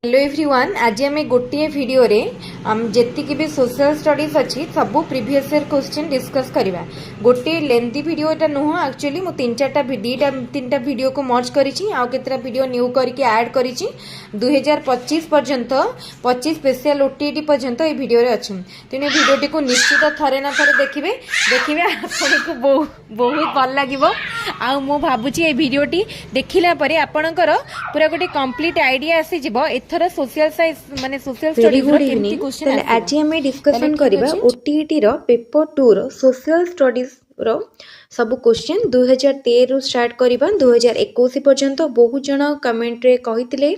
Hello everyone, आज आम गोटे भिडियो रे जेतिक भी सोशल स्टडीज अच्छी सब प्रीवियस ईयर क्वेश्चन डिस्कस करवा। गोटे लेंथी भिडियो एटा नुह, एक्चुअली मु तीन टा भिडियो को मर्ज करिछि आ केतरा भिडियो न्यू करके ऐड करिछि। 2025 पर्यंत 25 स्पेशल ओटीटी पर्यंत ए भिडियो रे अछि। तेने भिडियोटी को निश्चित थरे ना थरे देखिबे आपनको बहुत भल लागिवो। आ मु भाबुछि ए भिडियोटी देखिला परे आपनकर पूरा गोटे कंप्लीट आईडिया आसी जिवो एथर सोशल साइंस माने सोशल स्टडीज रो केमती क्वेश्चन आसी। आज हम डिस्कशन करबा ओटीटी रो पेपर 2 रो सोशल स्टडीज रो सब क्वेश्चन 2013 रु स्टार्ट करबा 2021 पर्यंत। बहुत जन कमेंट रे कहितले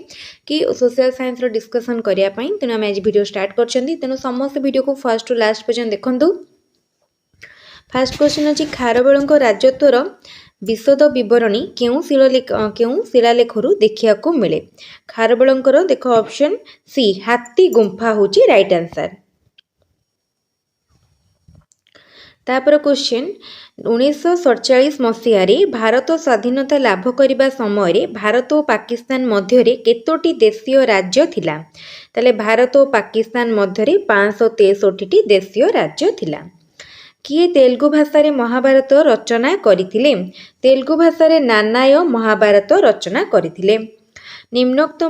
कि सोशल साइंस रो डिस्कशन करिया पई, तेनो हम आज वीडियो स्टार्ट करछंदी। तेनो समस्त वीडियो को फर्स्ट टू लास्ट पर्यंत देखंतु। फर्स्ट क्वेश्चन अछि खारवेलଙ୍କ राजत्वर विशद विवरणी केउ शिलालेखरु देखिया को मिले। खारवेलଙ୍କର देख ऑप्शन सी हाथी गुंफा होची राइट आंसर। तापर क्वेश्चन 1947 मसीह रे भारत स्वाधीनता लाभ करिबा समय रे भारत और पाकिस्तान मध्य रे केतोटी देशीय राज्य थिला। तले भारत और पाकिस्तान मध्य रे 563 टी देशीय राज्य थिला। किए तेलुगु भाषा रे महाभारत रचना करिथिले। तेलुगु भाषा रे नानाय महाभारत रचना करिथिले। निम्नोक्त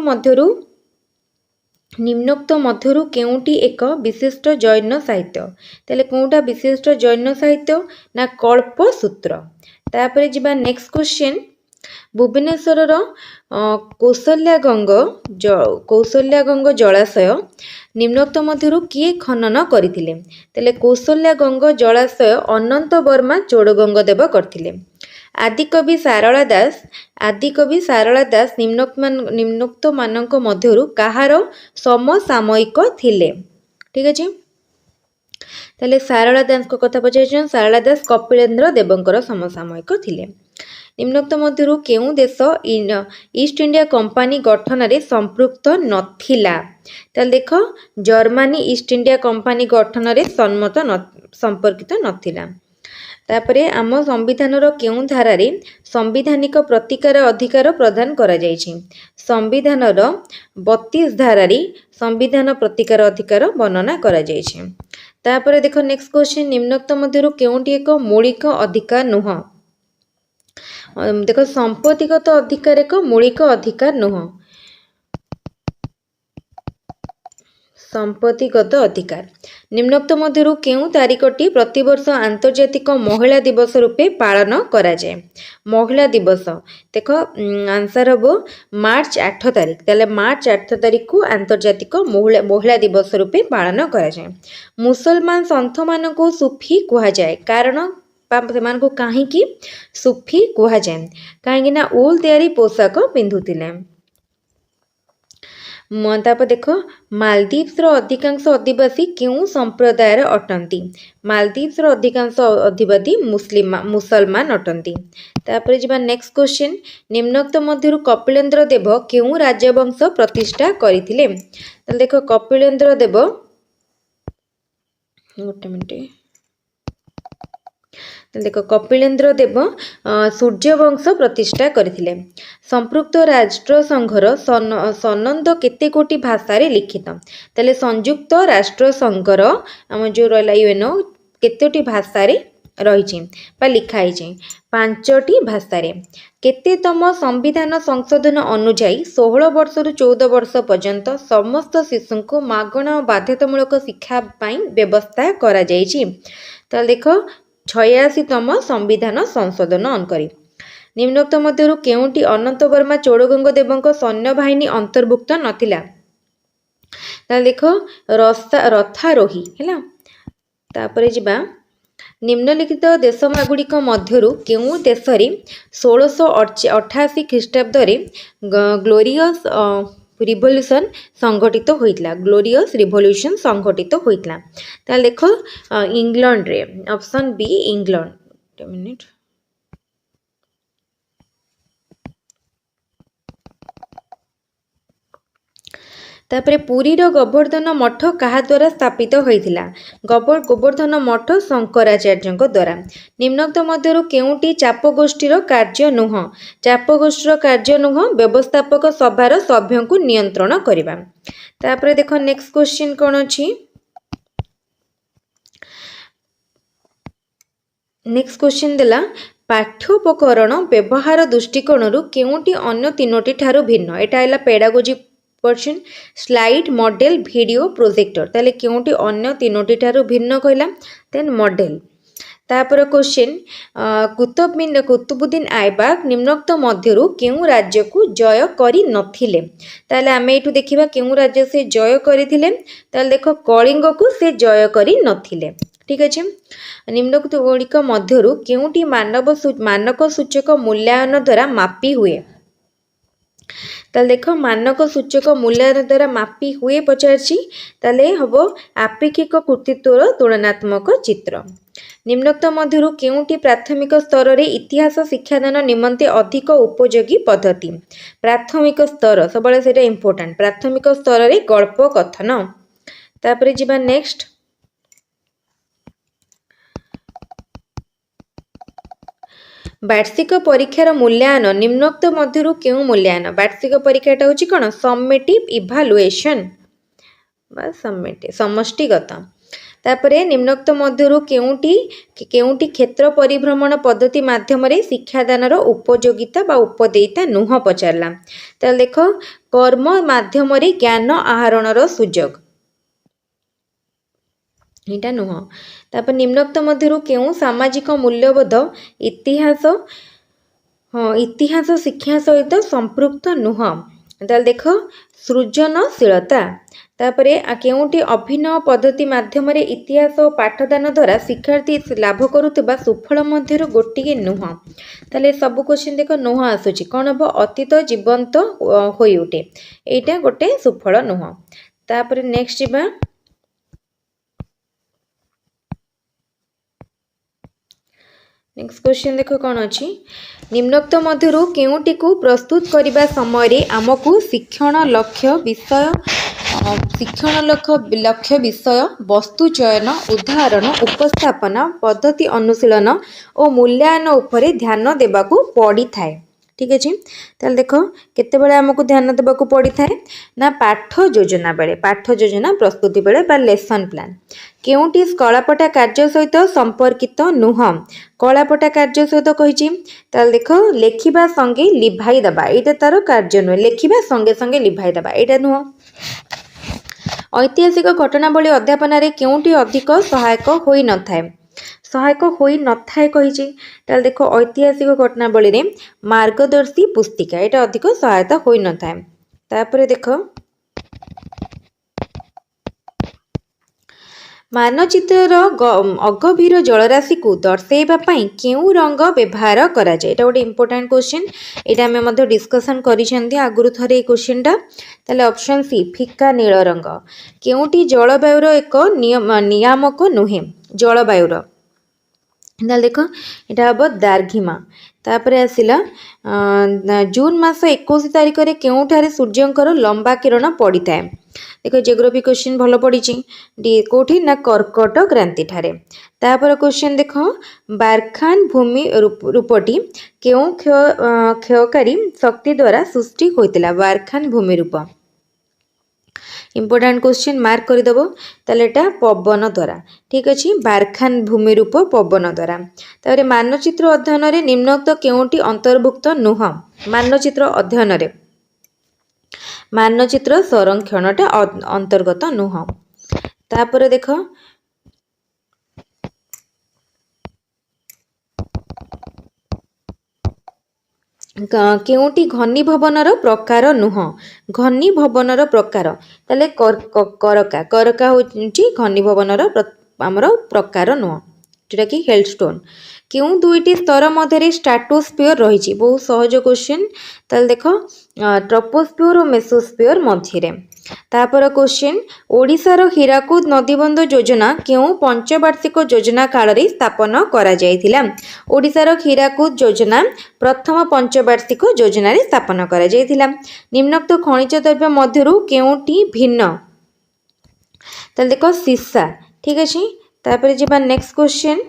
मध्यरु केउटी एक विशिष्ट जैन साहित्य। तेले कोउटा विशिष्ट जैन साहित्य ना कल्पसूत्र। तापरे जिबा नेक्स्ट क्वेश्चन भुवनेश्वर रो कौशल्यागंग जलाशय निम्नोक्त मध्यरु किए खनन करिथिले। तेले कौशल्यागंग जलाशय अनंत वर्मा चोड़गंगदेव करथिले। आदिकवि सारला दास निम्नोक्त मानक मध्यरु काहार समसामयिक थिले। ठीक अछि। ताले सारला दास को कथा पचाइछन, सारला दास कपिलेन्द्र देवंकर समसामयिक थिले। निम्नोक्त मध्यरु केउ देश ईस्ट इंडिया कंपनी गठन रे संपृक्त नथिला। ताले देख जर्मनी ईस्ट इंडिया कंपनी गठन रे संपर्कित नथिला। तापरे आम संविधान रो केउ धारा रे संवैधानिक प्रतिकार अधिकार प्रदान करा जायछि। संविधान रो 32 धारा रे संविधान प्रतिकार अधिकार वर्णना करा जायछि। तापरे देखो नेक्स्ट क्वेश्चन निम्नोक्त मध्यरु केउटी एक मौलिक अधिकार नुह। देखो संपत्तिगत अधिकार एक मौलिक अधिकार नुह। संपत्तिगत अधिकार निम्नोक्त मध्यरु केउ तारिखटी प्रतिवर्ष आंतर्जातिक महिला दिवस रूपे पालन करा जाय। महिला दिवस देखो आंसर हबो मार्च 8 तारिख। ताले मार्च 8 तारिख को आंतर्जातिक महिला दिवस रूपे पालन करा जाय। मुसलमान संत मानको सूफी कहा जाय कारण सेमानको काहे कि सूफी कहा जाय काहे ना उल तयारी पोशाक पिंधुतिले। तापर देखो मालदीव्स रो अधिकांश अधिवासी केउ संप्रदायर अटंती। मालदीव्स रो अधिकांश अधिवासी मुसलमान अटंती। तापर जिबा नेक्स्ट क्वेश्चन निम्नोक्त मध्यरु कपिलेन्द्र देव केउ राजवंश प्रतिष्ठा करिथिले। त देखो कपिलेन्द्र देव गोटे मिनिट देखो कपिलेन्द्र देव सूर्य वंश प्रतिष्ठा करथिले। संपृक्त राष्ट्र संघर सनंद केते कोटी भाषा रे लिखित। तले संयुक्त राष्ट्र संघर हम जो रहला यूएनओ केतेटी भाषा रे रहिछि बा लिखाइ छै 5टी भाषा रे। केतेतम संविधान संशोधन अनुଯାयी 16 वर्ष रु 14 वर्ष पर्यंत समस्त शिशु को मागणा बाध्यतामूलक शिक्षा पई व्यवस्था करा जायछि। त देखो 86तम संविधान संशोधन अनुकरी निम्नोक्त मध्यरु केउटी अनंत वर्मा चोड़गंग देवंक सैन्य बाहिनी अंतर्भुक्त नथिला। ता देखो रथारोही हैला। तापरे जिबा निम्नलिखित देशमागुड़िक मध्यरु केउ देश रे 1688 ख्रीष्टाब्द रे ग्लोरियस रिवोल्यूशन संगठित होइतला। ग्लोरियस रिवोल्यूशन संगठित होइतला। ताले देखो इंग्लैंड रे ऑप्शन बी इंग्लैंड। मिनिट तापरे पुरीर गोवर्धन मठ कहा द्वारा स्थापित होइथिला गोवर्धन मठ शंकराचार्य द्वारा निम्नोक्त मध्यरु केउटी चापगोष्ठीर कार्य नुह चापगोष्ठीर कार्य नुह व्यवस्थापक सभार सभ्यंकु नियंत्रण करिबा। तापरे देखो नेक्स्ट क्वेश्चन कोन अछि नेक्स्ट क्वेश्चन देला पाठ्योपकरण व्यवहार दृष्टिकोणरू केउटी अन्य तीनोटी ठारू भिन्न एटा हैला pedagogy person slide model video projector ताले केउटी अन्य तीनोटी ठारू भिन्न कहला देन मॉडल। तापर क्वेश्चन कुतुबुद्दीन ऐबक निम्नोक्त मध्यरु केउ राज्य को जय करि नथिले ताले आमे एठु देखिबा केउ राज्य से जय करिथिले ताले देखो कलिंग को से जय करि नथिले ठीक अछि। निम्नोक्त गुड़िक मध्यरु केउटी मानक सूचक मूल्यांकन द्वारा मापी हुए ताले देखो मानक सूचक मूल्यांकन द्वारा मापी हुए पचारछि ताले हबो आपेक्षिक कृतित्वर तुलनात्मक चित्र। निम्नोक्त मध्यरु केउटी प्राथमिक स्तर रे इतिहास शिक्षादान निमंते अधिक उपयोगी पद्धति प्राथमिक स्तर सबले सेटा इंपोर्टेंट प्राथमिक स्तर रे गल्प कथन। तापरे जिबा नेक्स्ट वार्षिक परीक्षार मूल्यांकन निम्नोक्त मध्यरु केउ मूल्यांकन वार्षिक परीक्षाटा होची कोन समेटिव इभालुएशन बा समष्टिगत। तापरे निम्नोक्त मध्यरु केउटी क्षेत्र परिभ्रमण पद्धति माध्यम रे शिक्षादानर उपयोगिता बा उपदेयता नुह पचारला ताले देखो कर्म माध्यम रे ज्ञान आहरणर सुजोग एटा नुह। तापर निम्नोक्त मध्यरु केउ सामाजिक मूल्यबोध इतिहास इतिहास शिक्षा सहित संपृक्त नुह ताले देखो सृजनशीलता। तापरे केउटी अभिनव पद्धति माध्यम रे इतिहास और पाठदान द्वारा शिक्षार्थी लाभ करुवा सुफल मध्यरु गोटिए नुह ताले सब क्वेश्चन देखो नुह आसुची कोन हबो अतीत जीवंत होई उठे एटा गोटे सुफल नुह। तापरे नेक्स्ट जिबा नेक्स्ट क्वेश्चन देखो कौन अच्छी निम्नोक्त मध्यरु केउटी को प्रस्तुत करने समय आमको शिक्षण लक्ष्य विषय वस्तु चयन उदाहरण उपस्थापना पद्धति अनुशीलन और मूल्यांकन उपरे ध्यान देबाकू पड़ी थाए ठीक अच्छे। ताल देख केतेबेले आमको ध्यान देबाकू पड़ी थाए ना पाठ योजना प्रस्तुति बेले बा लेसन प्लान केउटी कलापटा कार्य सहित संपर्कित नुह कलापटा कार्य सहित कही ताल देख लेखिबा संगे लिभाई दबा एटा तार कार्य नुह लेखिबा संगे संगे लिभाई दबा एटा नुह। ऐतिहासिक घटनावली अध्यापन रे केउटी अधिक सहायक होई न थाए कही ताल देखो ऐतिहासिक घटनावली रे मार्गदर्शी पुस्तिका एटा अधिक सहायता होई न थाए। तापरे देखो मानचित्र अगभीर जलराशि को दर्शाइबा पई केउ रंग व्यवहार करा जाय एटा गोटे इंपोर्टेंट क्वेश्चन एटा हमें मध्य डिस्कशन करिसेंती आगुरु थरे ए क्वेश्चनटा ताले ऑप्शन सी फिका नील रंग केउटी जलवायुर एक नियामक नुहे जलवायुर ताले देखो एटा हबो दार्घिमा। तापरे आसिला जून मास 21 तारिख रे केउठारे सूर्यंकर लंबा किरण पड़ी थाए देखो जियोग्राफी क्वेश्चन भल पड़ी कोठी ना कर्कट क्रांति ठारे। तापर क्वेश्चन देखो बारखान भूमि रूपटी केउ क्षयकारी शक्ति द्वारा सृष्टि होइतिला बारखान भूमि रूप इंपोर्टेंट क्वेश्चन मार्क करदेव ताले एटा पवन द्वारा ठीक अच्छे बारखान भूमि रूप पवन द्वारा। तापर मानचित्र अध्ययन रे निम्नोक्त केउटी अंतर्भुक्त नुह मानचित्र अध्ययन रे मानचित्र संरक्षणटा अंतर्गत नुह। तापर देख केउटी घनी भवनर प्रकार नुह घनी भवनर प्रकार ताले करका करका होची घनी भवनर आमर प्रकार नुह जोटा कि हेलस्टोन। क्यों दुईटी स्तर मध्य स्ट्राटोस्फियर रही? बहुत सहज क्वेश्चन। ताल देख ट्रोपोस्फियर और मेसोस्फियर मध्य। तापर क्वेश्चन ओडिशार हीराकुद नदीबंध योजना क्यों पंचवार्षिक योजना काल रे स्थापन करा जायथिला? ओडिशार हीराकुद योजना प्रथम पंचवार्षिक योजना रे स्थापन करा जायथिला। निम्नोक्त खनिज द्रव्य मध्यरु केउटी भिन्न? ताल देखो सीसा। ठीक अछि। तापर जिबा नेक्स्ट क्वेश्चन।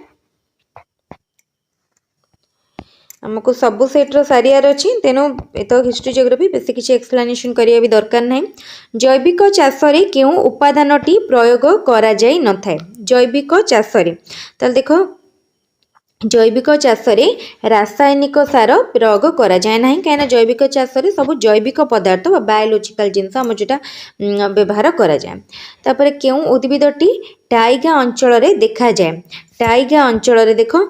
आमको सबु सेट्र सारियार अच्छी तेणु तो हिस्ट्री जियोग्राफी बेसी किसी एक्सप्लेनेशन करिया भी दरकार नहीं। जैविक चाष रे केउं उपादानटी प्रयोग करा जाई न थाए? जैविक चाष रे ताल देखो जैविक चाष रे रासायनिक सार प्रयोग करा जाए नहीं, कहीं जैविक चाष रे सब जैविक पदार्थ बा बायोलॉजिकल जिनस आम जोटा व्यवहार करा जाए। तापर केउं उद्भिदटी टाइगा अंचल रे देखा जाए? टाइगा अंचल रे देखो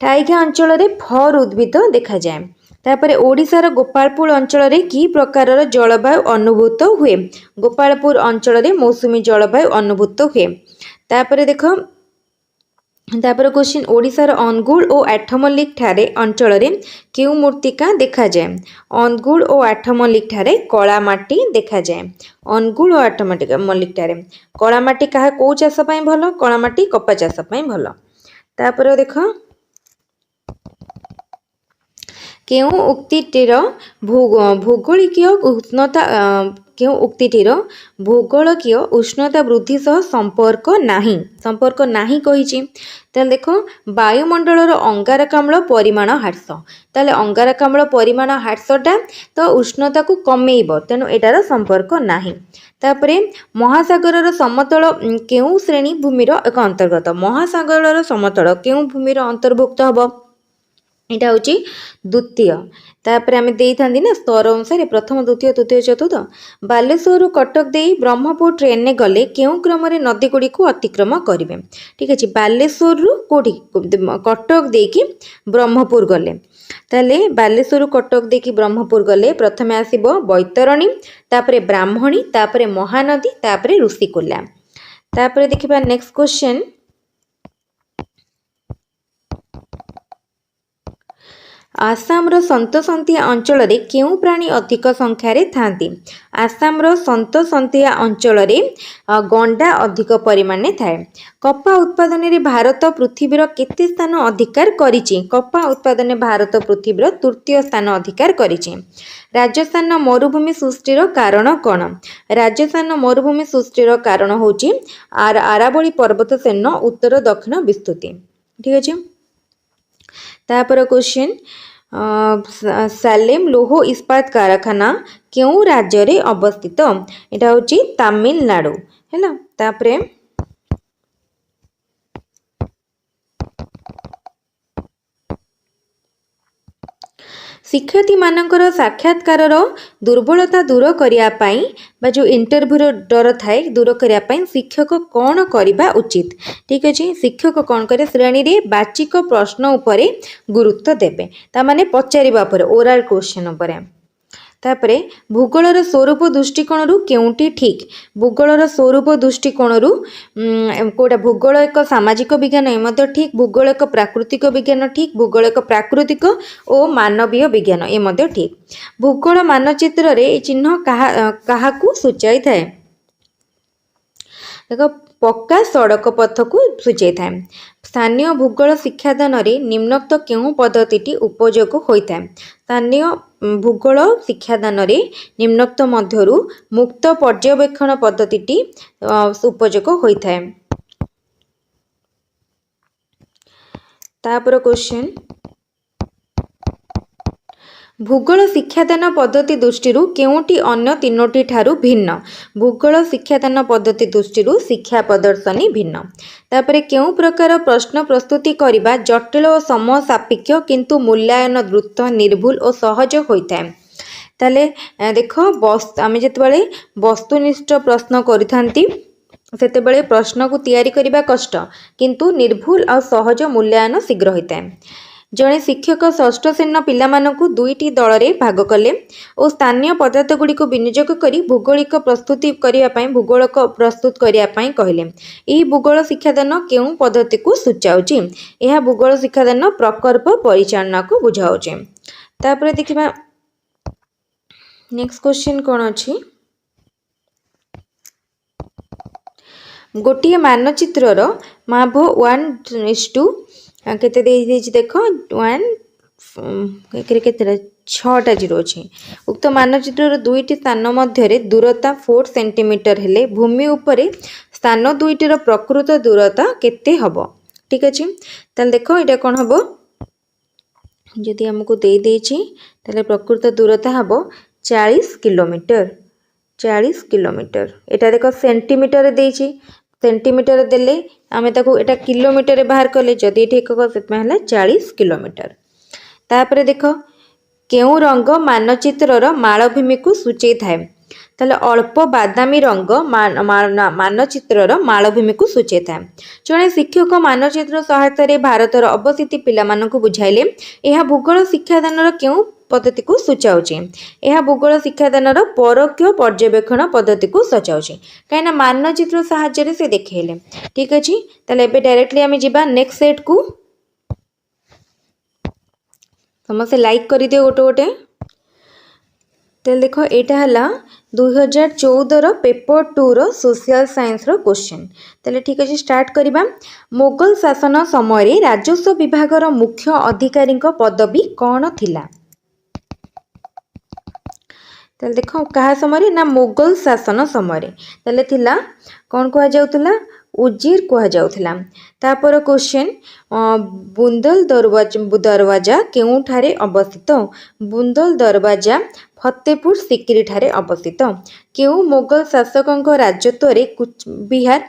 टाइगा अंचल रे फर उद्भिद देखा जाए। तापर ओडिशार गोपालपुर अंचल रे की प्रकार जलवायु अनुभूत हुए? गोपालपुर अंचल रे मौसुमी जलवायु अनुभूत हुए। तापर देखो तापर क्वेश्चन ओडिशार अनुगुल और आठमल्लिक ठारे अंचल रे केउ मूर्तिका देखा जाए? अनुगुल और आठमल्लिक ठारे कला माटी देखा जाए। अनुगुल और आठमल्लिक ठारे कला माटी कहा को चाष पई भलो? कला माटी कपा चाष पई भलो। तापर देखो केउ उक्तिटीर भौगोलिकीय उष्णता केउ उक्तिटीर भौगोलिकीय उष्णता वृद्धि सह संपर्क नाही कहिछि? ताले देखो वायुमंडलर अंगारकाम्ल परिमाण ह्रास। ताले अंगारकाम्ल परिमाण ह्रासटा तो उष्णता को कमेइबो, तेणु एटार संपर्क नाही। तापरे महासागरर समतल केउ श्रेणी भूमिर एक अंतर्गत? महासागरर समतल केउ भूमिर अंतर्भुक्त हबो? यहाँ हूँ द्वितीय। तापर आम दे था ना स्तर अनुसार प्रथम द्वितीय तृतीय चतुर्थ। बालेश्वर कटक दे ब्रह्मपुर ट्रेन ने गले क्यों क्रम नदी गुड़ी को अतिक्रम करेंगे? ठीक अच्छे बालेश्वर कौटी कटक दे कि ब्रह्मपुर गले ताले बालेश्वर कटक दे कि ब्रह्मपुर गले प्रथमे आसीबो बैतरणी, तापरे ब्राह्मणी, तापरे महानदी, तापरे ऋषिकुल्या। तापरे देखिबा नेक्स्ट क्वेश्चन। आसामर सन्तसन्तिया अंचल केउं प्राणी अधिक संख्यार थांती? आसामर सन्तसन्तिया अंचल गंडा अधिक परिमाण थाए। कपा उत्पादन रे भारत पृथ्वीर केते स्थान अधिकार करिछि? कपा उत्पादन भारत पृथ्वीर तृतीय स्थान अधिकार करिछि। राजस्थान मरुभूमि सृष्टिर कारण कौन? राजस्थान मरुभूमि सृष्टिर कारण होछि आरावली पर्वत श्रेणी उत्तर दक्षिण विस्तृति। ठीक अच्छे। तापर क्वेश्चन सालेम लौह इस्पात कारखाना क्यों राज्य रे अवस्थित? एटा होची तमिलनाडु हैला। तापरे शिक्षार्थी मानकर साक्षात्कार दुर्बलता दूर करने जो इंटरव्यू डर थाए दूर करने शिक्षक कौन करने उचित? ठीक अच्छे। शिक्षक कौन करे? श्रेणी रे बाचिक प्रश्न उपरे गुरुत्व देवे, तामाने पचारिबा उपरे ओरल क्वेश्चन उपरे। तापरे भूगोलर स्वरूप दृष्टिकोण केउंटी ठीक? भूगोलर स्वरूप दृष्टिकोण कोटा भूगोल एक सामाजिक विज्ञान ए ठीक, भूगोल एक प्राकृतिक विज्ञान ठीक, भूगोल एक प्राकृतिक और मानवीय विज्ञान ए ठीक। भूगोल मानचित्र रे चिन्ह काहाकू सूचाई थाए? देखो पक्का सड़क पथ को सूचाई थाए। स्थानीय भूगोल शिक्षादान रे निम्नोक्त केउं पद्धति उपयोग होता है? स्थानीय भूगोल शिक्षादान रे निम्नोक्त मध्यरु मुक्त पर्यवेक्षण पद्धति उपयोग होता है। तापर क्वेश्चन भूगोल शिक्षादान पद्धति दृष्टि केउंटी अन्य तीनोटी ठारू भिन्न? भूगोल शिक्षादान पद्धति दृष्टि शिक्षा प्रदर्शनी भिन्न। तापरे केउं प्रकार प्रश्न प्रस्तुति करिबा जटिल और समय सापेक्ष किंतु मूल्यांकन द्रुत निर्भुल और सहज होता है? ताले देखो आम जिते वस्तुनिष्ठ प्रश्न करिथांती सेतेबेले प्रश्न को तैयारी करिबा कष्ट किंतु निर्भुल और सहज मूल्यांकन शीघ्र होता है। जड़े शिक्षक षष्ठ श्रेणी पिलामानंकु दुईटी दलरे भाग कले और स्थानीय पदार्थ गुड़िक विनियोग करी भूगोलिक प्रस्तुति करने भूगोलक प्रस्तुत करने कहले। यह भूगोल शिक्षादान केउं पद्धति को सूचाऊँच? यह भूगोल शिक्षादान प्रकल्प परिचालना को बुझाऊँच। तापर देखिबा नेक्स्ट क्वेश्चन कौन अच्छी? गोटे मानचित्रर माभ 1:2 केते देख 1 केते 6टा जीरो अच्छे। उक्त मानचित्रर दुईटी स्थान मध्य दूरता 4 सेंटीमीटर हेले भूमि उपरे स्थान दुईटर प्रकृत दूरता केते हबो? ठीक अच्छे। ताल देख ये कौन हम जदि आमको दे देछि ताले प्रकृत दूरता हबो 40 किलोमीटर। 40 किलोमीटर एटा देख सेंटीमीटर देछि सेंटीमीटर देले आमे ताको एटा किलोमीटर बाहर कले जदि ठीक हो सेतमे हला 40 किलोमीटर। तापरे देख केउ रंग मानचित्रर मालभूमि को सूचै थाए? ताले अल्प बादामी रंग मानचित्रर मालभूमि को सूचै थाए। जड़े शिक्षक मानचित्र सहायता भारतर अवस्थिति पिलामानंकु बुझाइले यह भूगोल शिक्षादानर केउ पद्धति को सूचाऊँच? यह भूगोल शिक्षादानर परोक्ष पर्यवेक्षण पद्धति को सूचाऊँच कहीं मानचित्र साहाय्य से देखले। ठीक अच्छे। ताले एबे डायरेक्टली आम जा नेक्स्ट सेट को समस्त लाइक कर दियो गोटे गोटे। तो देख यहाँ है 2014 पेपर 2 रो सोशल साइंस रो क्वेश्चन। ताले ठीक अच्छे स्टार्ट करवा। मोगल शासन समय राजस्व विभाग रो मुख्य अधिकारी पदवी कौन थिला? ताले देख कहा समय ना मोगल शासन समय ताले थिला कौन कह जाउतला उजीर कह जाउतला। तापर क्वेश्चन बुंदल दरवाजा केउठारे अवस्थित? बुंदल दरवाजा फतेहपुर सिकरी ठारे अवस्थित। केउ मोगल शासक राजत्व रे कुच बिहार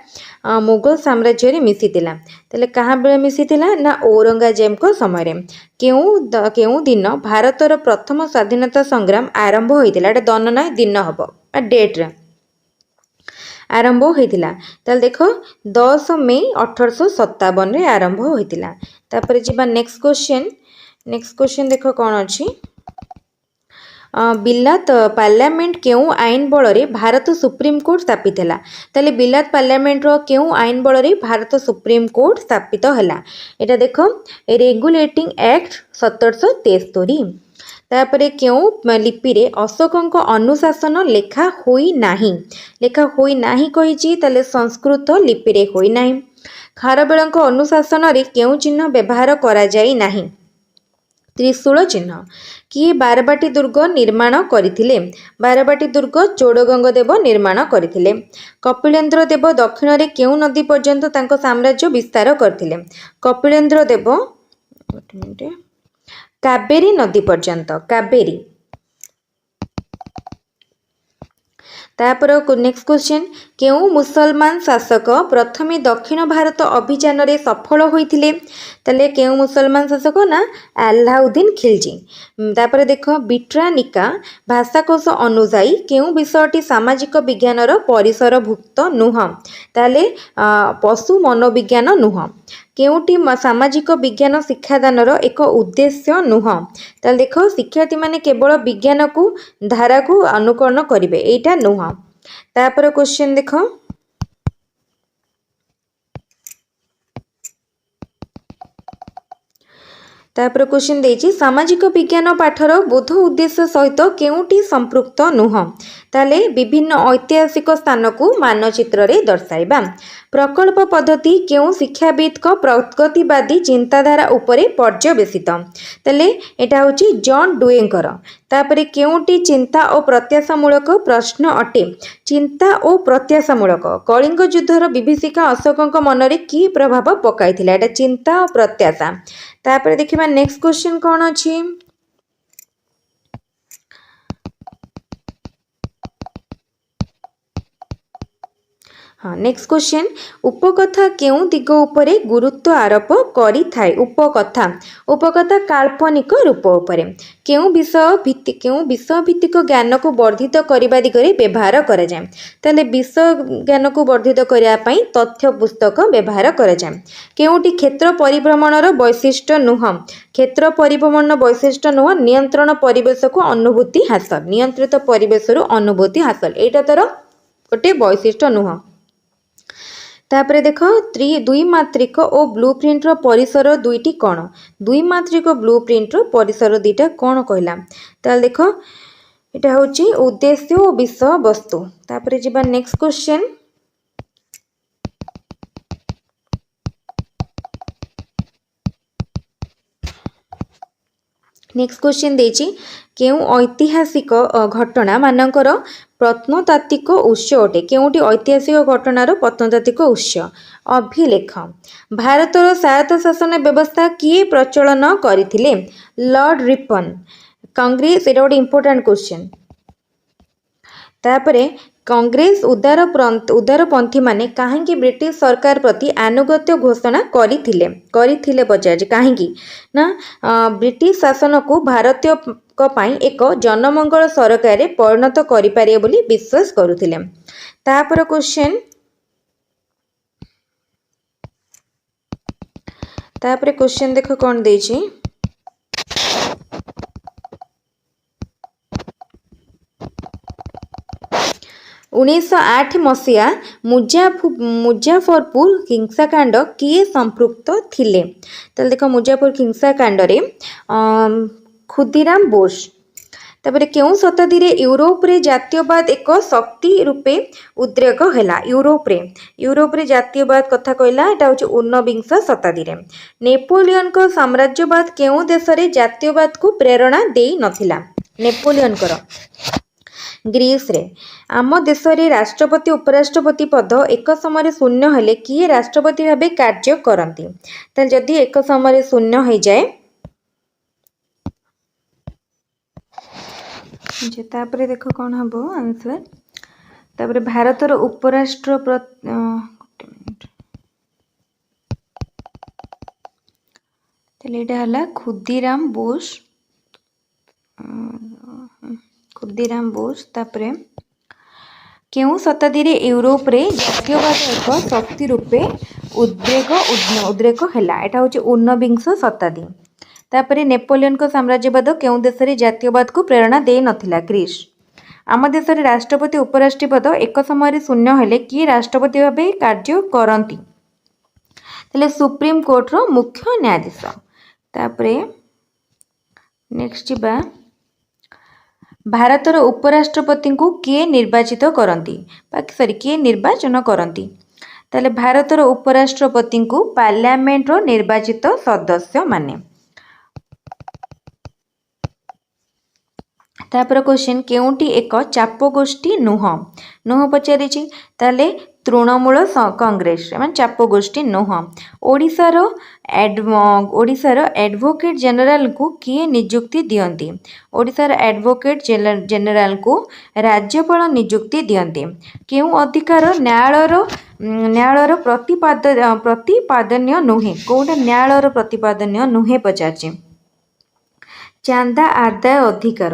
मोगल साम्राज्य रे मिसितिला? ताले कहाँ बेले मिसितिला ना औरंगजेब को समय रे। केउ दिन भारतर प्रथम स्वाधीनता संग्राम आरंभ होइतिला? एटा दन ना दिन हबो डेट रे आरंभ होइतिला। ताले देखो 10 मई 1857 रे आरंभ होइतिला। तापर जिबा नेक्स्ट क्वेश्चन देखो कौन अच्छी? बिलात पार्लियामेंट केउ आईन बल रे भारत सुप्रीम कोर्ट स्थापित है? ताले बिलात पार्लियामेंट रो केउ आईन बल रे भारत सुप्रीम कोर्ट स्थापित है? एटा देखो रेगुलेटिंग एक्ट 1773। तापरे केउ लिपि रे अशोकଙ୍କ अनुशासन लेखा होई नाही कहिछि? ताले संस्कृत लिपि रे होई नाही। खारबेलଙ୍କ अनुशासन रे केउ चिन्ह व्यवहार करा जाई नाही? त्रिशूल चिन्ह। किए बारबाटी दुर्ग निर्माण करथिले? बारबाटी दुर्ग चोड़गंग देव निर्माण करथिले। कपिलेन्द्र देव दक्षिण रे केउ नदी पर्यंत तांको साम्राज्य विस्तार करथिले? कपिलेन्द्र देव कावेरी नदी पर्यंत कावेरी। तापर नेक्स्ट क्वेश्चन केउ मुसलमान शासक प्रथमे दक्षिण भारत अभियान रे सफल होइथिले? ताले केउ मुसलमान शासक ना अलाउद्दीन खिलजी। तापर देख बिट्रानिका भाषाकोश अनुसायी केउ विषयटी सामाजिक विज्ञान रो परिसरभुक्त नुह? ताले पशु मनोविज्ञान नुह। केउटी सामाजिक विज्ञान शिक्षादान एक उद्देश्य नुह? ताले देख शिक्षार्थी माने केवल विज्ञान को धारा को अनुकरण करिवे एटा नुह। तापर क्वेश्चन देख तापर क्वेश्चन देछि सामाजिक विज्ञान पाठर बोध उद्देश्य सहित केउटी संपृक्त नुह? ताले विभिन्न ऐतिहासिक स्थान को मानचित्र रे दर्शाइबा। प्रकल्प पद्धति केउ शिक्षाविद को प्रगतिवादी चिंताधारा उपरे पर्यवेसित? ताले एटा होची जॉन डुएंकर। तापरे केउटी चिंता और प्रत्याशामूलक प्रश्न अटे? चिंता और प्रत्याशामूलक कलिंग युद्धर विभीषिका अशोकଙ୍କ मनरे की प्रभाव पकाइथिला? एटा चिंता और प्रत्याशा। तापरे देखिबा नेक्स्ट क्वेश्चन कौन अछि? हाँ नेक्स्ट क्वेश्चन उपकथा केउं दिग उपरे गुरुत्व आरोप करिथाए उपकथा उपकथा काल्पनिक रूप उपरे केउं विषय भित्तिक ज्ञान को वर्धित करने दिगरे व्यवहार करा जाए ताले विषय ज्ञान को वर्धित करने पई तथ्य पुस्तक व्यवहार करा जाए केउंटी क्षेत्र परिभ्रमणर वैशिष्ट्य नुह क्षेत्र परिभ्रमण वैशिष्ट्य नुह नियंत्रण परिवेश को अनुभूति हासिल नियंत्रित परिवेश अनुभूति हासिल एटा तर गोटे वैशिष्ट्य नुह तापरे देख द्विमात्रिक और ब्लूप्रिंट रो परिसर दुईटी कौन द्विमात्रिक ब्लूप्रिंट रो परिसर दुईटा कौन कहला ताल देख एटा होची उद्देश्य और विषय वस्तु तापरे जिबा नेक्स्ट क्वेश्चन नेक्स्ट क्वेश्चन देछि केउ ऐतिहासिक घटना मानकर प्रत्नतात्विक उत्स अटे केउटी ऐतिहासिक घटनार प्रत्नतात्विक उत्स अभिलेख भारतर स्वायत्त शासन व्यवस्था किए प्रचलन करथिले लॉर्ड रिपन कांग्रेस एटा गोटे इंपोर्टेंट क्वेश्चन तापरे कांग्रेस उदारपंथी माने काहेकि ब्रिटिश सरकार प्रति आनुगत्य घोषणा करिथिले पचार काहेकि ना ब्रिटिश शासन को भारतीय पई एक जनमंगल सरकार परिणत करिपारे बोली विश्वास करुथिले तापर क्वेश्चन देख कौन देछि 1908 मसीहा मुजाफरपुर हिंसाकांड किए संपृक्त थिले ताले देख मुजाफरपुर हिंसाकांड रे खुदीराम बोस तापर केउं शताब्दी रे यूरोप रे जातीयवाद एक शक्ति रूपे उद्रेक हैला यूरोप रे जातीयवाद कथा कहला एटा होची 19 शताब्दी रे नेपोलियन को साम्राज्यवाद केउं देश रे जातीयवाद को प्रेरणा देई नथिला नेपोलियन कर ग्रीस रे आम देश रे राष्ट्रपति उपराष्ट्रपति पद एक समय शून्य हेले किए राष्ट्रपति भाबे कार्य करती ताल जदि एक समय शून्य हो जाए तापरे देख कौन हम आंसर तापरे भारतर उपराष्ट्रपति खुदीराम बोस तापरे केउं शताब्दी रे यूरोप रे जातीयवाद एक शक्ति रूपे उद्रेक हैला एटा होची 19 शताब्दी तापरे नेपोलियन को साम्राज्यवाद केउं देश रे जातीयवाद को प्रेरणा दे नथिला ग्रीस आम देश रे राष्ट्रपति उपराष्ट्रपति पद एक समय शून्य हेले किए राष्ट्रपति भाबे कार्य करती तले सुप्रीम कोर्ट रो मुख्य न्यायाधीश तापरे नेक्स्ट बा भारतर उपराष्ट्रपति को किए निर्वाचित करती किए निर्वाचन करती ताले भारतर उपराष्ट्रपति को पार्लियामेंट रो निर्वाचित सदस्य माने तापर क्वेश्चन केउंटी एक चाप गोष्ठी नुह पचारि ताले तृणमूल कांग्रेस माने चाप गोष्ठी नुह ओडिशार एडवोकेट जनरल को किए नियुक्ति दियंती ओडिशार एडवोकेट जनरल को राज्यपाल नियुक्ति दियंती केउ अधिकार न्यायालयर प्रतिपादनीय नुहे कोटा न्यायालयर प्रतिपादनीय नुहे पचारचे चांदा आदाय अधिकार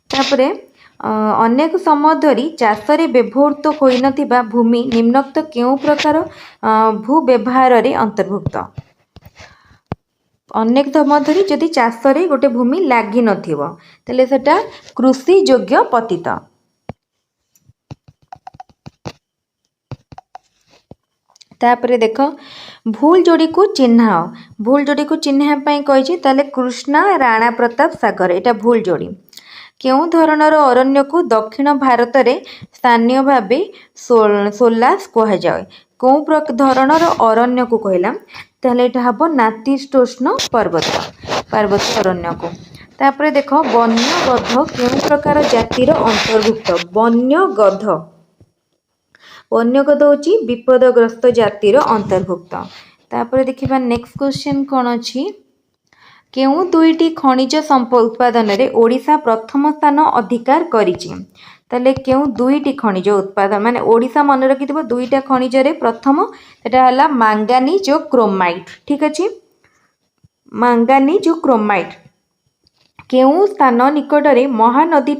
तापरे अनेक समय धरी चाषरे व्यवहृत होई नथिबा भूमि निम्नोक्त केउ प्रकार भू व्यवहार रे अंतर्भुक्त अनेक समय धरी जदि चाषरे गोटे भूमि लागी नथिबो तले सेटा कृषि योग्य पतित तापरे देख भूल जोड़ी को चिन्हा पई कहिछि ताले कृष्णा राणा प्रताप सागर एटा भूल जोड़ी केउं धरणर अरण्य को दक्षिण भारत में स्थानीय भावे सोलास कह जाए कौन धरणर अरण्य को कहला ताहले एटा हबो नातिशीतोष्ण पर्वत अरण्य को तापरे देख वन्य गध केउं प्रकार जातिर अंतर्भुक्त वन्य गध होची विपदग्रस्त जातिर अंतर्भुक्त तापरे देखिबा नेक्स्ट क्वेश्चन कोन अछि केउं दुईटी खनिज संपद उत्पादन रे ओडिशा प्रथम स्थान अधिकार करिछि ताले केउ दुईटी खनिज उत्पादन माने ओडिशा मन रखिथिबो दुईटा खनिज रे प्रथम सेटा हला मांगानीज और क्रोमाइट ठीक अछि मांगानीज और क्रोमाइट केउ स्थान निकटरे महानदी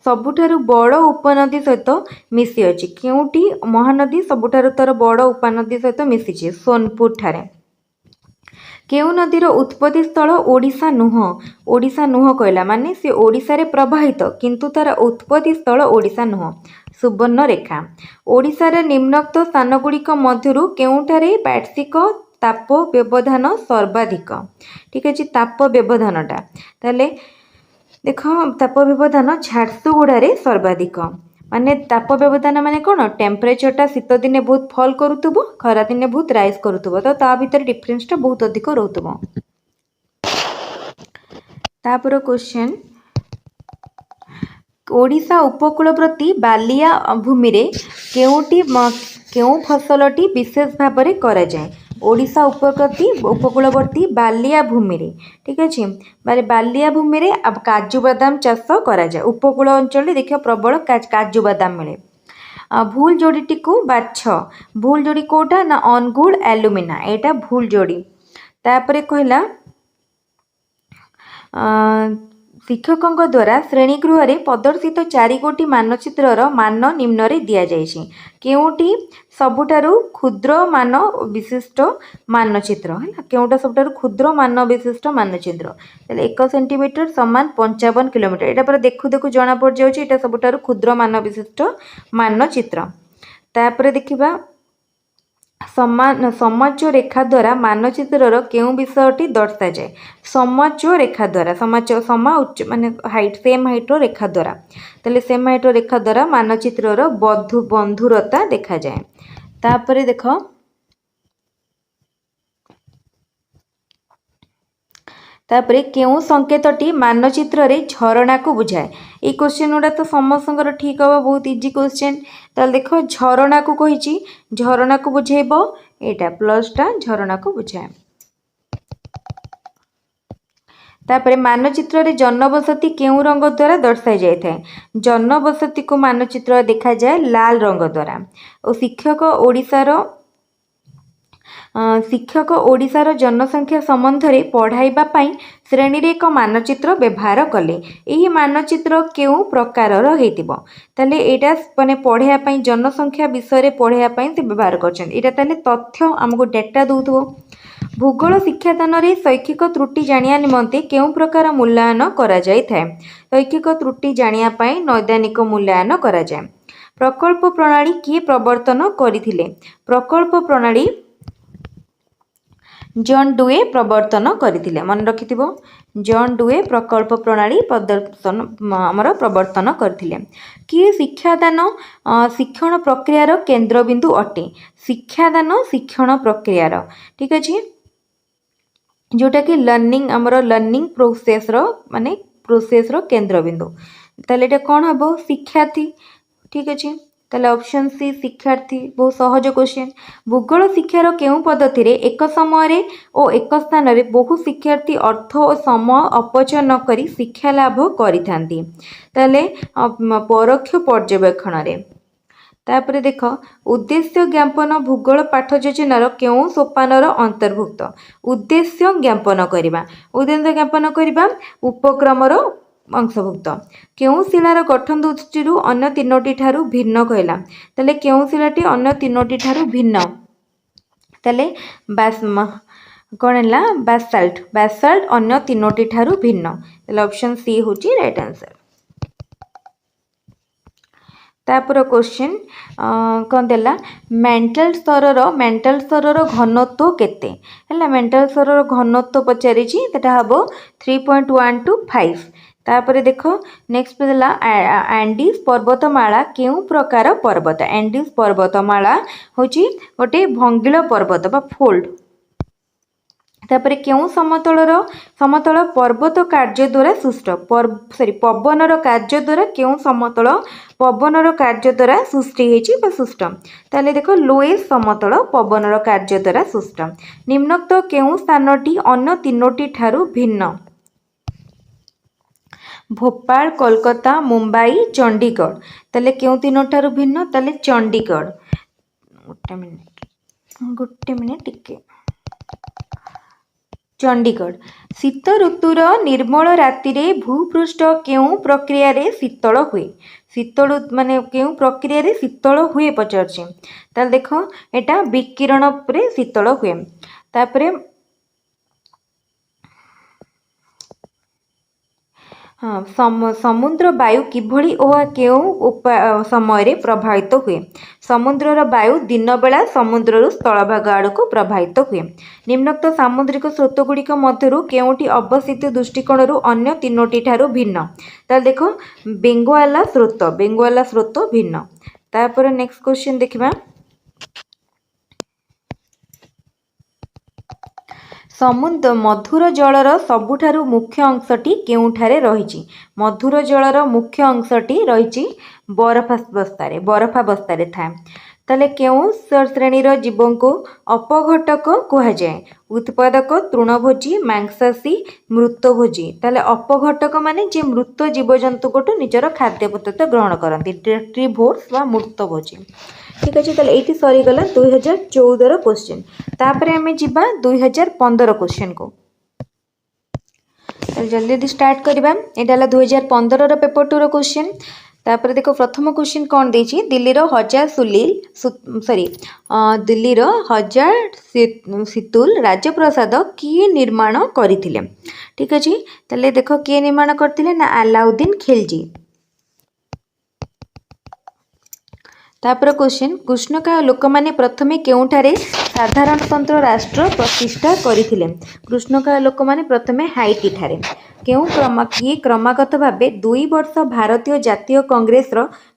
सबुठारु बड़ उपनदी सहित मिसी अछि केउटी महानदी सबुठारु तर बड़ उपनदी सहित मिसी सोनपुर ठारे केउ नदीर उत्पत्ति स्थल ओडिशा नुह कहला माने से ओडिशा रे प्रवाहित किंतु तार उत्पत्ति स्थल ओडिशा नुह सुवर्ण रेखा ओडिशा रे निम्नोक्त स्थान गुड़िक मध्यरु केउठारे वार्षिक ताप व्यवधान सर्वाधिक ठीक अछि ताप व्यवधानटा ताले देख ताप व्यवधान झारसुगुड़ा सर्वाधिक माने ताप व्यवधान माने कौन टेम्परेचरटा शीत दिने बहुत फॉल करुथबो खरा दिने बहुत राइज करुथबो तो ता भीतर डिफरेंसटा बहुत अधिक रहउथबो तापर क्वेश्चन ओडिशा उपकूलवर्ती बालिया भूमि रे केउ फसलटी विशेष भाव में करा जाए ओडिशा उपकूलवर्ती बालिया भूमि रे ठीक अछि माने बालिया भूमि रे अब काजू बादाम चाष करा जाए उपकूल अंचल देखियो प्रबल काजू बादाम मिले भूल जोड़ीटी को बाछ भूल जोड़ी कोटा ना अनगुल एलुमिना एटा भूल जोड़ी तापरे कहला शिक्षकों द्वारा श्रेणीगृह रे प्रदर्शित 4 गोटी मानचित्रर मान निम्न रे दिया जायछि केउटी सबुठारु क्षुद्र मान विशिष्ट मानचित्र है केउटा सबुठारु क्षुद्र मान विशिष्ट मानचित्र ताले 1 सेंटीमीटर समान 55 किलोमीटर एटा पर देखु देखु जाना पड़ जाउछि एटा सबुठारु क्षुद्र मान विशिष्ट मानचित्र तापर देखिबा समोच्च रेखा द्वारा मानचित्रर केउ विषयटी दर्शा जाए समोच्च रेखा द्वारा समोच्च माने हाइट सेम हाइट रो रेखा द्वारा तले सेम हाइट रो रेखा द्वारा मानचित्रर बंधुरता देखा जाए तापरे देखो तापरे केउ संकेतटी मानचित्र रे झरणा को बुझाए ए क्वेश्चन उडा तो समस्तंकर ठीक हबो बहुत इजी क्वेश्चन ताल देखो झरणा को कहिची झरणा को बुझेबो एटा प्लसटा झरणा को बुझाए तापरे मानचित्र रे जनबसति केउ रंग द्वारा दर्शाई जाय थाए जनबसति को मानचित्र देखा जाए लाल रंग द्वारा और शिक्षक ओडिशार जनसंख्या संबंध में पढ़ाइबा पाई श्रेणी रे एक मानचित्र व्यवहार कले एही मानचित्र केउ प्रकारर हेतिबो ताले एटा माने पढ़ाइबा पाई जनसंख्या विषय रे पढ़ाइबा पाई से व्यवहार करछन एटा ताले तथ्य हमको डाटा दउथबो भूगोल शिक्षादान रे शैक्षिक त्रुटि जानिया निमंते केउ प्रकार मूल्यांकन करा जाय थाए शैक्षिक त्रुटि जानिया पाई नैदानिक मूल्यांकन करा जाय प्रकल्प प्रणाली किए प्रवर्तन करिथिले प्रकल्प प्रणाली जॉन डुए प्रवर्तन करथिले मन रखिथिबो जॉन डुए प्रकल्प प्रणाली प्रवर्तन करथिले कि शिक्षादान शिक्षण प्रक्रियार केंद्रबिंदु अटे शिक्षादान शिक्षण प्रक्रियार ठीक अछि जोटा कि लर्निंग प्रोसेस रो माने प्रोसेस रो केंद्रबिंदु ताले एटा कोन हबो शिक्षार्थी ठीक अछि ताले ऑप्शन सी शिक्षार्थी बहुत सहज क्वेश्चन भूगोल शिक्षार केउ पद्धति रे एक समय रे ओ एक स्थान रे बहु शिक्षार्थी अर्थ और समय अपचय न करी शिक्षा लाभ करिथांती ताले परोक्ष पर्यवेक्षण रे तापरे देख उद्देश्य ज्ञापन भूगोल पाठ योजनार केउ सोपानर अंतर्भुक्त उद्देश्य ज्ञापन करिबा उपक्रमर अंशभुक्त केउ शिलार गठन दृष्टि अन्य तीनोटी ठारू भिन्न कहला ताले केउ शिलाटी अन्य तीनोटी ठारू भिन्न ताले कौन है बासाल्ट अन्य तीनोटी ठारू भिन्न ताले ऑप्शन सी होची राइट आंसर तापर क्वेश्चन कौन देला मेंटल स्तरर घनत्व केते हैला मेंटल स्तरर घनत्व पचारि छी तटा हबो 3.1 to 5 तापर देखो नेक्स्ट देला एंडीज पर्वतमाला केउ प्रकार पर्वत एंडीज पर्वतमाला होची गोटे भंगिल पर्वत बा फोल्ड तापर केउ समतल पर्वत कार्य द्वारा सृष्ट पवनर कार्य द्वारा केउ समतल पवनर कार्य द्वारा सृष्टि हेची बा सृष्ट ताले देखो लोएस समतल पवनर कार्य द्वारा सृष्ट निम्नोक्त केउ स्थानटी अन्य तीनोटी ठारू भिन्न भोपाल कोलकाता मुंबई चंडीगढ़ ताले क्यों तीनों ठारू भिन्न ताले चंडीगढ़ गोटे मिनिट टिके चंडीगढ़ शीत ऋतुर निर्मल राति रे भूपृष्ठ केउं प्रक्रिया रे शीतल हुए शीतल माने केउं प्रक्रिया रे शीतल हुए पचारछि ताले देखो एटा विकिरण रे शीतल हुए तापरे हाँ समुद्र वायु किभଳି ଓ केउं समय रे प्रभावित हुए समुद्रर वायु दिन बेला समुद्रରୁ ସ୍ଥଳଭାଗ ଆଡ଼କୁ ପ୍ରଭାବିତ ହୁଏ ନିମ୍ନୋକ୍ତ ସାମୁଦ୍ରିକ ସ୍ରୋତଗୁଡ଼ିକ ମଧ୍ୟରୁ କେଉଁଟି ଅବସ୍ଥିତ ଦୃଷ୍ଟିକୋଣରୁ ଅନ୍ୟ ତିନୋଟି ଠାରୁ ଭିନ୍ନ ତାହେଲେ ଦେଖ ବେଙ୍ଗୁଆଲା ସ୍ରୋତ ଭିନ୍ନ ତାପରେ ନେକ୍ସଟ କ୍ୱେଶ୍ଚନ ଦେଖିବା ସମୁଦ୍ର ମଧୁର ଜଳର ସବୁଠାରୁ ମୁଖ୍ୟ ଅଂଶଟି କେଉଁଠାରେ ରହିଛି ମଧୁର ଜଳର ମୁଖ୍ୟ ଅଂଶଟି ରହିଛି ବରଫାବସ୍ଥାରେ ଥାଏ ତାହେଲେ କେଉଁ ଶ୍ରେଣୀର ଜୀବଙ୍କୁ ଅପଘଟକ କୁହାଯାଏ ଉତ୍ପାଦକ ତୃଣଭୋଜୀ ମାଂସାଶୀ ମୃତଭୋଜୀ ତାହେଲେ ଅପଘଟକ ମାନେ ଯେ ମୃତ ଜୀବଜନ୍ତୁଙ୍କଠୁ ନିଜର ଖାଦ୍ୟ ପଦାର୍ଥ ଗ୍ରହଣ କରନ୍ତି ଡେଟ୍ରିଭୋର୍ସ ବା ମୃତଭୋଜୀ ठीक अच्छे ताले ये सरीगला 2014 क्वेश्चन तापर आम जा 2015 क्वेश्चन को जल्दी जल्दी स्टार्ट करवा यहाँ 2015 पेपर 2 क्वेश्चन तापर देखो प्रथम क्वेश्चन कौन देछि दिल्लीर हजार शीतुल राजप्रसाद किए निर्माण करथिले ठीक अच्छे ताले देखो किए निर्माण करथिले ना अलाउद्दीन खिलजी तापर क्वेश्चन कृष्णकाय लोक मैंने प्रथमे केउठारे साधारणतंत्र राष्ट्र प्रतिष्ठा करथिले कृष्णकाय लोक मैंने प्रथमे हाइटी ठारे किए क्रमागत भावे 2 वर्ष भारतीय जातीय कांग्रेस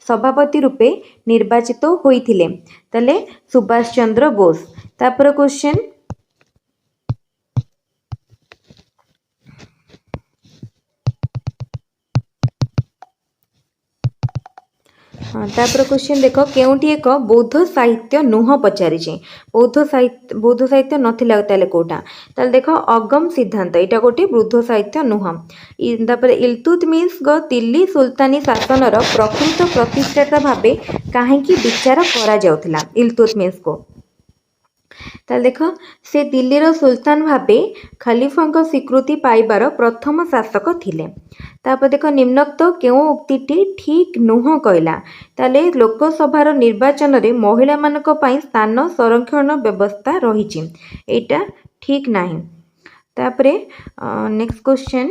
सभापति रूपे निर्वाचित होइथिले तले सुभाष चंद्र बोस तापर क्वेश्चन तापर क्वेश्चन देख केउटी एक बौद्ध साहित्य नुह पचारि बौद्ध साहित्य नथिला ताले कोटा ताले देख अगम सिद्धांत एटा गोटे बौद्ध साहित्य नुह तापर इल्तुतमिश दिल्ली सुल्तानी शासनर प्रकृत प्रतिष्ठाता भावे काहेकि विचार करा जाउथिला इल्तुतमिश को ताले देख से दिल्लीर सुल्तान भावे खलीफा स्वीकृति पाइबार प्रथम शासक थिले तापर देख निम्नोक्त केउं उक्तिटी ठीक नुह कहला ताले लोकसभार निर्वाचन रे महिला मानक पई स्थान संरक्षण व्यवस्था रहिछि एटा ठीक नाही तापरे नेक्स्ट क्वेश्चन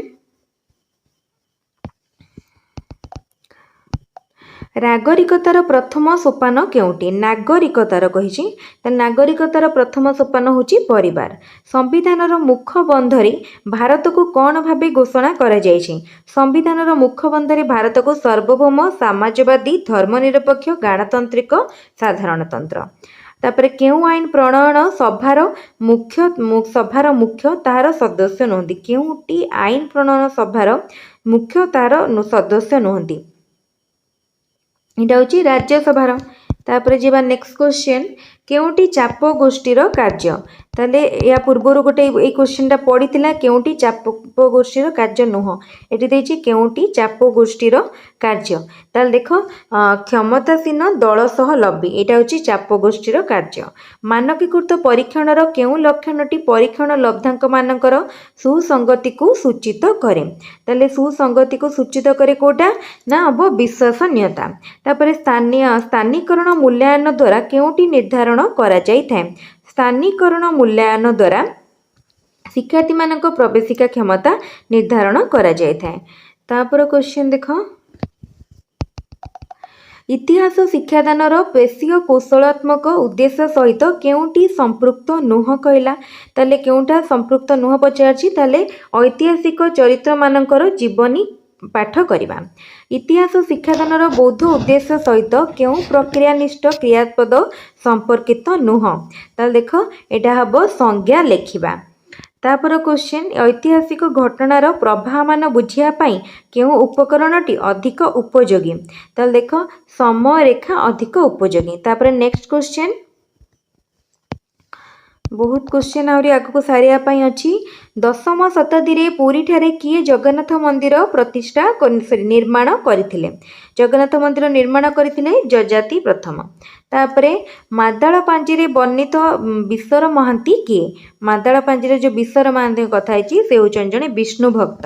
नागरिकतार प्रथम सोपान केउटी नागरिकतार कहिछि त नागरिकतार प्रथम सोपान होछि परिवार संविधानर मुख बंधरे भारत को कौन भावे घोषणा करा जायछि संविधानर मुख बंधरे भारत को सार्वभौम समाजवादी धर्मनिरपेक्ष गणतांत्रिक साधारणतंत्र तापर केउं आईन प्रणयन सभार मुख्य तार सदस्य नहंती केउंटी आईन प्रणयन सभार मुख्य तार सदस्य नहंती इटा हूँ राज्यसभार तापर जीवा नेक्स्ट क्वेश्चन केउंटी चाप गोष्ठीर कार्य ताले या पूर्वर गोटे ये क्वेश्चनटा पड़ीला केउंटी चाप गोष्ठीर कार्य नुह एटी देछि केउंटी चाप गोष्ठीर कार्य ताले देख क्षमतासीन दल सह लबी एटा हूँ चाप गोष्ठीर कार्य मानकीकृत परीक्षणर केउं लक्षणटी परीक्षण लब्धांक मानकर सुसंगति को सूचित करे ताले सुसंगति को सूचित करे कोटा ना अब विश्वसनीयता तापर स्थानीकरण मूल्यांकन द्वारा केउंटी निर्धारण करा जाय थाए स्थानीकरण मूल्यांकन द्वारा शिक्षार्थी मानक प्रवेशिका क्षमता निर्धारण करा जाय थाए तापर क्वेश्चन देखो इतिहास शिक्षादानर पेशीय कौशलात्मक उद्देश्य सहित केउंटी संपृक्त नुह कहला ताले केउंटा संपृक्त नुह पचारछि ताले ऐतिहासिक चरित्र मानकर जीवनी पाठ करिबा इतिहास शिक्षादानर बौद्ध उद्देश्य सहित केउं प्रक्रियानिष्ठ क्रियापद संपर्कित नुह ताले देख एटा हबो संज्ञा लेखिबा तापर क्वेश्चन ऐतिहासिक घटनार प्रभाव मान बुझिया पाई केउं उपकरणटी अधिक उपयोगी ताले देख समय रेखा अधिक उपयोगी तापर नेक्स्ट क्वेश्चन बहुत क्वेश्चन आहरी आगको सारिया अच्छी। दशम शताब्दी रे पुरी ठारे किए जगन्नाथ मंदिर प्रतिष्ठा निर्माण करथिले? जगन्नाथ मंदिर निर्माण करथिले जजाति प्रथम। तापरे मादाଳ पांजिरे वर्णित विश्वर महांती किए? मादाଳ पांजिरे जो विश्वर महांती कथा है से होचन जने विष्णु भक्त।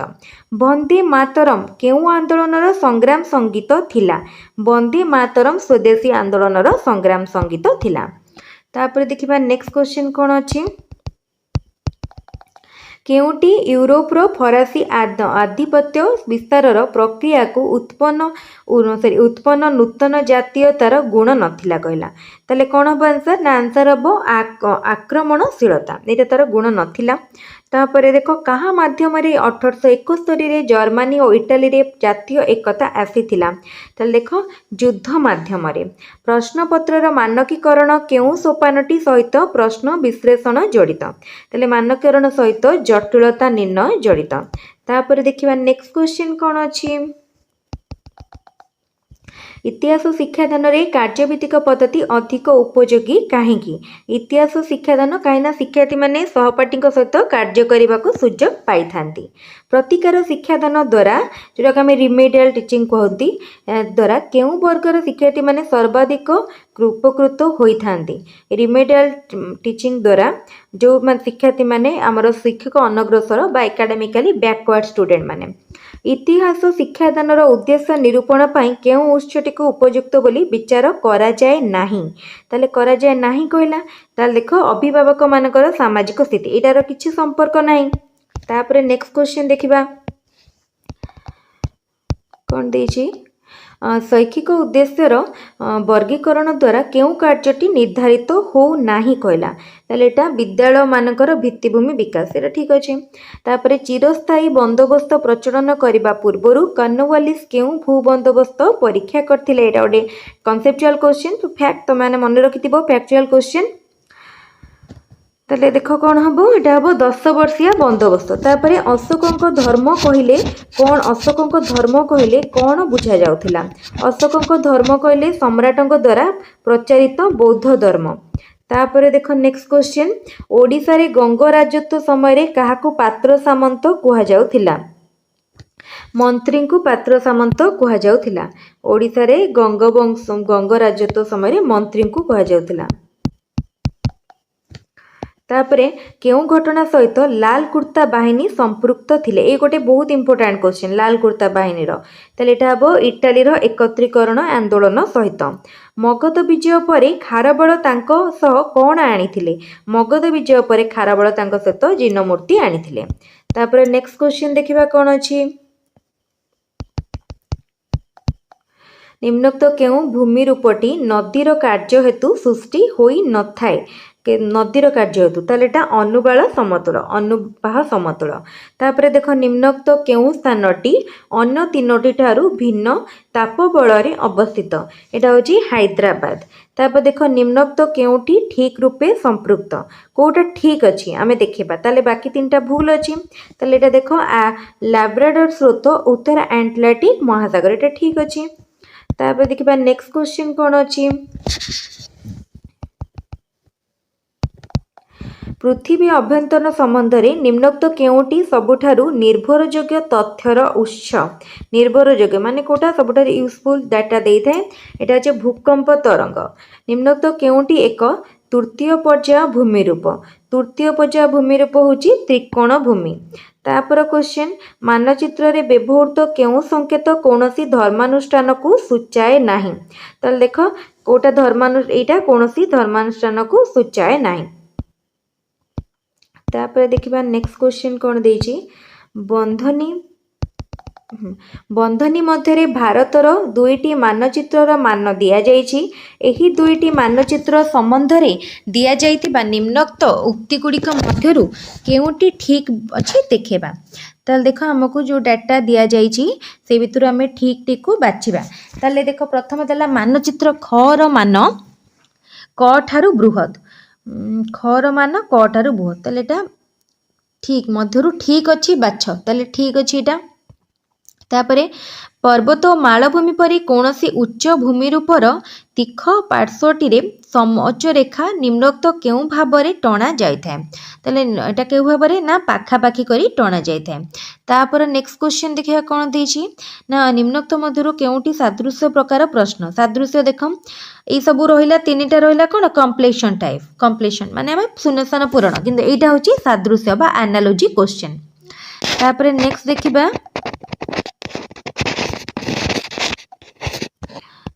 वंदे मातरम केउ आंदोलनर संग्राम संगीत थिला? वंदे मातरम स्वदेशी आंदोलनर संग्राम संगीत थिला। तापर देखिबा नेक्स्ट क्वेश्चन कौन अच्छी। केउटी यूरोपर फरासी आधिपत्य विस्तार प्रक्रिया को उत्पन्न नूतन जातीयतार गुण नथिला कहला? ताले कौन हम आंसर ना आंसर हम आक्रमणशीलता, ये तार गुण नथिला। तापर देख कहा माध्यम 1871 जर्मनी और इटाली रे जातीय एकता आसीथिला? ताले देख युद्ध माध्यम। प्रश्नपत्रर मानकीकरण केउ सोपानटी सहित प्रश्न विश्लेषण जड़ित? ताले मानकीकरण सहित जटिलता निर्णय जड़ित। तापर देखिबा नेक्स्ट क्वेश्चन कौन अच्छी। इतिहास शिक्षादान रे कार्यभित्तिक पद्धति अधिक उपयोगी कहीं? इतिहास शिक्षादान कहीं शिक्षार्थी माने सहपाठी सहित कार्य करने को सुजोग पाई थांती। प्रतिकार शिक्षादान द्वारा जोटा आम रिमेडियल टीचिंग कहती द्वारा केउ वर्गर शिक्षार्थी माने सर्वाधिक उपकृत होइथांती? रिमेडियल टीचिंग द्वारा जो शिक्षार्थी माने आमर शिक्षक अनग्रसर बा एकाडेमिकली बैकवर्ड स्टूडेंट माने। इतिहास शिक्षादान उद्देश्य निरूपण पाई केउ उत्सटी को उपयुक्त बोली विचार करा जाए नाही? ताले करा जाए नाही कहला? ताले देख अभिभावक मानकर सामाजिक स्थिति एटार किछि संपर्क नाही। तापरे नेक्स्ट क्वेश्चन देखिबा कौन देछि। शैक्षिक उद्देश्यर वर्गीकरण द्वारा केउ कार्यटी निर्धारित हो नाही कहला? ताले एटा विद्यालय मानकर भित्तिभूमि विकास, एटा ठीक अछि। तापरे चिरस्थायी बंदोबस्त प्रचलन करबा पूर्वरु कॉर्नवालिस केउ भू बंदोबस्त परीक्षा करथिले? एटा ओडे कॉन्सेप्चुअल क्वेश्चन, तो फैक्ट तो माने मन रखिथिबो फैक्चुअल क्वेश्चन। ताले देख कौन हम एटा हम 10 वर्षिया बंदोबस्त। तापरे अशोक धर्म कहले कौन? अशोक धर्म कहले कौन बुझा जाउथिला? अशोक धर्म कहले सम्राटों द्वारा प्रचारित बौद्ध धर्म। तापरे देख नेक्स्ट क्वेश्चन। ओडिशा रे गंग राजत्व समय रे काहाकू पात्र सामंत कुहा जाउथिला? मंत्री को पात्र सामंत कुहा जाउथिला। ओडिशा रे गंग राजत्व समय रे मंत्री को कुहा जाउथिला। तापरे केउ घटना सहित लाल कुर्ता बाहिनी संपृक्त थिले? ये गोटे बहुत इंपोर्टेंट क्वेश्चन। लाल कुर्ता बाहिनी ताले एटा हबो इटाली रो एकत्रीकरण आंदोलन सहित। मगध विजय पर खारबल तांको सह कौन आनिथिले? मगध विजय पर खारबल तांको सहित जिनमूर्ति आनिथिले। तापरे नेक्स्ट क्वेश्चन देखिबा कौन अछि। निम्नोक्त केउ भूमि रूपटी नदीर कार्य हेतु सृष्टि होई न थाए? नदीर कार्य हेतु ताले एटा अनुबाल समतल, अनुबाह समतल। तापरे देख निम्नोक्त केउ स्थानटी अन्य तीनोटी ठारू भिन्न ताप बल रे अवस्थित? एटा होची हैदराबाद। तापर देख निम्नोक्त केउटी ठीक रूपे संपृक्त? कोटा ठीक अछि आमे देखिबा, ताले बाकी तीनटा भूल अछि। ताले एटा देख लाब्राडोर स्रोत उत्तर अटलांटिक महासागर, एटा ठीक अछि। तापर देखिबा नेक्स्ट क्वेश्चन कौन अछि। पृथ्वी अभ्यंतरण संबंध रे निम्नोक्त केउटी सबुठारु निर्भरयोग्य तथ्यर उत्स? निर्भरयोग्य माने कोटा सबुठारु यूजफुल डाटा देइथाय? एटा जे भूकंप तरंग। निम्नोक्त केउटी एक तृतीय पर्याय भूमिरूप? तृतीय पर्याय भूमिरूप होची त्रिकोण भूमि। तापर क्वेश्चन। मानचित्र रे व्यवहृत केउ संकेत कोनोसी धर्मानुष्ठान को सूचाए नाही? ताले देख कोटा एटा कोनोसी धर्मानुष्ठान को सूचाए नाही। तापर देखिबा नेक्स्ट क्वेश्चन कौन देइछि। बंधनी मध्य भारतर दुईटी मानचित्रर मान दिया जाइछि। एही दुईटी मानचित्र संबंध रे दिया जाइतिबा निम्नोक्त उक्ति गुड़िक मध्यरु केउटी ठीक अछि देखेबा? ताले देख हमको जो डाटा दिया जाइछि से भितरु आमे ठीक ठीक को बाछिबा। ताले देख प्रथम देला मानचित्र खर मान क ठारु बृहत, खर मान क ठारु बृहत, ताले एटा ठीक मध्यरु ठीक अछि बाछ, ताले ठीक अछि एटा। तापरे पर्वत और मालभूमि परी कौनसी उच्च भूमिरूपर तीख पार्श्वटी समोच्च रेखा निम्नोक्त केउं भाबरे टणा जाइथाय ताले एटा केउं भाबरे ना पाखापाखी करी टणा जाइथाय। तापर नेक्स्ट क्वेश्चन देखिया कोन देछि ना निम्नोक्त मध्यरु केउंटी सादृश्य प्रकार प्रश्न सादृश्य देखम ए सबु रहिला तीनटा रहिला कोन कम्प्लीशन टाइप कम्प्लीशन माने हम शून्यस्थान पूरण किंतु एटा होची सादृश्य बा एनालॉजी क्वेश्चन। तापर नेक्स्ट देखिबा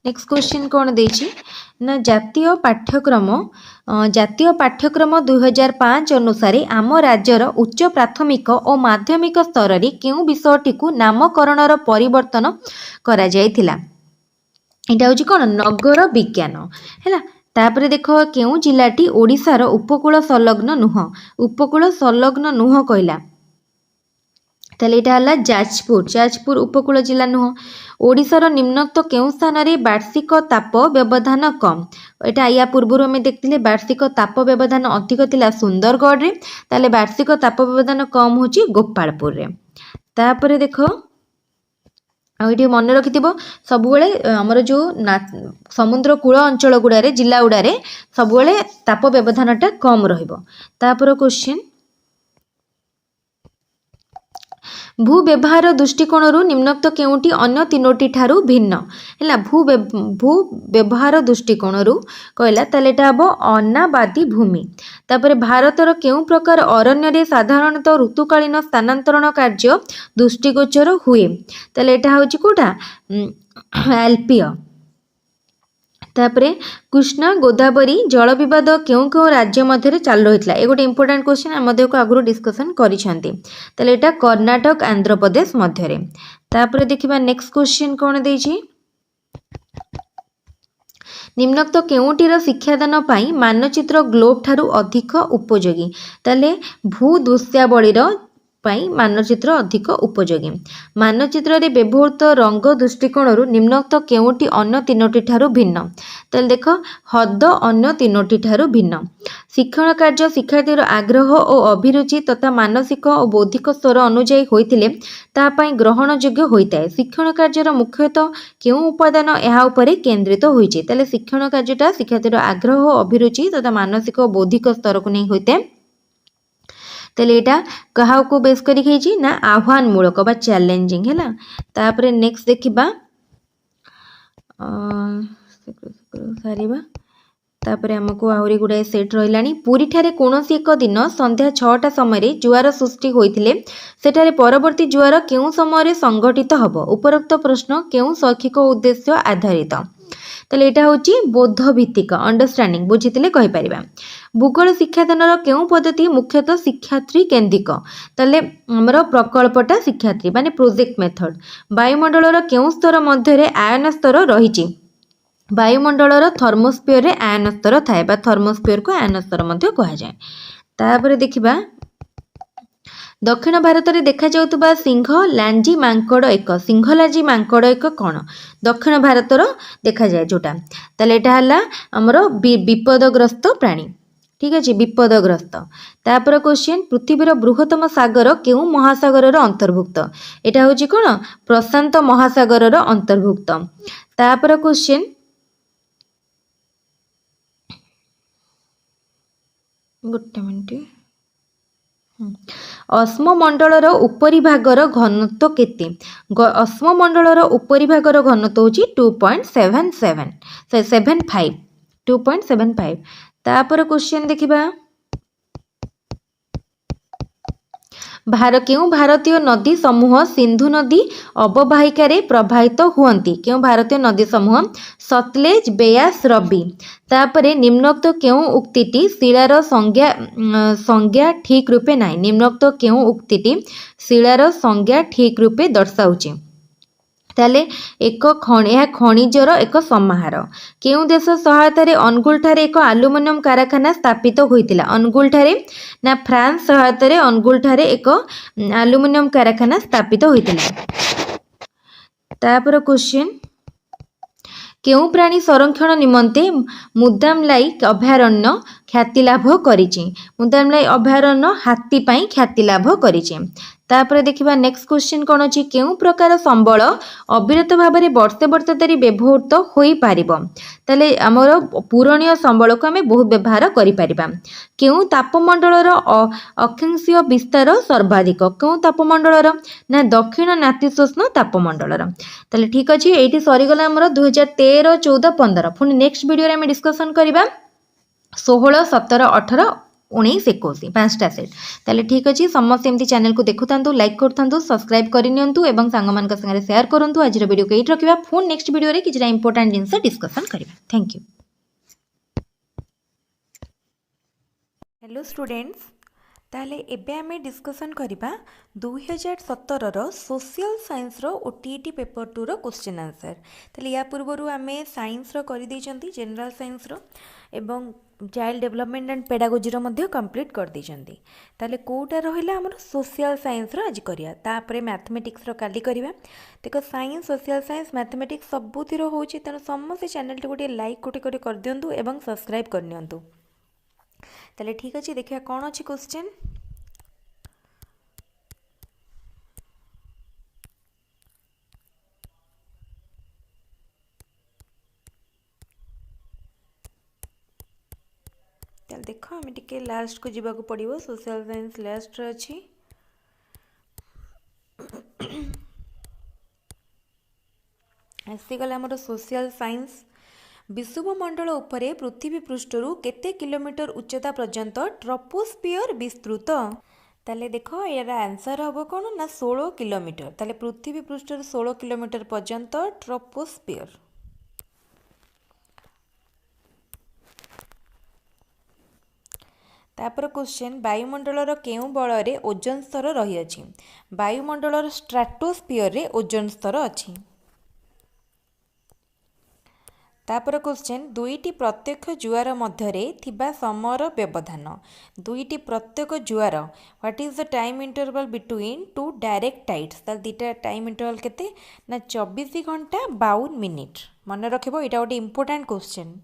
नेक्स्ट क्वेश्चन कौन देछि ना जातीय पाठ्यक्रम 2005 अनुसार आम राज्यर उच्च प्राथमिक और माध्यमिक स्तर रे केउ विषयटी को नामकरणर परिवर्तन करा जायथिला एटा होछि कोन नगर विज्ञान हैला। तापरे देखो केउ जिलाटी ओडिसार उपकूल संलग्न नुह कहला ताले एटा हला जाजपुर उपकूल जिला नुह। ओडिसार निम्नोक्त केउ स्थान रे वार्षिक ताप व्यवधान कम एटा या पूर्व में देखथिले वार्षिक ताप व्यवधान अधिक थिला सुंदरगढ़ रे ताले वार्षिक ताप व्यवधान कम होची गोपालपुर रे। तापरे देखो आ एठी मन रखिथिबो सबुबेले हमर जो समुद्र कूल अंचल गुडारे जिला गुडारे सबुबेले ताप व्यवधानटा कम रहइबो। तापर क्वेश्चन भू व्यवहार दृष्टिकोण निम्नोक्त केउंटी अन्य तीनोटी ठारू भिन्न हैला भू व्यवहार दृष्टिकोण कहला ताले एटा हबो अनाबादी भूमि। तापर भारतर केउ प्रकार अरण्य रे साधारणतः ऋतुकालीन स्थानांतरण कार्य दृष्टिगोचर हुए ताले एटा होची कोठा एल्पिय। तापरे कृष्णा गोदावरी जल विवाद केउ केउ राज्य मध्य चालू होइतला ए गोटे इंपोर्टेंट क्वेश्चन हम मध्य को आगु डिस्कशन करिसंती ताले एटा कर्नाटक आंध्र प्रदेश मध्य रे। तापरे देखिबा नेक्स्ट क्वेश्चन कोन देछि निम्नोक्त केउंटीर शिक्षादान पाई मानचित्र ग्लोब ठारू अधिक उपयोगी ताले भू दृश्यावलीर पाई मानचित्र अधिक उपयोगी। मानचित्र रे व्यवहृत रंग दृष्टिकोण निम्नोक्त केउंटी अन्य तीनोटी ठारू भिन्न ताले देख हद अन्य तीनोटी ठारू भिन्न। शिक्षण कार्य शिक्षार्थीर आग्रह और अभिरुचि तथा मानसिक और बौद्धिक स्तर अनुଯାयी होइतिले ता पाई ग्रहण योग्य होइताय। शिक्षण कार्यर मुख्यतः केउ उपादान एहा उपरे केंद्रित होइछि ताले शिक्षण कार्यटा शिक्षार्थीर आग्रह और अभिरुचि तथा मानसिक और बौद्धिक स्तर को नै होइते तेले एटा कहा को बेस करी खैछि ना आह्वान मूलक बा चैलेंजिंग हैला। तापरे नेक्स्ट देखिबा सारीबा तापरे हमको आहुरी गुडाए सेट रहिलानी पुरी ठारे कोनोसी एक दिन संध्या 6टा समय जुआर सृष्टि होइतिले सेठारे परवर्ती जुआर केउ समय संगठित हबो उपरोक्त प्रश्न केउ शैक्षिक उद्देश्य आधारित ताले एटा होची बोध भित्तिक अंडरस्टैंडिंग बुझितिले कहि परिबा। भूगोल शिक्षादानर केउ पद्धति मुख्यतः शिक्षार्थी केंद्रिक ताले हमर प्रकल्पटा शिक्षार्थी माने प्रोजेक्ट मेथड। वायुमंडलर केउ स्तर मध्यरे आयन स्तर रहिछि वायुमंडलर थर्मोस्फियर रे आयन स्तर थाए बा थर्मोस्फियर को आयन स्तर मध्य कहा जाय। तापरे देखिबा दक्षिण भारत में देखा जाउतबा सिंह लांजी मांकड़ एक सिंहलाजी मांकड़ एक कौन दक्षिण भारतर देखा जाए जोटा ताले एटा हला हमर विपदग्रस्त प्राणी ठीक अच्छे विपदग्रस्त। तापर क्वेश्चन पृथ्वीर बृहत्तम सागर केउ महासागर अंतर्भुक्त एटा होची कोन प्रशांत महासागर अंतर्भुक्त। तापर क्वेश्चन गोटे मिनिट अस्ममंडलर उपरी भागर घनत्व केते अस्ममंडलर उपरी भागर घनत्व होची 2.75 तापर क्वेश्चन देखिबा क्यों भारतीय नदी समूह सिंधु नदी अववाहिका प्रभावित हुअन्ति क्यों भारतीय नदी समूह सतलेज बेयास रवि। तापरे निम्नोक्त क्यों उक्तिटी शिलार संज्ञा ठीक रूपे नाही निम्नोक्त क्यों उक्तिटी शिलार संज्ञा ठीक रूपे दर्शाउछि ताले एक खनिजर एक समाहार केउ देश सहायता अनुगुल ठारे एक आलुमिनियम कारखाना स्थापित होइतिला अनुगुल ठारे ना फ्रांस सहायता अनुगुल ठारे एक आलुमिनियम कारखाना स्थापित होइतिला। तापर क्वेश्चन केउ प्राणी संरक्षण निमंते मुदामलाई अभयारण्य ख्याति लाभ करिछि मुदामलाई अभयारण्य हाथी पाई ख्याति लाभ करिछि। तापर देखिबा नेक्स्ट क्वेश्चन कोन अछि केउ प्रकार संबल अविरत भाबरे वर्षे वर्ष धरि व्यवहृत होई पारिबो तले हमर पुराणीय संबल को हमें बहुत व्यवहार करि परिबा केउ तापमंडलर अक्षांशीय विस्तार सर्वाधिक केउ तापमंडलर ना दक्षिण नातिशीतोष्ण तापमंडलर तले ठीक अछि एठी सरी गला हमर 2013 14 15 पुनी नेक्स्ट वीडियो रे हम डिस्कशन करिबा 16 17 18 19 21 पांचटा सेट ताले ठीक अछि समस्त एमती चैनल को देखुतांतु लाइक करथांतु सब्सक्राइब करिनियंतु एवं सांगमान का संगे शेयर करंतु आज वीडियो को एट रखिबा फोन नेक्स्ट वीडियो रे किछटा इंपोर्टेंट जिंस डिस्कशन करिबा थैंक यू। हेलो स्टूडेंट्स ताहले एबे आमे डिस्कशन करिबा 2017 सोशल साइंस रो ओटीईटी पेपर 2 रो क्वेश्चन आंसर ताहले या पूर्वरु आमे साइंस रो करि दैचंती जनरल साइंस रो एवं चाइल्ड डेवलपमेंट एंड पेडागोजी रो मध्ये कंप्लीट कर दैचंती ताहले कोटा रहिला हमर सोशल साइंस रो आज करिया तापरे मैथमेटिक्स रो काली करिवा देखो साइंस सोशल साइंस मैथमेटिक्स सबुथि रो होची तनो समस्त चैनल टी गोटे लाइक कोटे कोटे कर दियंतु एवं सब्सक्राइब कर नियंतु ताले ठीक अच्छे देखिए कौन अच्छी क्वेश्चन ताले देखो हमें टिके लास्ट को जीवा को पड़िबो सोशल साइंस लास्ट रे अछि आसीगला हमर सोशल साइंस विषुवमंडल उपरे पृथ्वी पृष्ठरू केते किलोमीटर उच्चता पर्यंत ट्रोपोस्फियर विस्तृत ताले देखो यार आंसर हम कौन ना 16 किलोमीटर ताले पृथ्वी पृष्ठरू 16 किलोमीटर पर्यंत ट्रोपोस्फियर तापर क्वेश्चन वायुमंडलर केउ बल रे ओजोन स्तर रही अछि वायुमंडलर स्ट्राटोस्फियर रे ओजोन स्तर अछि तापर क्वेश्चन दुईटी प्रत्यक्ष जुआर मध्यरे थिबा समयर व्यवधान दुईटी प्रत्यक्ष जुआर what is the time interval between two direct tides ताल दीटा टाइम इंटरवल केते ना 24 घंटा 52 मिनिट मन रखिबो एटा गोटे इंपोर्टेंट क्वेश्चन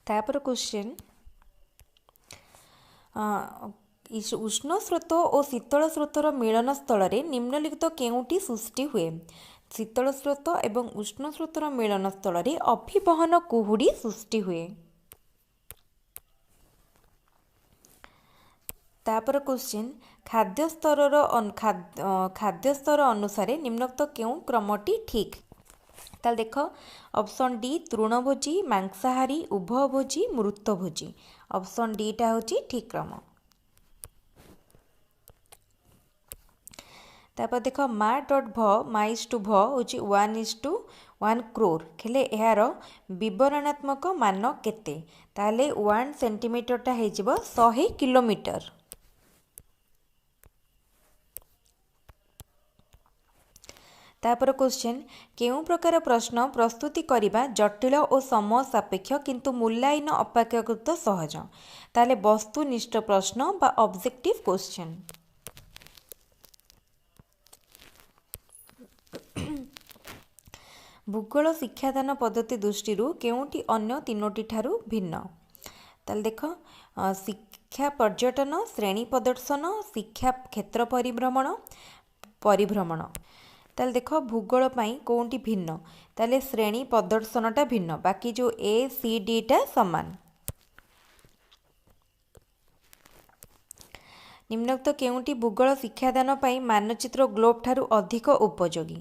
तापर क्वेश्चन उष्ण स्रोत और शीतल स्रोतर मिलन स्थल निम्नलिखित केउटी सृष्टि हुए शीतल स्रोत एवं उष्ण स्रोतर मिलन स्थल अभिवहन कुहुड़ी सृष्टि हुए तापर क्वेश्चन खाद्य स्तर अनुसार निम्नलिखित केउ क्रमटी ठीक ताल देख ऑप्शन डी तृणभोजी मांसाहारी उभयभोजी मृतभोजी ऑप्शन डी टा होची ठीक क्रम तापर देख मा डट भ माइस टू भ होची 1:1 क्रोर खेले यार विवरणात्मक मान केते ताले 1 सेंटीमीटर टा हे जिवो 100 किलोमीटर तापर क्वेश्चन केउ प्रकार प्रश्न प्रस्तुति करिबा जटिल और समय सापेक्ष किंतु मूल्यांकन अपेक्षाकृत सहज ताले वस्तुनिष्ठ प्रश्न बा ऑब्जेक्टिव क्वेश्चन भूगोल शिक्षादान पद्धति दृष्टि केउटी अन्य तीनोटी ठारू भिन्न ताल देख शिक्षा पर्यटन श्रेणी प्रदर्शन शिक्षा क्षेत्र परिभ्रमण ताल देख भूगोल पाई कोउटी भिन्न ताले श्रेणी प्रदर्शनटा भिन्न बाकी जो ए सी डी टा समान निम्नलिखित केउटी भूगोल शिक्षादान पाई मानचित्र ग्लोब ठारू अधिक उपयोगी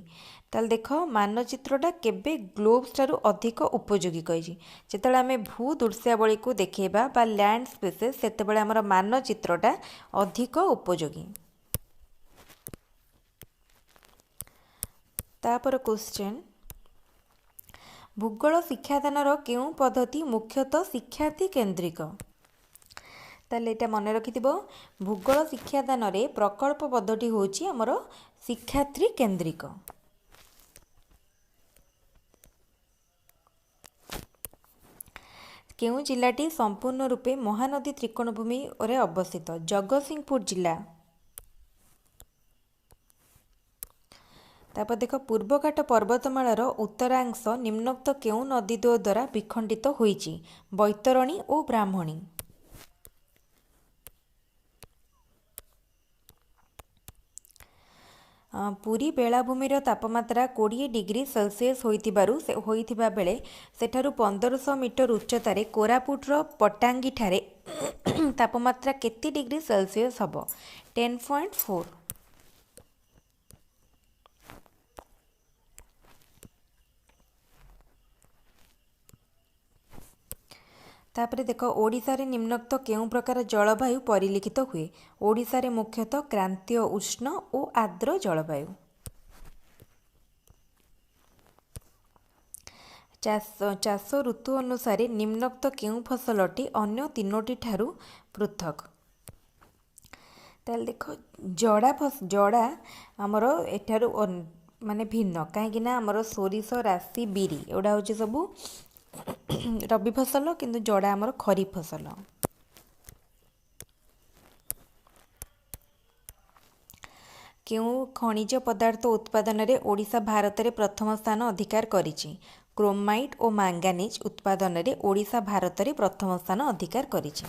ताल देख मानचित्रटा केबे ग्लोब ठारू अधिक उपयोगी कही जिते आम भू दृश्यावली को देखेबा बा लैंड स्पेसेस सेतेबेले हमर मानचित्रटा अधिक उपयोगी तापर क्वेश्चन भूगोल शिक्षादानर केउ पद्धति मुख्यतः शिक्षार्थी केन्द्रिक ताले एटा मन रखिथिबो भूगोल शिक्षादान रे प्रकल्प पद्धति होची हमर शिक्षार्थी केन्द्रिक केउ जिलाटी संपूर्ण रूपे महानदी त्रिकोणभूमि रे अवस्थित जगतसिंहपुर जिला तापर देख पूर्वघाट पर्वतमालार उत्तरांश निम्नोक्त केउं नदीद्वय द्वारा विखंडित होईछि बैतरणी और ब्राह्मणी। पुरी बेलाभूमिर तापमात्रा 20 डिग्री सेल्सियस होइथिबा बेले सेठारु 1500 मीटर उच्चतार कोरापुटर पट्टांगी ठारे तापमात्रा केते डिग्री सेल्सियस हबो 10.4। तापर देख ओडिशा रे निम्नोक्त केउं प्रकार जलवायु परिलिखित हुए। ओडिशा रे मुख्यतः क्रांतीय उष्ण और आर्द्र जलवायु। चाष ऋतु अनुसार निम्नोक्त केउं फसलटी अन्य तीनोटी ठारू पृथक। ताल देख जड़ा आमर एठारू माने भिन्न कहीं आमर सोरिष राशि बिरी एगुड़ा हूँ सबू रबी फसल किंतु जड़ा आमर खरीफ फसल। केउं खनिज पदार्थ उत्पादन रे ओडिशा भारत रे प्रथम स्थान अधिकार करिछि। क्रोमाइट और मैंगानीज उत्पादन रे ओडिशा भारत रे प्रथम स्थान अधिकार करिछि।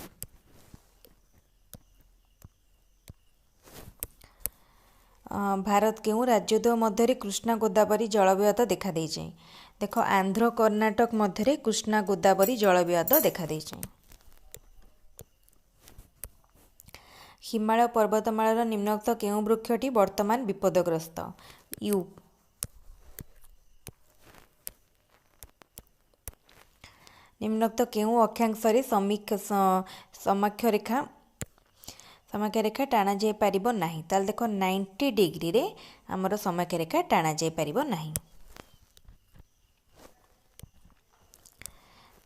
भारत केउं राज्योद्वय मध्य कृष्णा गोदावरी जलविवाद देखा देइछि। देख आंध्र कर्नाटक मध्य कृष्णा गोदावरी जलविवाद देखा देइछि। हिमालय पर्वतमालार निम्नोक्त केउं वृक्षटी वर्तमान विपदग्रस्त। यू निम्नोक्त केउं अक्षांशरे समाख्य रेखा टाणा जाई पारिबो नाही। ताल देखो 90 डिग्री रे हमर समाख्य रेखा टाणा जाई पारिबो नाही।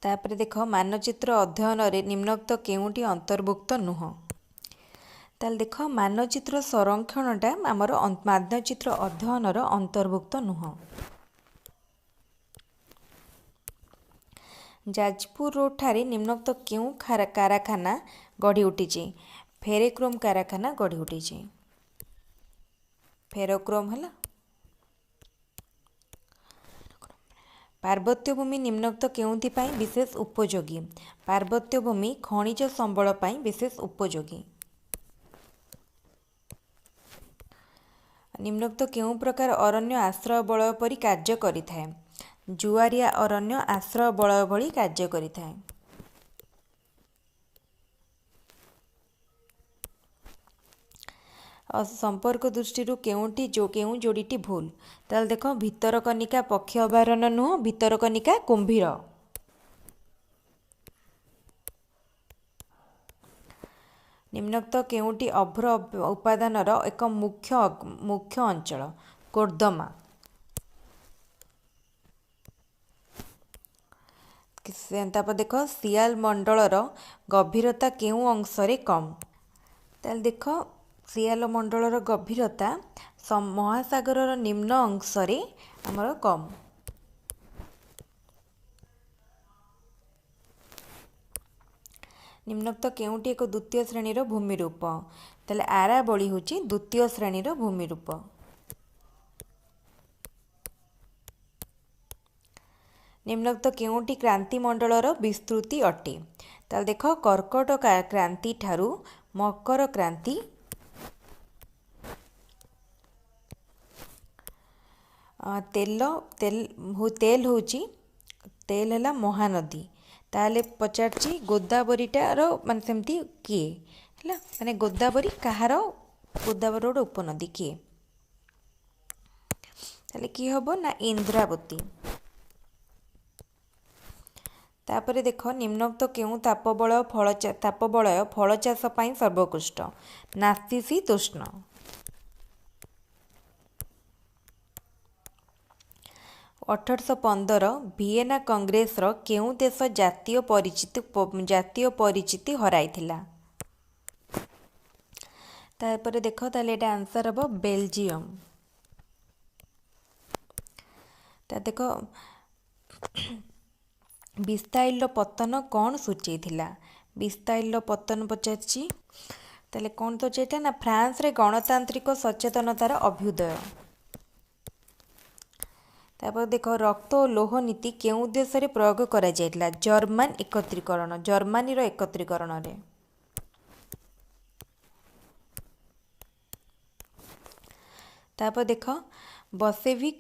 तापर देख मानचित्र अध्ययन रे निम्नोक्त केउंटी अंतर्भुक्त नुह। ताल देख मानचित्र संरक्षणटा हमर मानचित्र अध्ययन रो अंतर्भुक्त नुह। जाजपुर रोड ठारे निम्नोक्त केउं कारखाना गढ़ी उठिछि। फेरोक्रोम कारखाना गढ़ी उठिछि। फेरोक्रोम हला। पार्वत्य भूमि निम्नोक्त केउंथि पई विशेष उपयोगी। पार्वत्य भूमि खनिज संबल पई विशेष उपयोगी। निम्नोक्त केउं प्रकार अरण्य आश्रय बलय परि कार्य करिथाय। जुआरिया अरण्य आश्रय बलय भଳି कार्य करिथाय। संपर्क दृष्टि केउं जोड़ीटी भूल। ताल देख भितरकनिका पक्षी अभयारण्य नुह भितरकनिका कुंभीर। निम्नोक्त केउंटी अभ्र उपादानर एक मुख्य अंचल कोर्दमा। तापर देख सियाल मंडलर गभीरता केउं अंशरे कम। ताल देख सियाल मंडलर गभीरता महासागर निम्न अंशरे आमर कम। निम्नोक्त केउंटी एक द्वितीय श्रेणीर भूमिरूप। ताले आरावली होची द्वितीय श्रेणीर भूमिरूप। निम्नोक्त केउंटी क्रांति मंडलर विस्तृति अटे। ताले देख कर्कट क्रांति ठारू मकर क्रांति तेल होची तेल है महानदी। ताले पचारची गोदावरीटार मान सेमती किए है माने गोदावरी कहार गोदावरी रोड उपनदी किए ताले कि हबो ना इंद्रावती। तापरे देख निम्नोक्त केउं तापबलय फल चाष पई सर्वोत्कृष्ट। नास्तिशीतोष्ण। अठरश 15 भिएना कांग्रेस रो केउं देश जातीय परिचिति हराइथिला। तापरे देख ताले एटा आंसर हबो बेल्जियम। ता देख बिस्ताइल पतन कौन सूचीला। बिस्ताइल पतन पचारची ताले कौन तो चेता ना फ्रांस रे गणतांत्रिक सचेतनतार अभ्युदय। तापर देख रक्त और लौह नीति केउं देश रे प्रयोग करा जायतिला जर्मन एकत्रीकरण जर्मनी रो एकत्रीकरण रे। तापर देख बलसेविक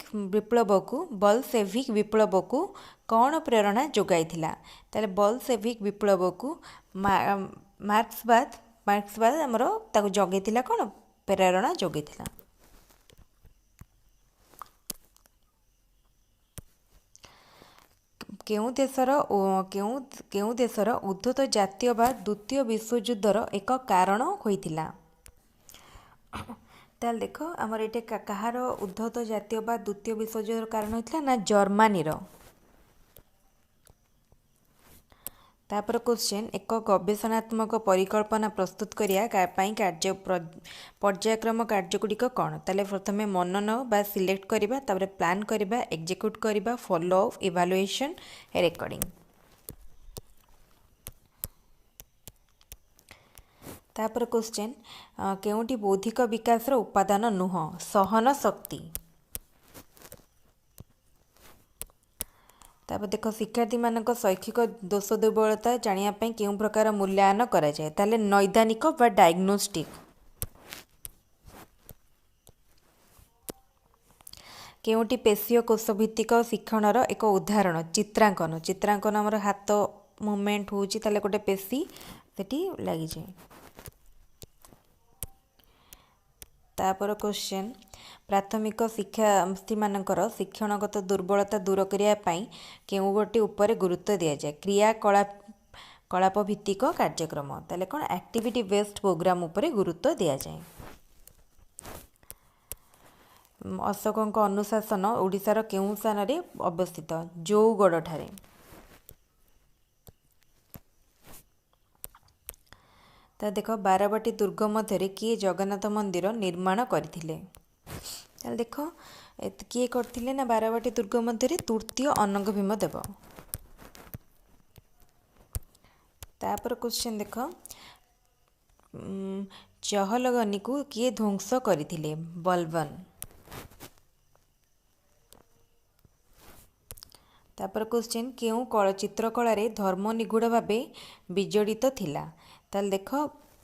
विप्लव को कौन प्रेरणा जोगाइथिला ताले बलसेविक विप्लव को मार्क्सवाद हमरो ताको जोगाइथिला कौन प्रेरणा जोगाइथिला। केउं देशर उद्धत जातीयवाद द्वितीय विश्वयुद्धर एक कारण होइथिला। ताल देख आमर ये कହାର उद्धत जातीयवाद द्वितीय विश्वयुद्धर कारण होइथिला ना जर्मनी रो। तापर क्वेश्चन एक गवेषणात्मक परिकल्पना प्रस्तुत करिया कार्य पर्यायक्रम कार्यगुड़िक कौन ताले प्रथमे मनन बा सिलेक्ट करिबा तापर प्लान करिबा एग्जीक्यूट करिबा फॉलो अप इवैल्यूएशन रिकॉर्डिंग। तापर क्वेश्चन केउंटी बौद्धिक विकास रो उपादान नुह सहन शक्ति। तापर देख शिक्षार्थी मानक शैक्षिक दोष दुर्बलता जानिया पई केउं प्रकार मूल्यांकन करा जाय ताले नैदानिक बा डायग्नोस्टिक। केउंटी पेशीय कोष भित्तिक शिक्षणर एक उदाहरण चित्रांकन हमर हाथ मूवमेंट होउची ताले गोटे पेशी सेठी लागि जाय। तापर क्वेश्चन प्राथमिक शिक्षार्थी मानकर शिक्षणगत दुर्बलता दूर करिया पई केउ गोटे ऊपर गुरुत्व दिया जाय क्रियाकलाप भित्तिक कार्यक्रम ताले कोन एक्टिविटी बेस्ड प्रोग्राम ऊपर गुरुत्व दिया जाय। अशोकଙ୍କ अनुशासन ओडिशार केउ स्थान रे अवस्थित जौगढ़ ठारे। ता देख बारवाटी दुर्ग मध्य किए जगन्नाथ मंदिर निर्माण करथिले ताले देख किए करथिले ना बारवाटी दुर्ग मध्य तृतीय अनंग भीम देव। तापर क्वेश्चन देख चहलगनी को किए ध्वंस करथिले बलबन। तापर क्वेश्चन केउ चित्रकला रे धर्म निगूढ़ भावे विजड़ित थिला ताले देख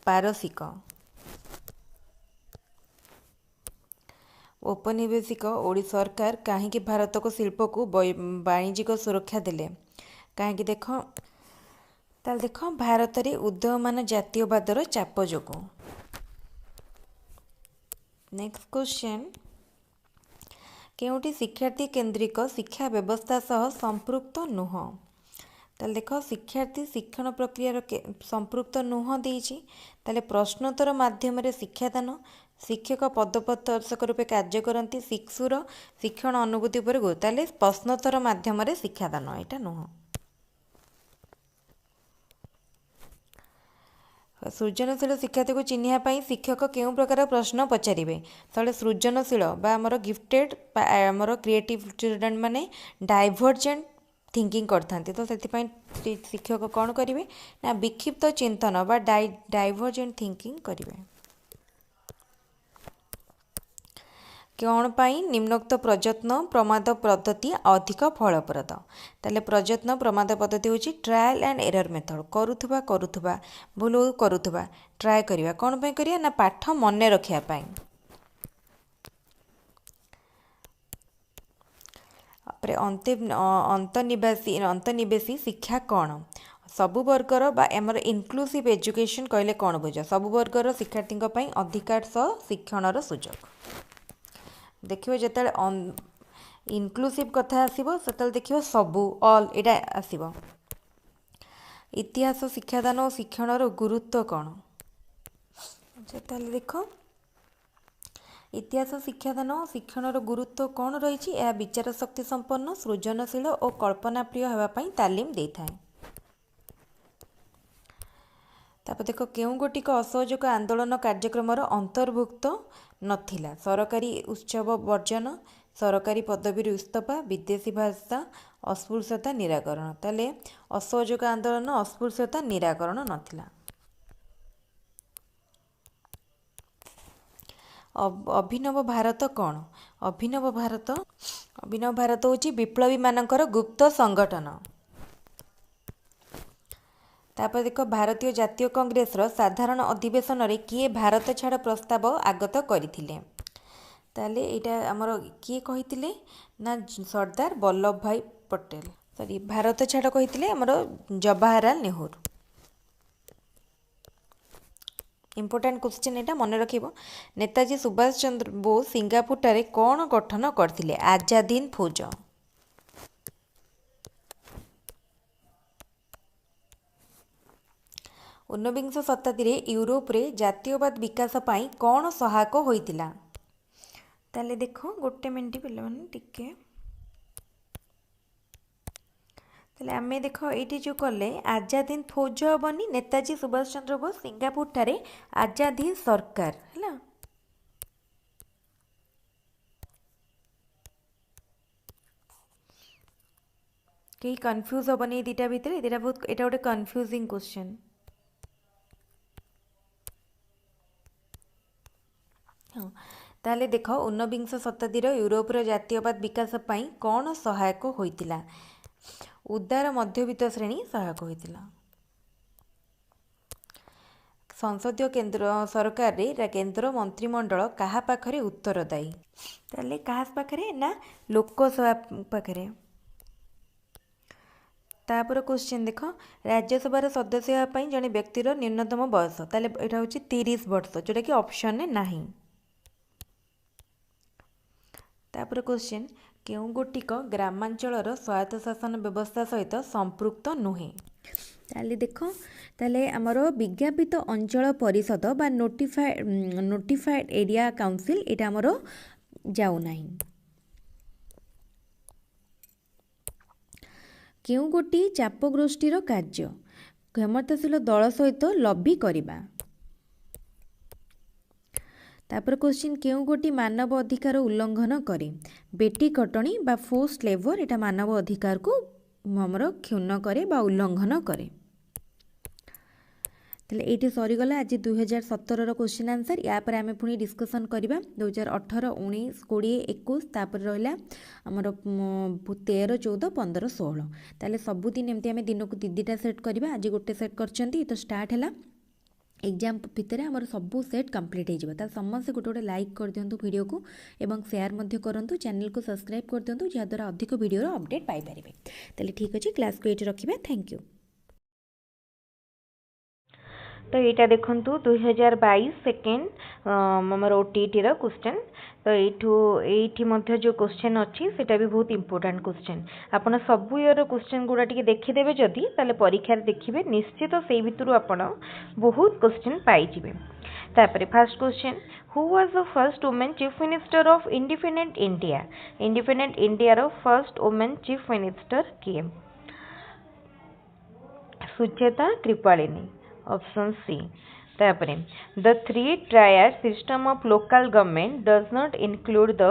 पारसिक। औपनिवेशिक ओडिशा सरकार कहीं भारत को शिल्प को वाणिज्यिक सुरक्षा देले कहीं देख ताले देख भारत रे उदयमान जातीयवादर चाप जोगु। नेक्स्ट क्वेश्चन केउटी शिक्षार्थी केंद्रिक शिक्षा व्यवस्था सह संपृक्त नुह ताले देख शिक्षार्थी शिक्षण प्रक्रिया संपृक्त नुह देइछि ताले प्रश्नोत्तर माध्यम रे शिक्षादान शिक्षक पदप्रदर्शक रूपे कार्य करती शिक्षुर शिक्षण अनुभूति पर गुरुत्व ताले प्रश्नोत्तर माध्यम रे शिक्षादान एटा नुह। सृजनशील शिक्षार्थी को चिन्हिया पई शिक्षक केउं प्रकार प्रश्न पचारिबे तले सृजनशील बा हमर गिफ्टेड बा हमर क्रिएटिव स्टूडेंट माने डाइवर्जेंट थिंकिंग करथांती तो सेति शिक्षक कौन करेंगे ना विक्षिप्त चिंतन बा डाइवर्जेंट थिंकिंग करेंगे। कौन पाई निम्नोक्त प्रयत्न प्रमाद पद्धति अधिक फलप्रद ताले प्रयत्न प्रमाद पद्धति होची ट्रायल एंड एरर मेथड करुथुबा भूल करुथुबा ट्राए करिया कौन पाई करिया ना पाठ मन रखिया पाई। अंतनिवेशी शिक्षा कौन सबु वर्गर बा एमर इनक्लूसिव एजुकेशन कहले कौन बुझ सबु वर्गर शिक्षार्थी अधिकार सह शिक्षणर सुजोग देखिए जिते इनक्लूसिव कथा आसो से देखिए सबू ऑल एटा आसो। इतिहास शिक्षादान और शिक्षणर गुरुत्व कौन देख इतिहास शिक्षादान और शिक्षणर गुरुत्व कौन रही विचार शक्ति संपन्न सृजनशील और कल्पना प्रिय होगापाई तालीम दे था। तापर देख केउं गोटिक असहयोग आंदोलन कार्यक्रम अंतर्भुक्त नथिला सरकारी उत्सव वर्जन सरकारी पदवी इस्तफा विदेशी भाषा अस्पृश्यता निराकरण ताले असहयोग आंदोलन अस्पृश्यता निराकरण नथिला। अभिनव भारत कौन अभिनव भारत अभिनव भारत होची विप्लवी मानकर गुप्त संगठन। तापर देख भारतीय जातीय कांग्रेस रो साधारण अधिवेशन रे किए भारत छाड़ प्रस्ताव आगत करथिले। ताले एटा हमर किए कहिथिले ना सरदार वल्लभ भाई पटेल, सॉरी भारत छाड़ कहिथिले हमर जवाहरलाल नेहरू। इंपोर्टेंट क्वेश्चन एटा मन रखिबो। नेताजी सुभाष चंद्र बोस सिंगापुर रे कौन गठन करथिले? आजाद हिंद फौज। ऊनविंश शताब्दी रे यूरोप रे जातीयवाद विकास पाई कौन सहायक होइतिला? ताले देखो गोटे मिनट पिला माने टिके ताले आमे देखो एटी जो कले आजाद हिंद फौज हबनी, नेताजी सुभाष चंद्र बोस सिंगापुर ठारे आजाद हिंद सरकार हैला। कहीं कन्फ्यूज हबनी दीटा भितर, एटा बहुत एटा गोटे कन्फ्यूजिंग क्वेश्चन। हाँ ताले देख ऊनविंश शताब्दी यूरोप जातीयवाद विकास पाई कौन सहायक होइतिला? उदार मध्यवित्त श्रेणी सहायक होइतिला। संसदीय केंद्र सरकार रे केंद्र मंत्रिमंडल कहा पाखरे उत्तरदायी? ताले कहा पाखरे ना लोकसभा पाखरे। तापर क्वेश्चन देख राज्यसभा सदस्य होगा पाई जड़े व्यक्तिर न्यूनतम बयस, ताले एटा होची 30 वर्ष, जोटा कि ऑप्शन ने नाही। तापर क्वेश्चन केउ गोटिक ग्रामांचलर स्वायत्त शासन व्यवस्था सहित संपृक्त नुहे? ताले देखो ताले आमर विज्ञापित अंचल परिषद बा नोटिफाइड एरिया काउंसिल एटा आमर जाऊ नाही। केउ गोटी चापगोष्ठीर कार्य क्षमताशील दल सहित लबी करिबा? तापर क्वेश्चन केउ गोटी मानव अधिकार उल्लंघन करे? बेटी कटणी बा फोर्स्ड लेबर एटा मानव अधिकार को हमर क्षुण्ण करे बा उल्लंघन करे। ताले एटी सरीगला आज 2017 क्वेश्चन आंसर। या पर आमे पुणी डिस्कसन करबा 2018, 19, 20, 21 तापर रहला हमर 13, 14, 15, 16। ताले सबुदिन एमती आमे दिन को दीदीटा सेट करबा। आज गोटे सेट करचंती तो स्टार्ट हैला एग्जाम भितर आमर सबू सेट कंप्लीट हो जाए। समस्त गोटे गोटे लाइक कर दिंतु वीडियो को एवं शेयर मध्य करंतु, चैनल को सब्सक्राइब कर दिंतु जहाँद्वारा अधिक वीडियो अपडेट पाई पारिबे। ताले ठीक अछि, क्लास को एठी रखिबा। Thank you. तो यहाँ देखु 2022 सेकेंड आमर ओटीटी क्वेश्चन। तो ये जो क्वेश्चन अच्छी सेटा भी बहुत इंपोर्टेंट क्वेश्चन। आपड़ सब ईयर क्वेश्चन गुड़ा टी देखीदे जदि ताले परीक्षा देखिए निश्चित से भितर आपड़ बहुत क्वेश्चन पाइबे। तापर first question who was the first women chief minister of independent India? Independent India रो फर्स्ट वुमेन चीफ मिनिस्टर किए? Sucheta Kripalani, option C. तापर the three tier system of local government does not include the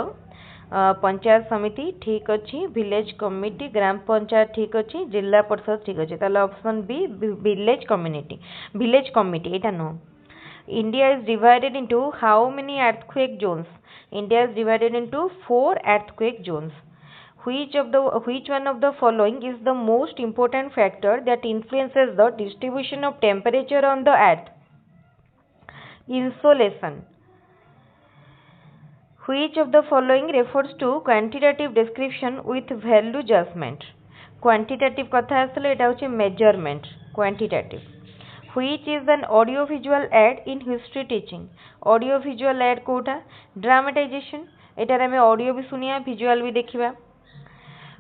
panchayat samiti, ठीक अच्छी, village committee, ग्राम पंचायत, ठीक अच्छी, जिला परिषद, ठीक अच्छे। ताले option B village community, village committee एटा नो। India is divided into how many earthquake zones? India is divided into 4 earthquake zones. Which one of the following is the most important factor that influences the distribution of temperature on the earth? Insolation. Which of the following refers to quantitative description with value judgment? Quantitative कथा आसले एटा होची measurement, quantitative. Which is an audio visual aid in history teaching? Audio visual aid Kota? Dramatization. एटार हमें audio भी सुनिया, visual भी देखिबा।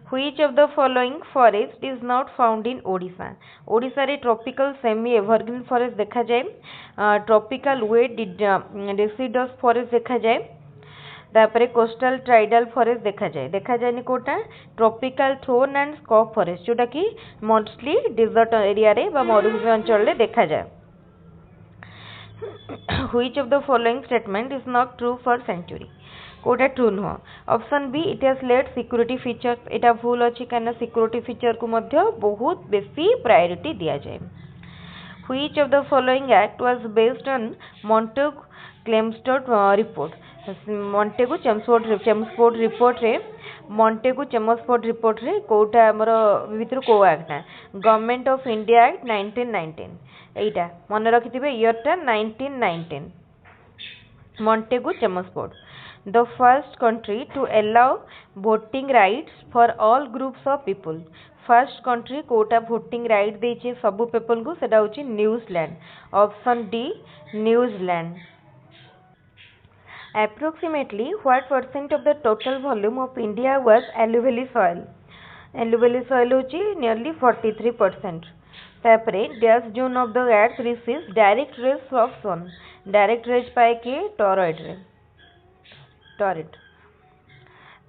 Which of the following forest is not found in Odisha? Odisha रे ट्रॉपिकल सेमी एवरग्रीन फॉरेस्ट देखा जाए, tropical wet डिसिडस forest देखा जाए, तापरे कोस्टल ट्राइडल फॉरेस्ट देखा जाए नि कोटा tropical thorn and scrub forest जोटा कि मोस्टली डिजर्ट एरिया रे बा मरुभूमि अंचल रे देखा जाए। Which of the following statement is not true for century? कोटा ट्रू नुह। Option B it has late security features, एटा भूल अच्छी कहीं सिक्योरिटी फीचर को मध्य बहुत बेसी प्रायोरिटी दिया जाए। Which of the following act was based on Montagu-Chelmsford report? Montagu-Chelmsford report रे मॉन्टेगू चेमस्फोर्ड रिपोर्ट रे कोटा हमर भितर को एक्ट ना गवर्नमेंट ऑफ इंडिया एक्ट 1919 एटा मन रखिथिबे ईयर टा 1919 Montagu चेमस्फोर्ड the first country to allow voting rights for all groups of people first country कोटा voting right देचे सब people को सेटा होची New Zealand option D New Zealand approximately what percent of the total volume of India was alluvial soil होची nearly 43% तापरे dash zone of the earth receives direct rays of sun direct rays पाए के torrid रे torrid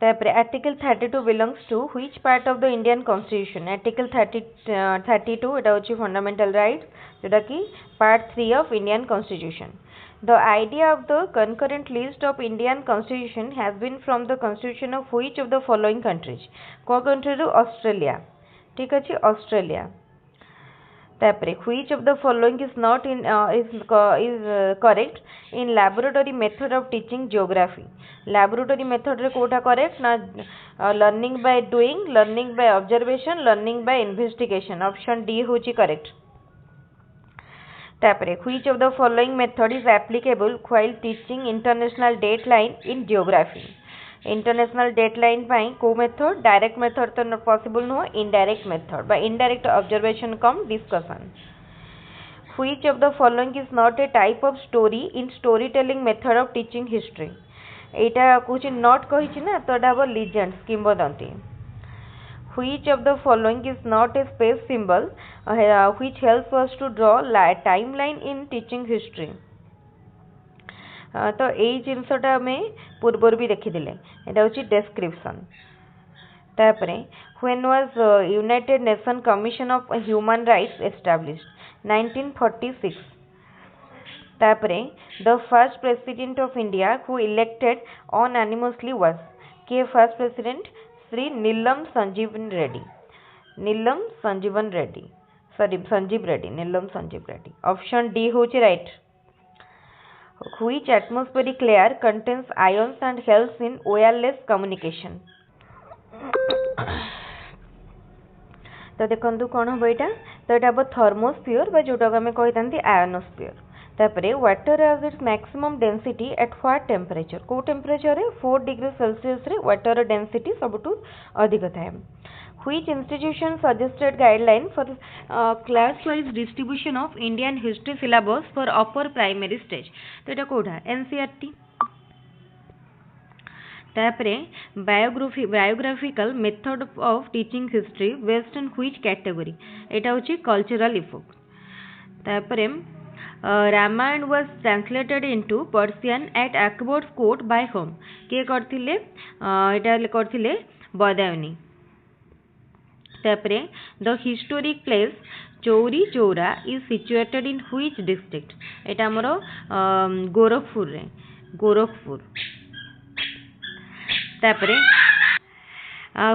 तापरे article 32 belongs to which part of the Indian constitution article 32 एटा होची fundamental rights जेटा की part 3 of Indian constitution the idea of the concurrent list of Indian constitution has been from the constitution of which of the following countries को country रो Australia ठीक अछि Australia तापरे which of the following is not in correct in laboratory method of teaching geography laboratory method रे Kota correct ना learning by doing learning by observation learning by investigation option D होची correct तापरे which of the following method is applicable while teaching international date line in geography international dateline पाई को method direct method तो possible नो indirect method by indirect observation cum discussion which of the following is not a type of story in story telling method of teaching history एटा कुछ not कहिछि ना तो एटा अब लीजेंड्स किंबदंती which of the following is not a space symbol which helps us to draw timeline in teaching history तो यही जिनसटा आम पूर्वर भी देखीदे यहाँ हूँ डेस्क्रिप्शन तापरे when was United Nation commission of human rights established 1946 तापरे the first president of India who elected unanimously was के first president Shri Neelam Sanjeevan Reddy Sanjiva Reddy option D हूँ right which atmospheric layer contains ions and helps in wireless communication तो देखंतु कोन हो एटा तो एटा अब thermosphere बा जोटा हमें कहि तांती आयोनोस्फियर तापरे water has its maximum density at what temperature को टेंपरेचर रे 4 डिग्री सेल्सियस रे वाटर डेंसिटी सबटू अधिक थाए which institution suggested guideline for class wise distribution of Indian history syllabus for upper primary stage तो एटा कोठा NCERT तापरे biographical method of teaching history based on which category एटा होची cultural epoch तापरे Ramayana was translated into Persian at Akbar's court by whom के करथिले एटा करथिले बदायूनी तापरे the historic place Chauri Chaura is situated in which district एटा हमरो गोरखपुर तापरे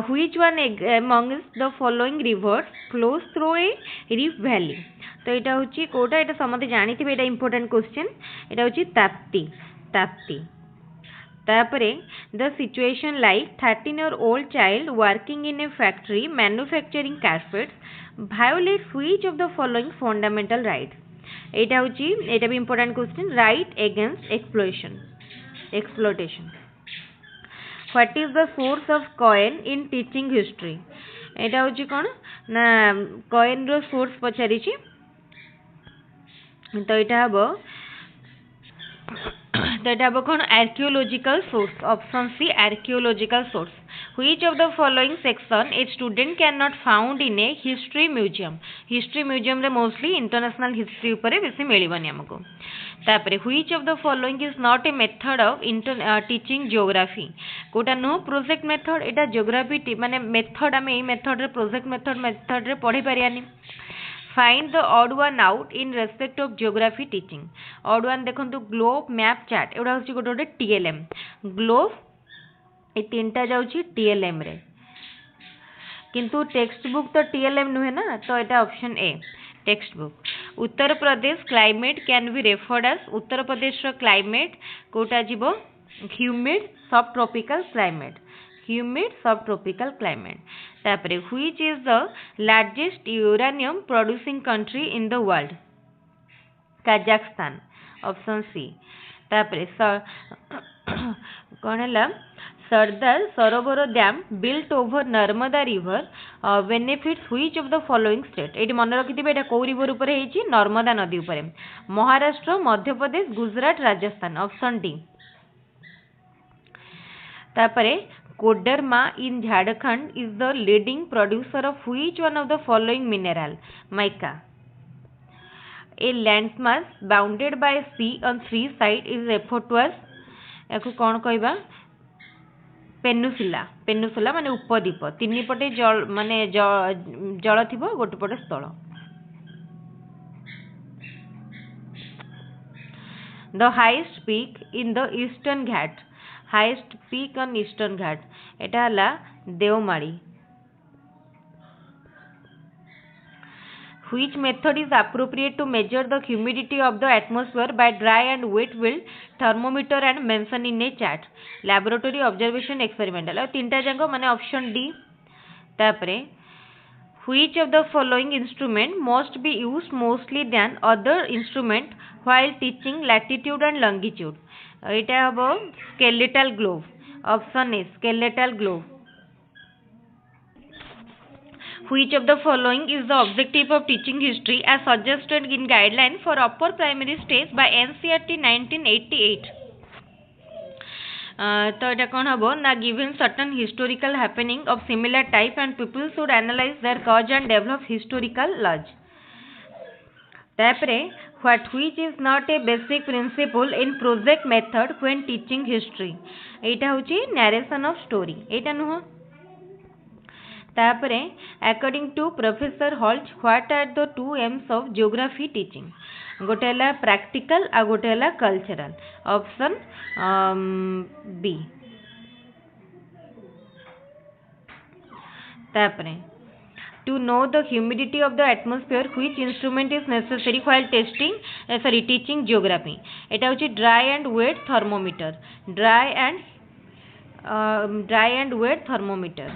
which one amongst the following rivers flows through a rift valley तो एटा होची कोटा एटा समझे जानिथिबे एटा इंपोर्टेंट क्वेश्चन एटा होची ताप्ती तापरे the situation like 13-year-old child working in a factory manufacturing carpets violates which of the following fundamental rights एटा होची एटा भी important question right against exploitation what is the source of coin in teaching history एटा होची कोन ना coin रो source पछारी छी तो एटा हबो that have a archaeological source option C archaeological source which of the following section a student cannot found in a history museum रे mostly international history ऊपर बेसी मिलबनी हमको तापरे which of the following is not a method of teaching geography कोटा नो project method एटा geography माने method आमे ए मेथड रे प्रोजेक्ट मेथड रे पढ़ी परियानी Find the odd one out in respect of geography teaching. Odd one देखंतु ग्लोब मैप चार्ट एवडा होची गोटे गोटे TLM ग्लोब ए तीनटा जाउची TLM रे किंतु टेक्स्ट बुक तो TLM नुहे ना तो एटा option A textbook Uttar Pradesh climate can be referred as Uttar Pradesh रो क्लाइमेट कोटा जीवो humid subtropical climate humid subtropical climate. तापरे which is the largest uranium producing country in the world? Kazakhstan. Option C. तापरे कौन है Sardar Sarovar dam built over Narmada river benefits which of the following state? Eighty मन रखिथिबे एटा को river ऊपर हेची नर्मदा नदी ऊपर महाराष्ट्र मध्य प्रदेश गुजरात राजस्थान ऑप्शन डी तापरे Koderma in Jharkhand is the leading producer of which one of the following mineral mica a landmass bounded by sea on three side is referred to as याकू कौन कहबा पेनुसुला पेनुसुला माने उपद्वीप तीन पटे जल माने जल थिबो गोटे पटे स्थल the highest peak in the Eastern Ghat highest peak on Eastern Ghat एटा हला Devmali which method is appropriate to measure the humidity of the atmosphere by dry and wet field thermometer and mention in a chart laboratory observation experimental तीनटा जांको माने option D तापरे which of the following instrument must be used mostly than other instrument while teaching latitude and longitude एटा हबो skeletal globe option A skeletal globe which of the following is the objective of teaching history as suggested in guideline for upper primary stage by NCERT 1988 तो এটা কোন হবো না given certain historical happening of similar type and people should analyze their cause and develop historical laws तापरे what which is not a basic principle in project method when teaching history एटा होची narration of story एटा नुह तापरे according to Professor Holtz what are the two aims of geography teaching गोटे हला practical आ गोटे हला cultural option B तापरे to know the humidity of the atmosphere which instrument is necessary while teaching geography एटा होची dry and wet thermometer dry and wet thermometer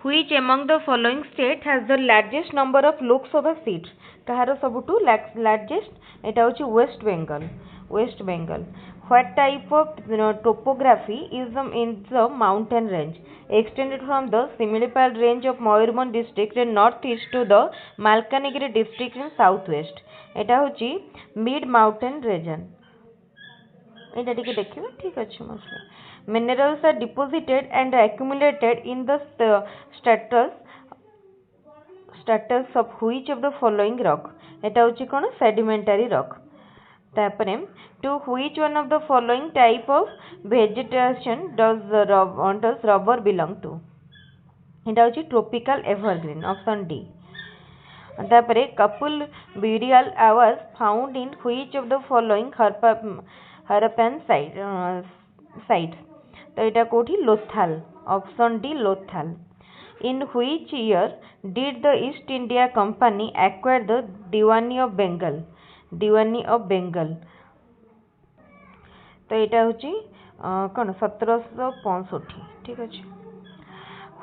which among the following state has the largest number of loops of a seat कहारो सबुटू largest एटा होची West Bengal what type of topography is in the mountain range extended from the Similipal range of Mayurbhanj district in northeast to the Malkanagiri district in southwest एटा होची mid mountain region एटा टिके देखिबा ठीक अछि mostly minerals are deposited and accumulated in the stratus of which of the following rock eta hochi kono sedimentary rock tapare to which one of the following type of vegetation does rubber belong to eta hochi tropical evergreen option D tapare couple burial hours found in which of the following Harappan sites तो এটা কোठी Lothal option D Lothal in which year did the East India Company acquire the diwani of Bengal तो এটা হচ্ছে কোন 1765 ঠিক আছে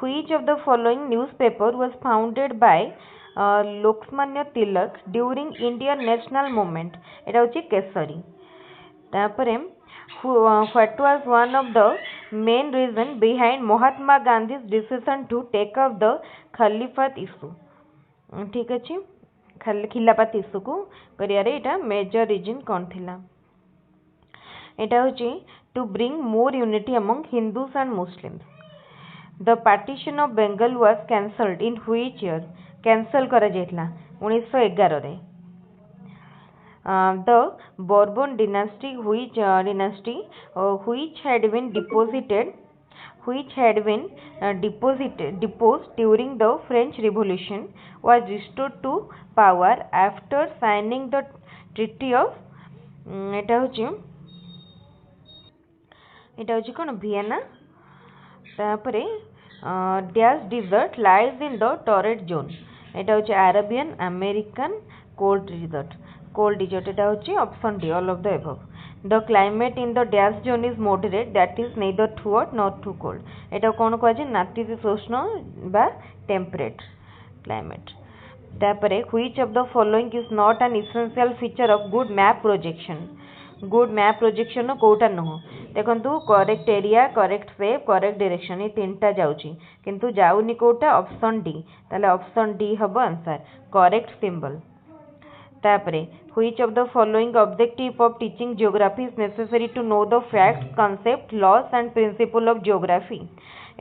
which of the following newspaper was founded by Lokmanya Tilak during Indian national movement এটা হচ্ছে केसरी তারপরে what was one of the main reason behind Mahatma Gandhi's decision to take up the Khalifat issue ठीक अछि खिलाफत इशू को करियारे एटा मेजर रीजन कोन थिला एटा होची to bring more unity among Hindus and Muslims the partition of Bengal was cancelled in which year cancel करा जेतला 1911 रे the Bourbon dynasty which had been deposed during the French Revolution was restored to power after signing the Treaty of এটা হচ্ছে কোন Vienna তারপরে dash desert lies in the torrid zone এটা হচ্ছে Arabian American cold desert এটা হচ্ছে option D all of the above the climate in the dash zone is moderate that is neither too hot not too cold एटा कौन कह नातिशीतोष्ण बा temperate climate तापरे which of the following is not an essential feature of good map projection good map projection कोटा नुह देखो correct area correct shape correct direction ये तीन टा जाउची किंतु जाउनी कोटा ऑप्शन डी ताले ऑप्शन डी हबो आंसर करेक्ट सिंबल तापरे which of the following objective of teaching geography is necessary to know the fact concept laws and principle of geography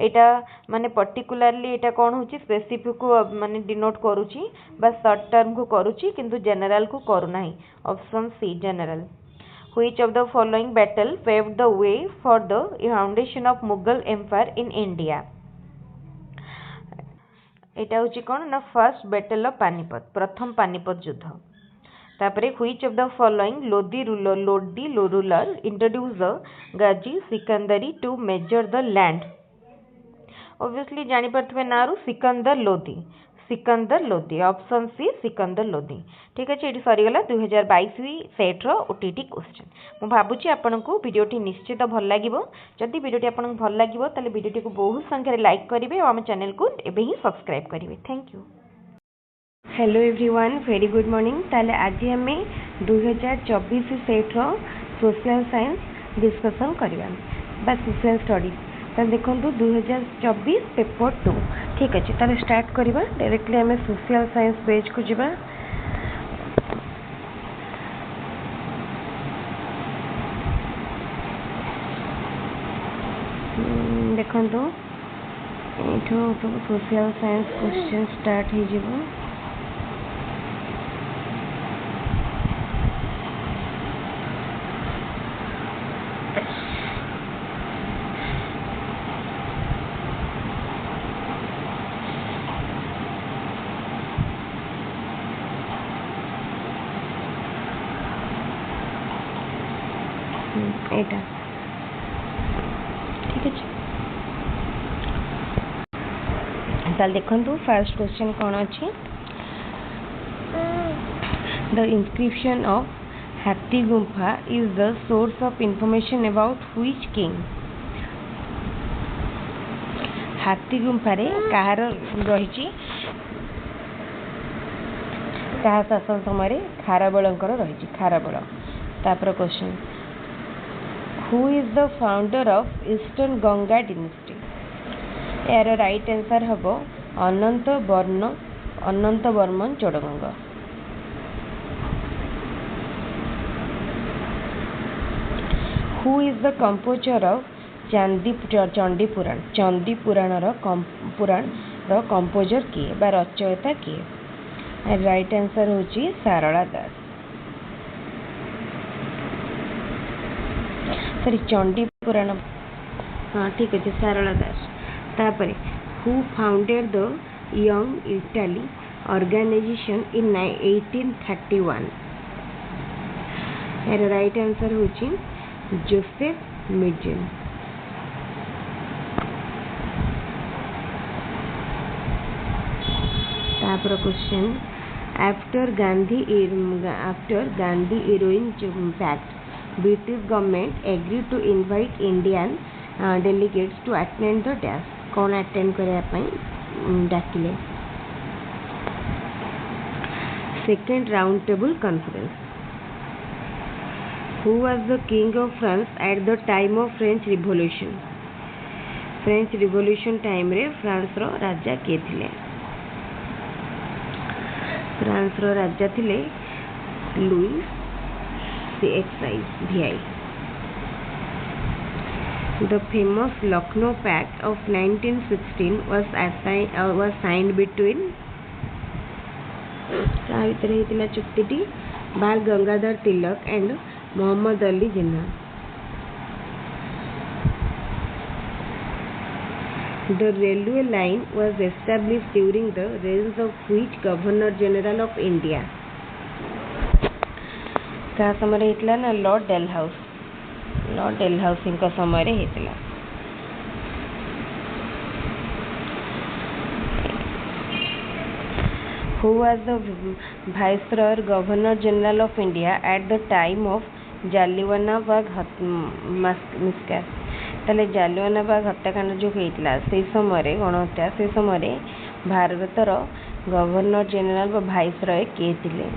एटा माने पर्टिकुलरली एटा कौन होची स्पेसिफिक को माने डिनोट करूची बा शॉर्ट टर्म को करूची किंतु जनरल को करू नाही option C general Which of the following battle paved the way for the foundation of Mughal Empire in India? एटा होची कौन ना फर्स्ट बैटल ऑफ पानीपत प्रथम पानीपत युद्ध तापरे which of the following Lodi ruler introduced the Ghazi सिकंदरी to measure the land obviously जानी पारथबे नारू Sikandar Lodi option C Sikandar Lodi ठीक अच्छे ये सरीगला 2022 सेट्र ओटीटी क्वेश्चन मु भावुची आपको वीडियोटी निश्चित भल लगे जदि वीडियोटी आपको भल लगे ताले वीडियोटी को बहुत संख्यार लाइक करेंगे और आम चैनल को एबे ही सब्सक्राइब करेंगे thank you hello everyone very good morning ताले आज आम 2024 सेट्र सोशल साइंस डिस्कसन करवा बा सोशल स्टडीज ताले देखो 2024 पेपर 2 ठीक अच्छे ताले स्टार्ट करवा डायरेक्टली आम सोशल साइंस पेज को जीवा देखो सब सोशल साइंस क्वेश्चन स्टार्ट हो जीवो एटा ठीक है ताल देखो फर्स्ट क्वेश्चन कौन अच्छी द इंस्क्रिप्शन ऑफ हाथी गुंफा is the source of information about which king हाथी गुंफा रे कहार रही कहा शासन समय खारबलंकर रही खारबल तापर question who is the founder of Eastern Ganga dynasty यार राइट आंसर हम Anant Varman Chodaganga who is the composer of Chandi Purana composer किए बा रचयिता किए राइट आंसर होची सारला दास सॉरी चंडी पुराण हाँ ठीक अच्छे सारला दास तापरे who founded the Young Italy organisation in 1831 यार राइट आंसर होची जोसेफ मिजेन तापर question after Gandhi Irwin pact British government agreed to invite Indian delegates to attend the dash कौन अटेंड करने डाकिले second round table conference who was the king of France at the time of French revolution time रे France रो राजा किए थिले France रो राजा थिले Louis VI The famous Lucknow Pact of 1916 was signed between चुक्ति बाल Gangadhar Tilak and Muhammad Ali Jinnah. The railway line was established during the reigns of which Governor General of India? क्या समय होता ना लॉर्ड डेलहाउस इनका समय होता Who was the Viceroy Governor General of India at the time of Jallianwala मिस्कार ताले जालियानवाला हत्याकांड जो होता से समय कौन होता से समय भारतर गवर्नर जनरल व भाइसरॉय किए थे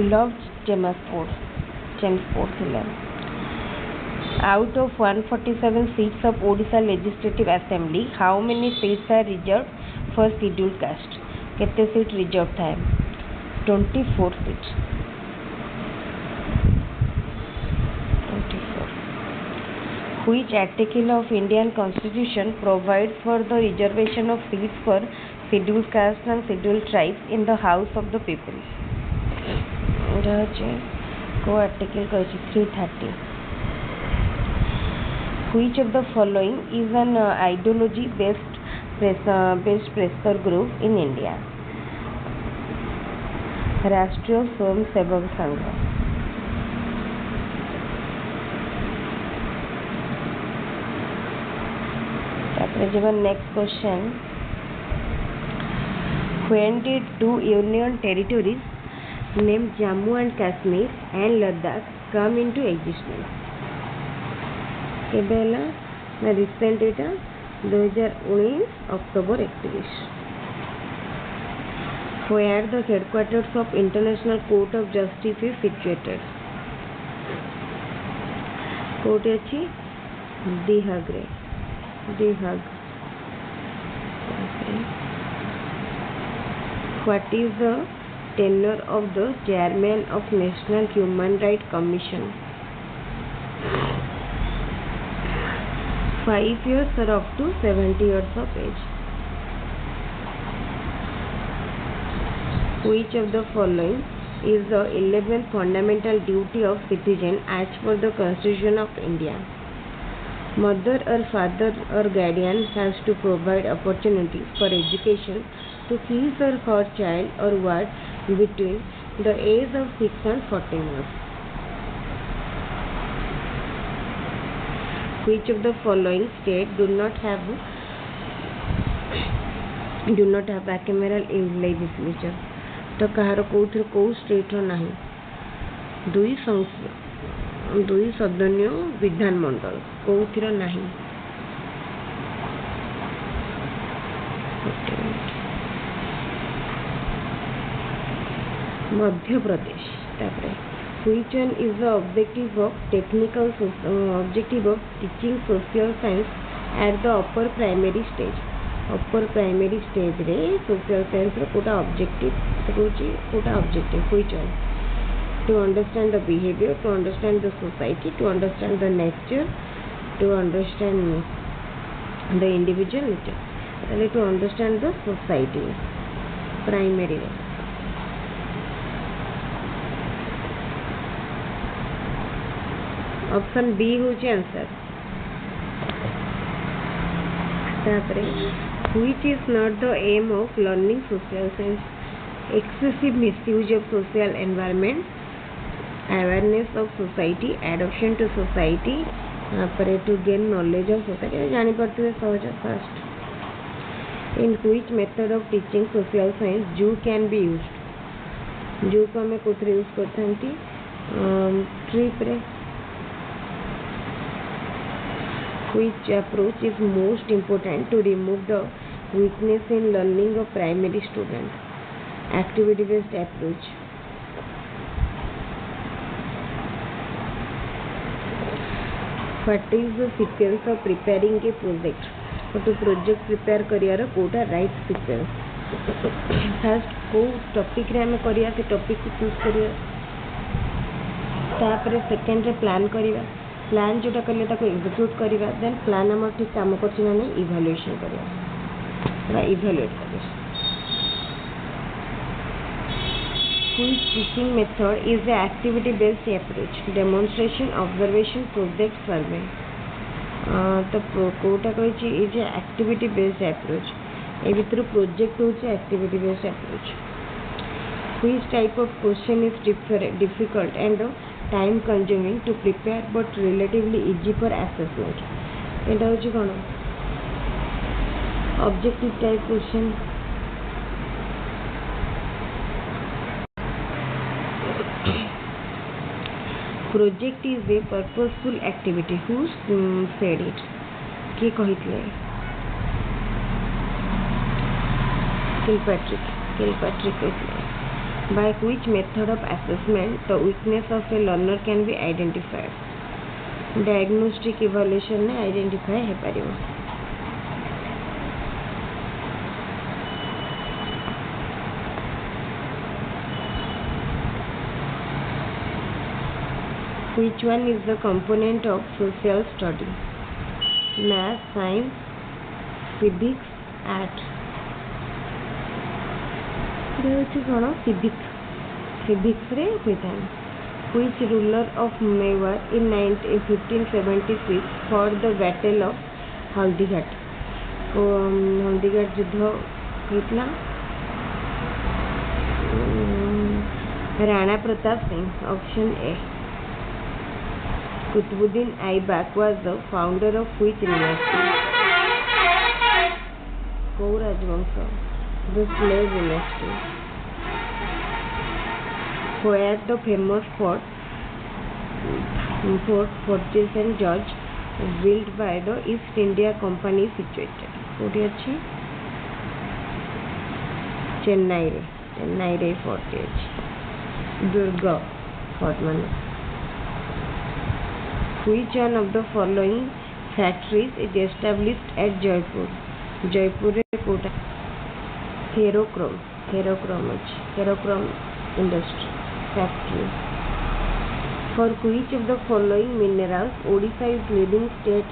लॉर्ड चेम्सफोर्ड थे out of 147 seats of Odisha Legislative Assembly how many seats are reserved for scheduled caste केते सीट रिजर्व था 24 seat 24 which article of Indian Constitution provides for the reservation of seats for scheduled castes and scheduled tribes in the House of the People को article कहछि 330 which of the following is an ideology based pressure group in India राष्ट्रीय स्वयं Sevak Sangh next question when did two union territories named Jammu and Kashmir and Ladakh come into existence केबे हला ना recent Etah 2019 October 31 where the headquarters of International Court of Justice is situated court अछि The Hague what is the tenure of the chairman of National Human Rights Commission 5 years or up to 70 years of age which of the following is the 11th fundamental duty of citizen as per the Constitution of India mother or father or guardian has to provide opportunities for education to his or her child or ward between the age of 6 and 14 years which of the following state do not have bicameral legislature तो कहार कौथि कौ state नाही दुई सदनीय विधानमंडल कौथिर नाही मध्य प्रदेश तापरे which one is the objective of teaching social science at the upper primary stage रे social science रो कोटा objective which one to understand the behavior to understand the society to understand the nature to understand the individual nature to understand the society primary रे option B होची answer तापरे which is not the aim of learning social science excessive misuse of social environment awareness of society adoption to society तापरे to gain knowledge of society जानि पड़ते सहज first in which method of teaching social science Jew can be used Jew को हमें कुछ use करथंती trip रे which approach is most important to remove the weakness in learning of primary student activity based approach what is the sequence of preparing a project तो project prepare करियार कोटा right sequence first को topic रे हमें करिया से topic को choose करिया तापर सेकंड रे प्लान करिया प्लान जोटा कले ताको एग्जीक्यूट करिवा देन प्लान हमर ठीक काम करछि ना नै इवैल्यूएशन करिया इवैल्यूएट करिया which teaching method is the activity based approach demonstration observation project survey तो कोटा कहि इज एक्टिविटी बेस्ड अप्रोच ए भीतर प्रोजेक्ट होची activity based approach which type of question is difficult and time consuming to prepare but relatively easy for assessment एटा होची कोन objective type question project is a purposeful activity who said it किए कही Kilpatrick by which method of assessment the weakness of a learner can be identified diagnostic evaluation ने identify है परियो which one is the component of social study math science civics art कौन civics रे होता है which ruler of Mewar in 1576 fought the battle of Haldighat Haldighat युद्ध होता Rana Pratap Singh option A Qutbuddin Aibak was the founder of which dynasty? Kou Rajvamsha, the slave dynasty. Where the famous fortress and George built by the East India Company situated? Kouti achi? Chennai re fort achi. Durga fort mane. Which one of the following factories is established at Jaipur? Jaipur re kota ferrochrome industry factory. For which of the following minerals Odisha is leading state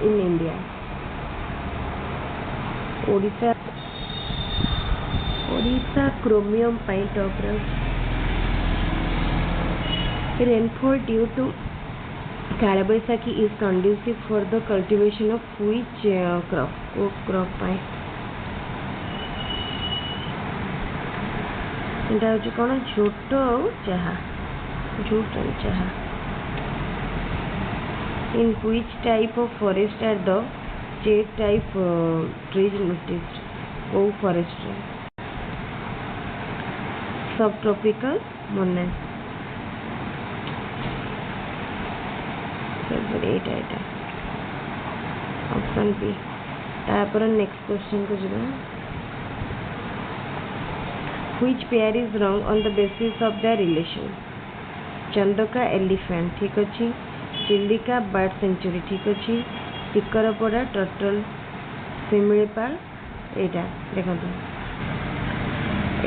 in India? Odisha chromium pai top rank. Rainfall due to Kalabaisaki is conducive for the cultivation of which crop? Crop पाए इटा होची कोन झूट चाहा in which type of forest are the shade type trees noticed? Oh, forest subtropical monads Etah option B तापर next question को जरा which pair is wrong on the basis of their relation Chandaka elephant ठीक अच्छी Chilika bird sanctuary ठीक अच्छी टिकरपड़ा turtle Similipal एटा देखो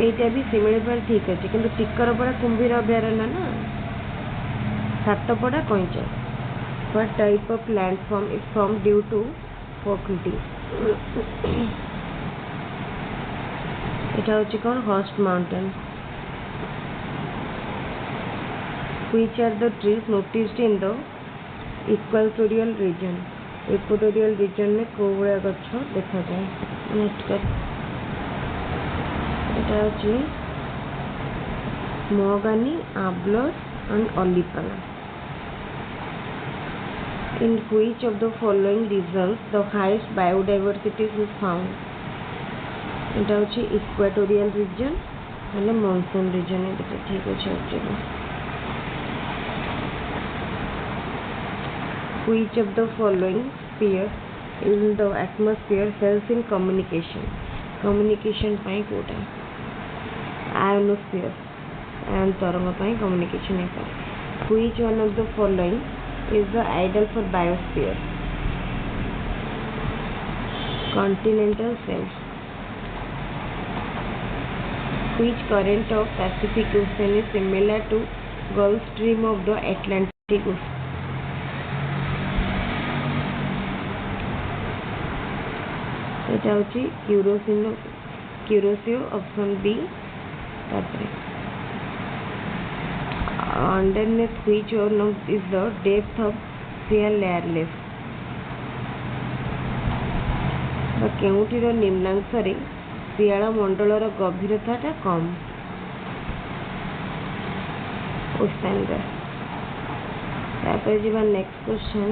एटा भी शिमिलीपाल ठीक अच्छे किंतु टिकरपड़ा कुंभीर अभयारण्य ना सातपड़ा कईचा What type of landform is formed due to faulting? এটা হচ্ছে কোন host mountain. Which are the trees noticed in the equatorial region? Equatorial region में कोवड़ा गच्छ देखा जाए. नेक्स्ट कर. এটা হচ্ছে mahogany, arbor and olivipara. In which of the following regions the highest biodiversity is found? এটা হচ্ছে ইকুয়েটোরিয়াল রিজন মানে মনসুন রিজনে এটা ঠিক আছে object which of the following sphere in the atmosphere helps in communication ପାଇଁ କୋଉଟା ionosphere and ତରଙ୍ଗ ପାଇଁ communication ହେଇପାରେ which one of the following is the ideal for biosphere continental shelf which current of Pacific Ocean is similar to Gulf Stream of the Atlantic Ocean এটা হচ্ছে Curacao option B তারপরে underneath which one is the depth of shear layerless ବା କେଉଁଟିର ନିମ୍ନାଂଶରେ ଶିଆଳ ମଣ୍ଡଳର ଗଭୀରତାଟା କମ୍ ଓସାନର ତାପରେ ଯିବା next question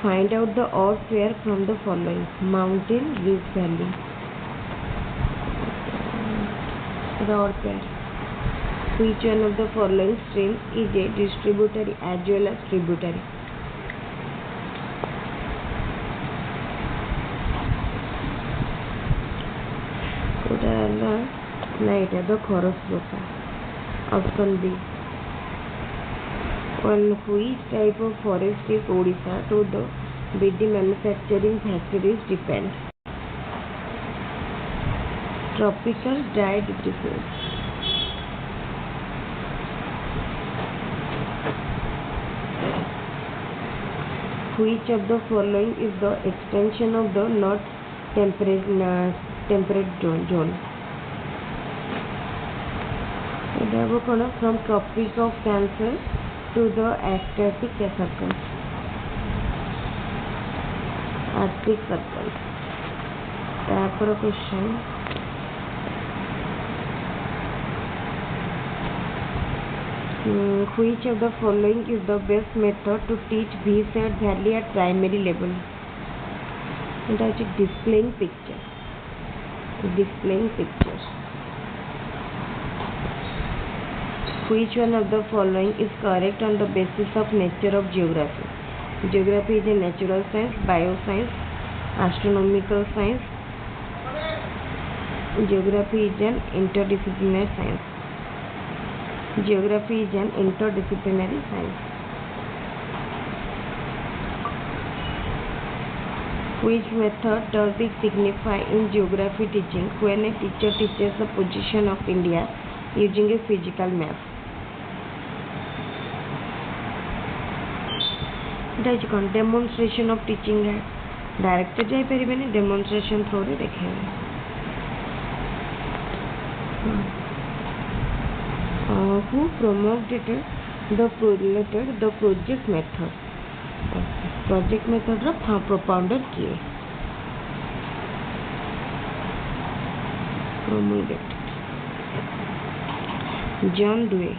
find out the odd pair from the following mountain rift valley the Otet. Which one of the following streams is a distributary as well as tributary? Later the Khorasrota. Option B. On which type of forest is Odisha to the BD manufacturing factories depend? Tropical dry deciduous. Which of the following is the extension of the North temperate zone? From Tropic of Cancer to the Arctic Circle. Arctic Circle. Therefore, question. Which of the following is the best method to teach V-shaped valley at primary level? It is displaying picture. Displaying pictures. Which one of the following is correct on the basis of nature of geography? Geography is a natural science, bioscience, astronomical science. Geography is an interdisciplinary science. Geography is an interdisciplinary science. Which method does it signify in geography teaching when a teacher teaches the position of India using a physical map? Demonstration of teaching है direct जाई परिबेनी demonstration through रे देखेबे who promulgated the project method रा propounder किए promulgated John Dewey.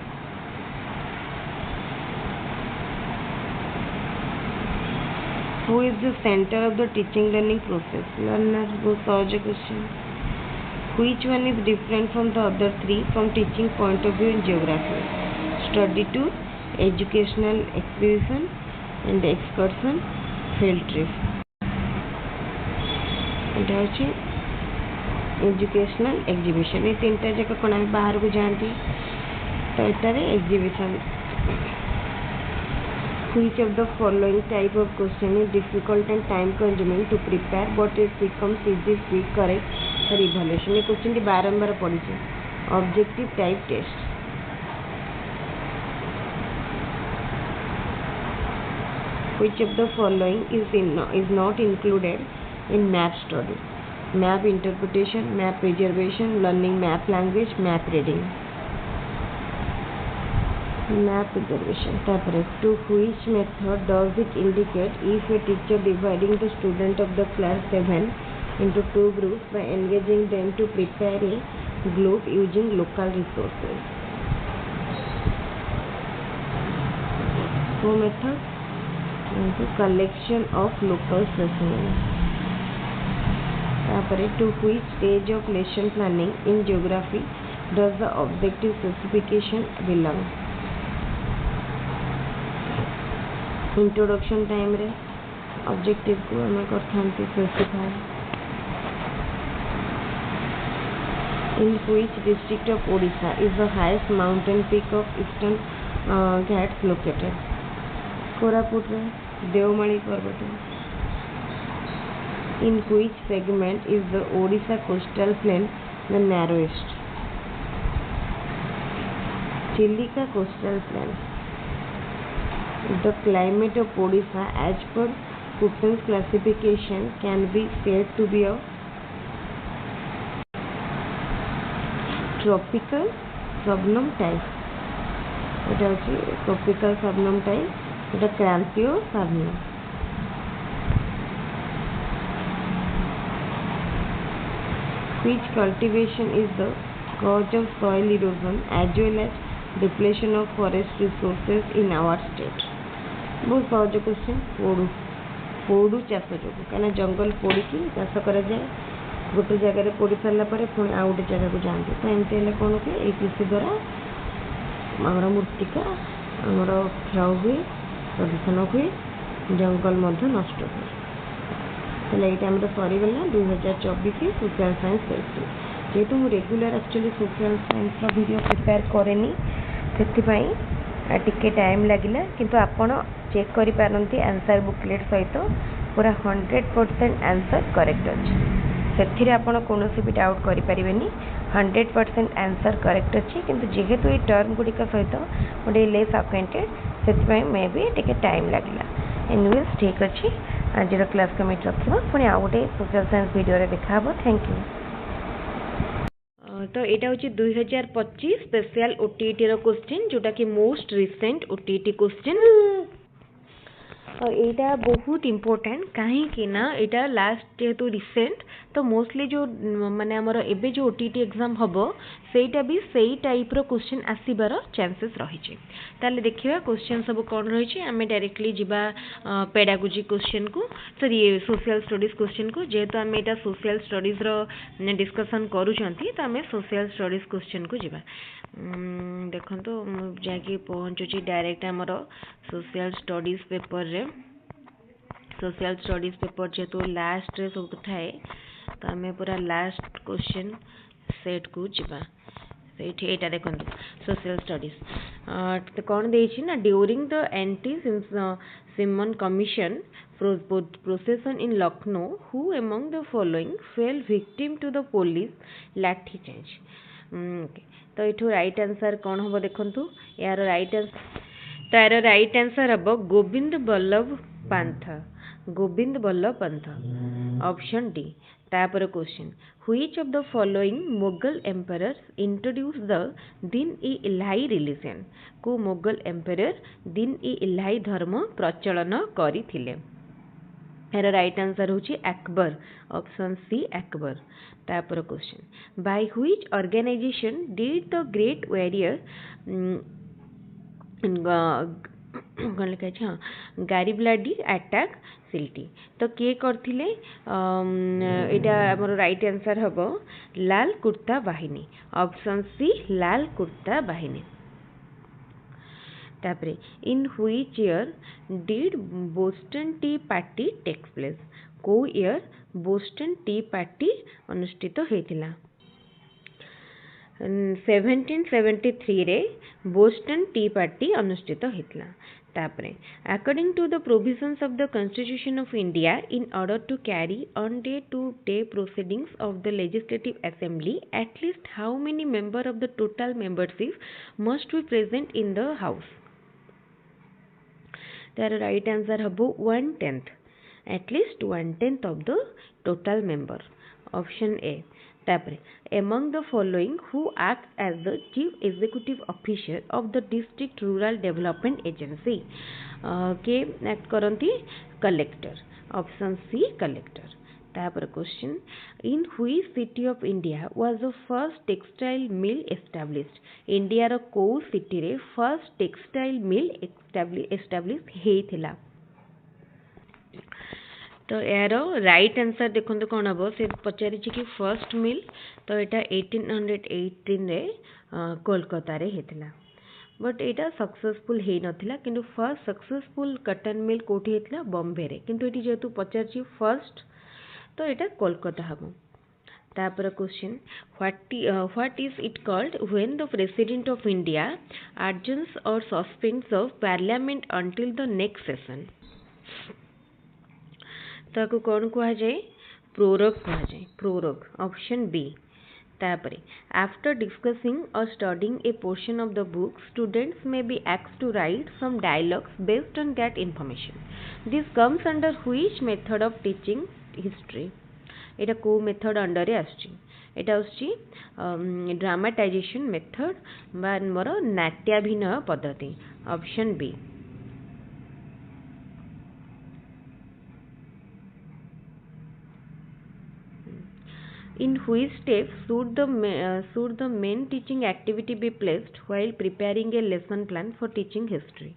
Who is the center of the teaching learning process? Learners go solve a question. Which one is different from the other three from teaching point of view in geography? Study tour, educational exhibition and excursion, field trip. एटा होची educational exhibition ये तीनटा जक कोन हम बाहर को जानती तो एटारे exhibition. Which of the following type of question is difficult and time consuming to prepare but it becomes easy quick correct revaluation? ये क्वेश्चन टी बारंबार पड़ी छे. Objective type test. Which of the following is not included in map study? Map interpretation, map preservation, learning map language, map reading. Map preservation. To which method does it indicate if a teacher dividing the student of the class 7 into two groups by engaging them to prepare a globe using local resources? So method into collection of local specimens. To which stage of lesson planning in geography does the objective specification belong? Introduction time रे objective को हमें करथांती specify. In which district of Odisha is the highest mountain peak of Eastern Ghats located? Koraput रे देवमाली पर्वत. In which segment is the Odisha coastal plain the narrowest? Chilika coastal plain. The climate of Odisha as per Köppen's classification can be said to be of tropical subnum type. It is tropical subnum type. It is Crampio subnum. Which cultivation is the cause of soil erosion as well as depletion of forest resources in our state? बहुत सहज question. Podu चाष जो कहीं जंगल पोड़ी चाष कर गोटे जगह पोड़ी सारा पुणी आउ गोटे जगह को जाती तो एमती हेल्ले कौन कि कृषि द्वारा आमर मृत्तिका आमर क्षय हुए प्रदूषण हुए जंगल नष्ट हुए तो ये सरीगला 2024 सोशल साइंस पेपर जेहेतु मुझे regular actually social science video prepare करेनी से टिके टाइम लगिला किंतु आपण चेक करि पारंती आंसर बुकलेट सहित पूरा 100% आंसर करेक्ट अच्छे से आपण कौन भी डाउट करें 100% आंसर करेक्ट अच्छी किंतु जेहेतु ये टर्म गुड़िक सहित गोटे लेस अक्वेंटेड से मे भी टिके टाइम लगिला एनीवेज ठीक अच्छे आज क्लास को मिट रखा पुणी आउ गोटे सोशल साइंस वीडियो देखा थैंक यू। तो यहाँ हूँ 2025 स्पेशल ओटीटी क्वेश्चन जोटा कि मोस्ट रिसेंट ओटीटी क्वेश्चन और यहाँ बहुत इम्पोर्टेंट कहीं ना यहाँ लास्ट जेहेतु रिसेंट तो मोस्टली जो माने आमर एबे जो ओटीटी एग्जाम हम सेटा भी सही टाइप रो क्वेश्चन आसीबार चांसेस रही ताले देखिबा क्वेश्चन सब कौन रही आम डायरेक्टली जीवा पेडागोजी क्वेश्चन को सॉरी सोशल स्टडीज क्वेश्चन को जेहेतु आम यहाँ सोशल स्टडीज रो डिस्कशन करूछंती तो आम सोशल स्टडीज क्वेश्चन को जीवा देखो तो जाके पहुँचुची डायरेक्ट आमर सोशल स्टडीज पेपर रे सोशल स्टडीज पेपर जेहेतु लास्ट रे सब थाए तो आम पूरा लास्ट क्वेश्चन सेट को जीवा यहाँ देखो सोशल स्टडीज कौन देछि ना during the anti Simon commission procession in Lucknow who among the following fell victim to the police lathi charge तो ये राइट आंसर कौन हम देखु यार राइट आंसर तो यार राइट आंसर हम गोविंद बल्लभ पंथ ऑप्शन डी तापर question which of the following Mughal emperor introduce the दिन ई इलाही रिलीजन को मुगल एम्परर दिन ई इलाही धर्म प्रचलन करथिले यार राइट आंसर होची अकबर ऑप्शन सी अकबर तापर question by which organisation did the great warrior कौन लिखा हाँ गारिबलाडी अटैक सिल्टी तो किए करथिले यहाँ आमर राइट आंसर हम लाल कुर्ता बाहिनी ऑप्शन सी लाल कुर्ता बाहिनी तापरे in which year did Boston tea party takes place को ईयर बोस्टन टी पार्टी अनुष्ठित होइतिला 1773 रे बोस्टन टी पार्टी अनुष्ठित होइतिला तापरे according to the provisions of the constitution of India in order to carry on day to day proceedings of the legislative assembly at least how many member of the total membership must be present in the house तार right answer हम 1/10 at least 1/10 of the total member option A तापरे among the following who acts as the chief executive officer of the district rural development agency के act करती collector option C collector तापर question in which city of India was the first textile mill established India रो को city रे first textile mill establish हेइथिला तो यार right answer देखो कौन हम से पचारि कि फर्स्ट मिल तो यहाँ 1818 रे कोलकाता रे हेतला बट यहाँ सक्सेसफुल हो नाला किंतु फर्स्ट सक्सेसफुल कटन मिल कोठी हेतला बॉम्बे रे किंतु ये जेहेतु पचारि फर्स्ट तो यहाँ कोलकाता हम तापर question what is it called when the president of India adjourns और suspends of parliament until the next session ताको कौन कहा जाए प्रोरोग कहा जाए प्रोरोग ऑप्शन बी तापरे आफ्टर डिस्कसिंग और studying a portion of the book students may be asked to write some dialogues based on that information this comes under which method of teaching history एटा को method under आसची एटा आसची dramatisation method बा मोर नाट्याभिनय पद्धति option B in which step should the main teaching activity be placed while preparing a lesson plan for teaching history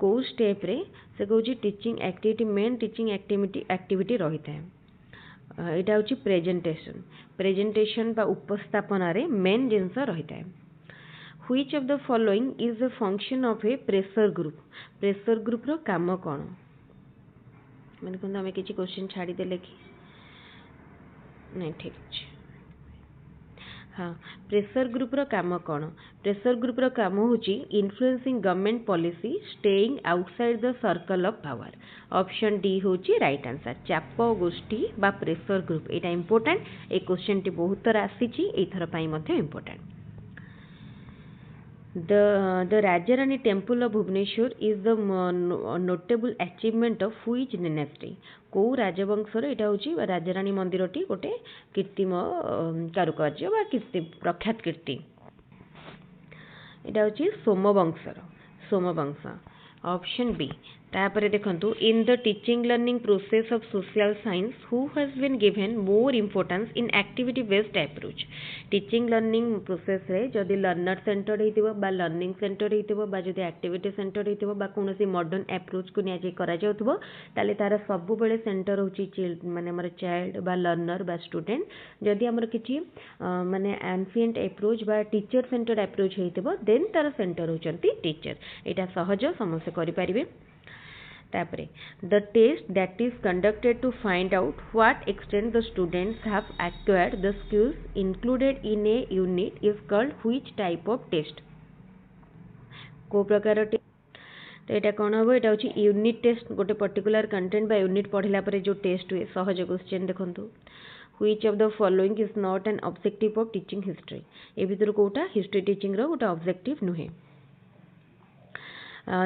को step रे से कहूँ teaching activity main teaching activity रही है एटा होची प्रेजेंटेशन बा उपस्थापन रे मेन जिनस रही है. Which of the following is the function of a pressure group? Pressure group रो काम कौन मैंने कहते हमें किसी क्वेश्चन छाड़ी देले कि नहीं ठीक है. हाँ प्रेशर ग्रुप रो काम कौन प्रेशर ग्रुप रो काम होची influencing government policy staying outside the circle of power. Option D होची राइट आंसर. चाप गोष्ठी बा प्रेशर ग्रुप एटा इंपोर्टेंट. ए क्वेश्चन टी बहुत थर आसीची एथर पई मध्ये important. The Rajarani Temple of Bhubaneswar is the notable achievement of which dynasty? को राजवंशर एटा होची राजारानी मंदिरटी गोटे कीर्तिम कारुकार्य बा कीर्ति प्रख्यात कीर्ति. एटा होची सोमवंश. Option B. तापर देखंतु in the teaching learning process of social science who has been given more importance in activity based approach. Teaching learning process रे जदि लर्नर सेंटर्ड हेतिबो बा लर्निंग सेंटर्ड हेतिबो बा जदि एक्टिविटी सेंटर्ड हेतिबो बा कोनोसी मॉडर्न अप्रोच को निया जे करा जाउतबो ताले तार सबु बेले सेंटर होची माने हमर चाइल्ड बा लर्नर बा स्टूडेंट. जदि हमर किछि माने एंशिएंट अप्रोच बा टीचर सेंटर्ड अप्रोच हेतिबो देन तार सेंटर होचंती टीचर. एटा सहज समस्त करि परिबे. तापरे the test that is conducted to find out what extent the students have acquired the skills included in a unit is called which type of test? को प्रकार तो यहाँ कौन हम यहाँ हूँ यूनिट टेस्ट गोटे पर्टिकुलर कंटेंट बा यूनिट पढ़ला पर जो टेस्ट हुए सहज क्वेश्चन देखो. which of the following is not an objective of teaching history? ए भीतर कोटा हिस्ट्री टीचिंग रो गोटा ऑब्जेक्टिव नुहे.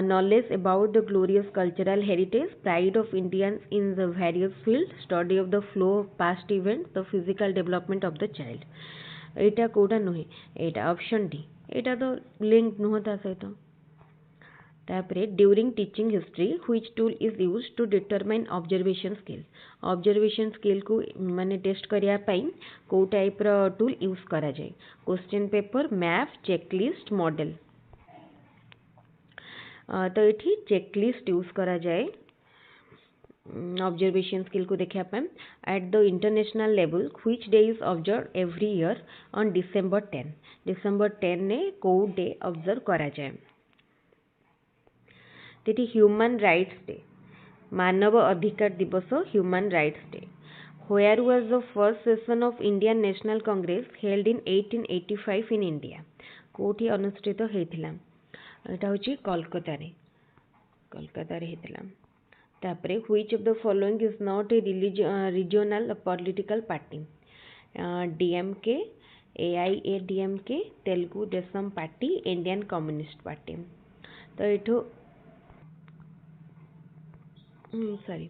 Knowledge about the glorious cultural heritage, pride of Indians in the various fields, study of the flow of past events, the physical development of the child. एटा कोटा नुहे एटा option D. एटा तो link नुह ता सहित. तापरे during teaching history which tool is used to determine observation skill. Observation skill को माने test करिया पई को टाइप रो टूल यूज करा जाय. Question paper, map, checklist, model. तो ये चेकलिस्ट यूज करा जाए ऑब्जर्वेशन स्किल को देखा पाए. At the international level which day is observe every year on December 10. December 10 ने को डे ऑब्जर्व करा जाए. तेटी ह्यूमन राइट्स डे मानव अधिकार दिवस human rights day. Where was the first session of Indian National Congress held in 1885 in India? कोठी अनुष्ठित हेतिला. एटा होची कोलकाता रे हेतिला. तापरे which of the following is not A regional political party? DMK, AIADMK, Telugu Desam party, Indian communist party. तो एठो sorry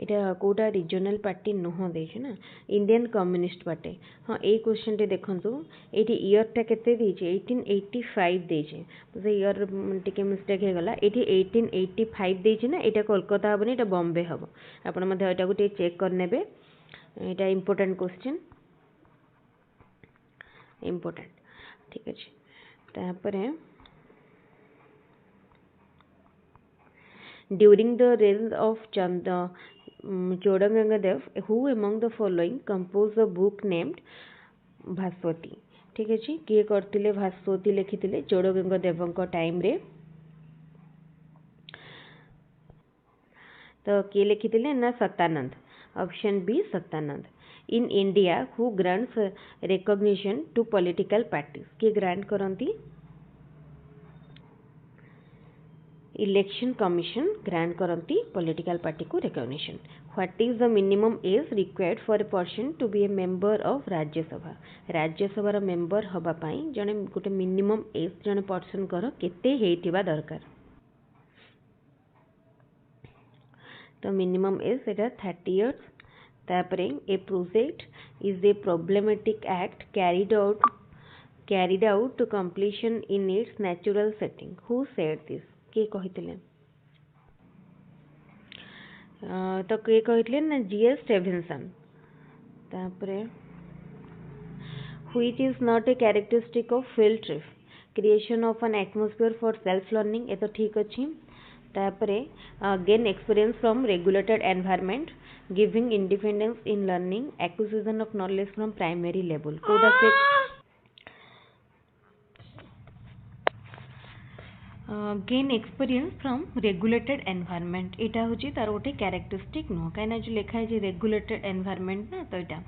एटा Kota regional party नुह देछि ना Indian communist party. हाँ ए question टे देखंतु एटी ईयर टा केते देछि 1885 देछि. से ईयर टिके मिस्टेक हे गला. एटी 1885 देछि ना. एटा कोलकाता हबनी एटा बॉम्बे हबो. आपण मध्ये एटा गुटे चेक कर नेबे. एटा इंपोर्टेंट क्वेश्चन इंपोर्टेंट ठीक अछि. तापरे during the reign of Chodagangadev, who among the following composed a book named Bhaswati. ठीक अच्छे किए करते भास्वती लिखिते चोड़गंगादेव टाइम रे. तो किए लिखिते ना Satyanand. Option B Satyanand. In India who grants recognition to political parties. किए ग्रांट करती इलेक्शन कमिशन ग्रांट करती पॉलिटिकल पार्टी को recognition. What is the minimum age required for a person to be a member of Rajya Sabha. Rajya Sabha member हबा पाई जने गोटे minimum age जने person कर केते हेतिबा दरकार. तो मिनिमम एज एटा 30 इयर्स. तापरे a project is a problematic act carried out to completion in its natural setting. Who said this? किए कहिथिले तो किए कहिथिले ना जीएस स्टेवेंसन. तापरे which is not a characteristic of field trip. Creation of an atmosphere for self learning. A तो ठीक अच्छी. तापरे gain experience from regulated environment, giving independence in learning, acquisition of knowledge from primary level. कोडा से gain experience from regulated environment एटा होची तार गोटे कैरेक्टरिस्टिक नुह कहीं जो लिखा है रेगुलेटेड एनवायरनमेंट ना, तो यहाँ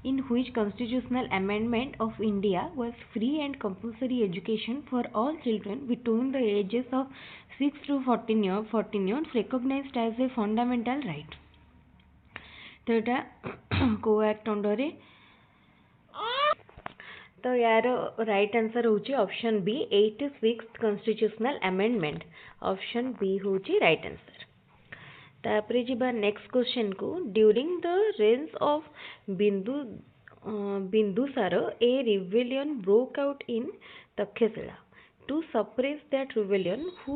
in which constitutional amendment of India was free and compulsory education for all children between the ages of 6 to 14 years recognized as a fundamental right। तो यहाँ को एक्ट अंडर रे, तो यार राइट आंसर होची option B 86th constitutional amendment. Option B होची right answer. तापरे जिबा नेक्स्ट क्वेश्चन को, ड्यूरिंग द रेंज of Bindusara a rebellion broke out in Taxila. To suppress that rebellion who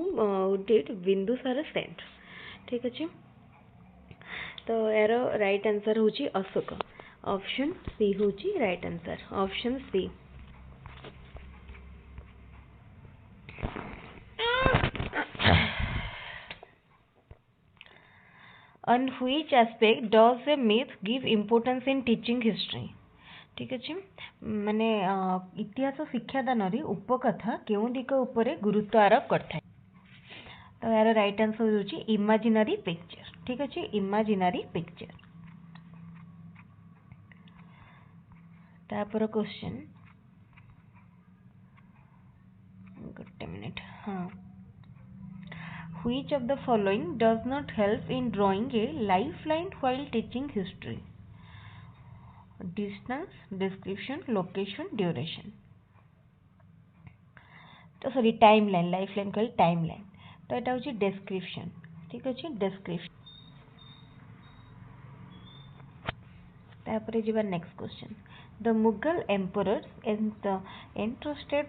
did Bindusara send. ठीक अच्छे, तो यार राइट आंसर होची अशोक। ऑप्शन सी होची right answer. Option C. On which aspect does a myth give importance in teaching history? ठीक अच्छे, माने इतिहास शिक्षादान उपकथा केउं दिक उपरे गुरुत्व आरोप करथाय। तो यार राइट आंसर होची इमेजिनरी पिक्चर। ठीक अच्छे, इमेजिनरी पिक्चर। तापर क्वेश्चन, गोटे मिनिट, हाँ, which of the following does not help in drawing a lifeline while teaching history? Distance, description, location, duration। तो सॉरी टाइमलाइन, लाइफलाइन कही टाइमलाइन, तो यहाँ होची description। ठीक अच्छे, description। तापर जिबा next question, the Mughal emperors entrusted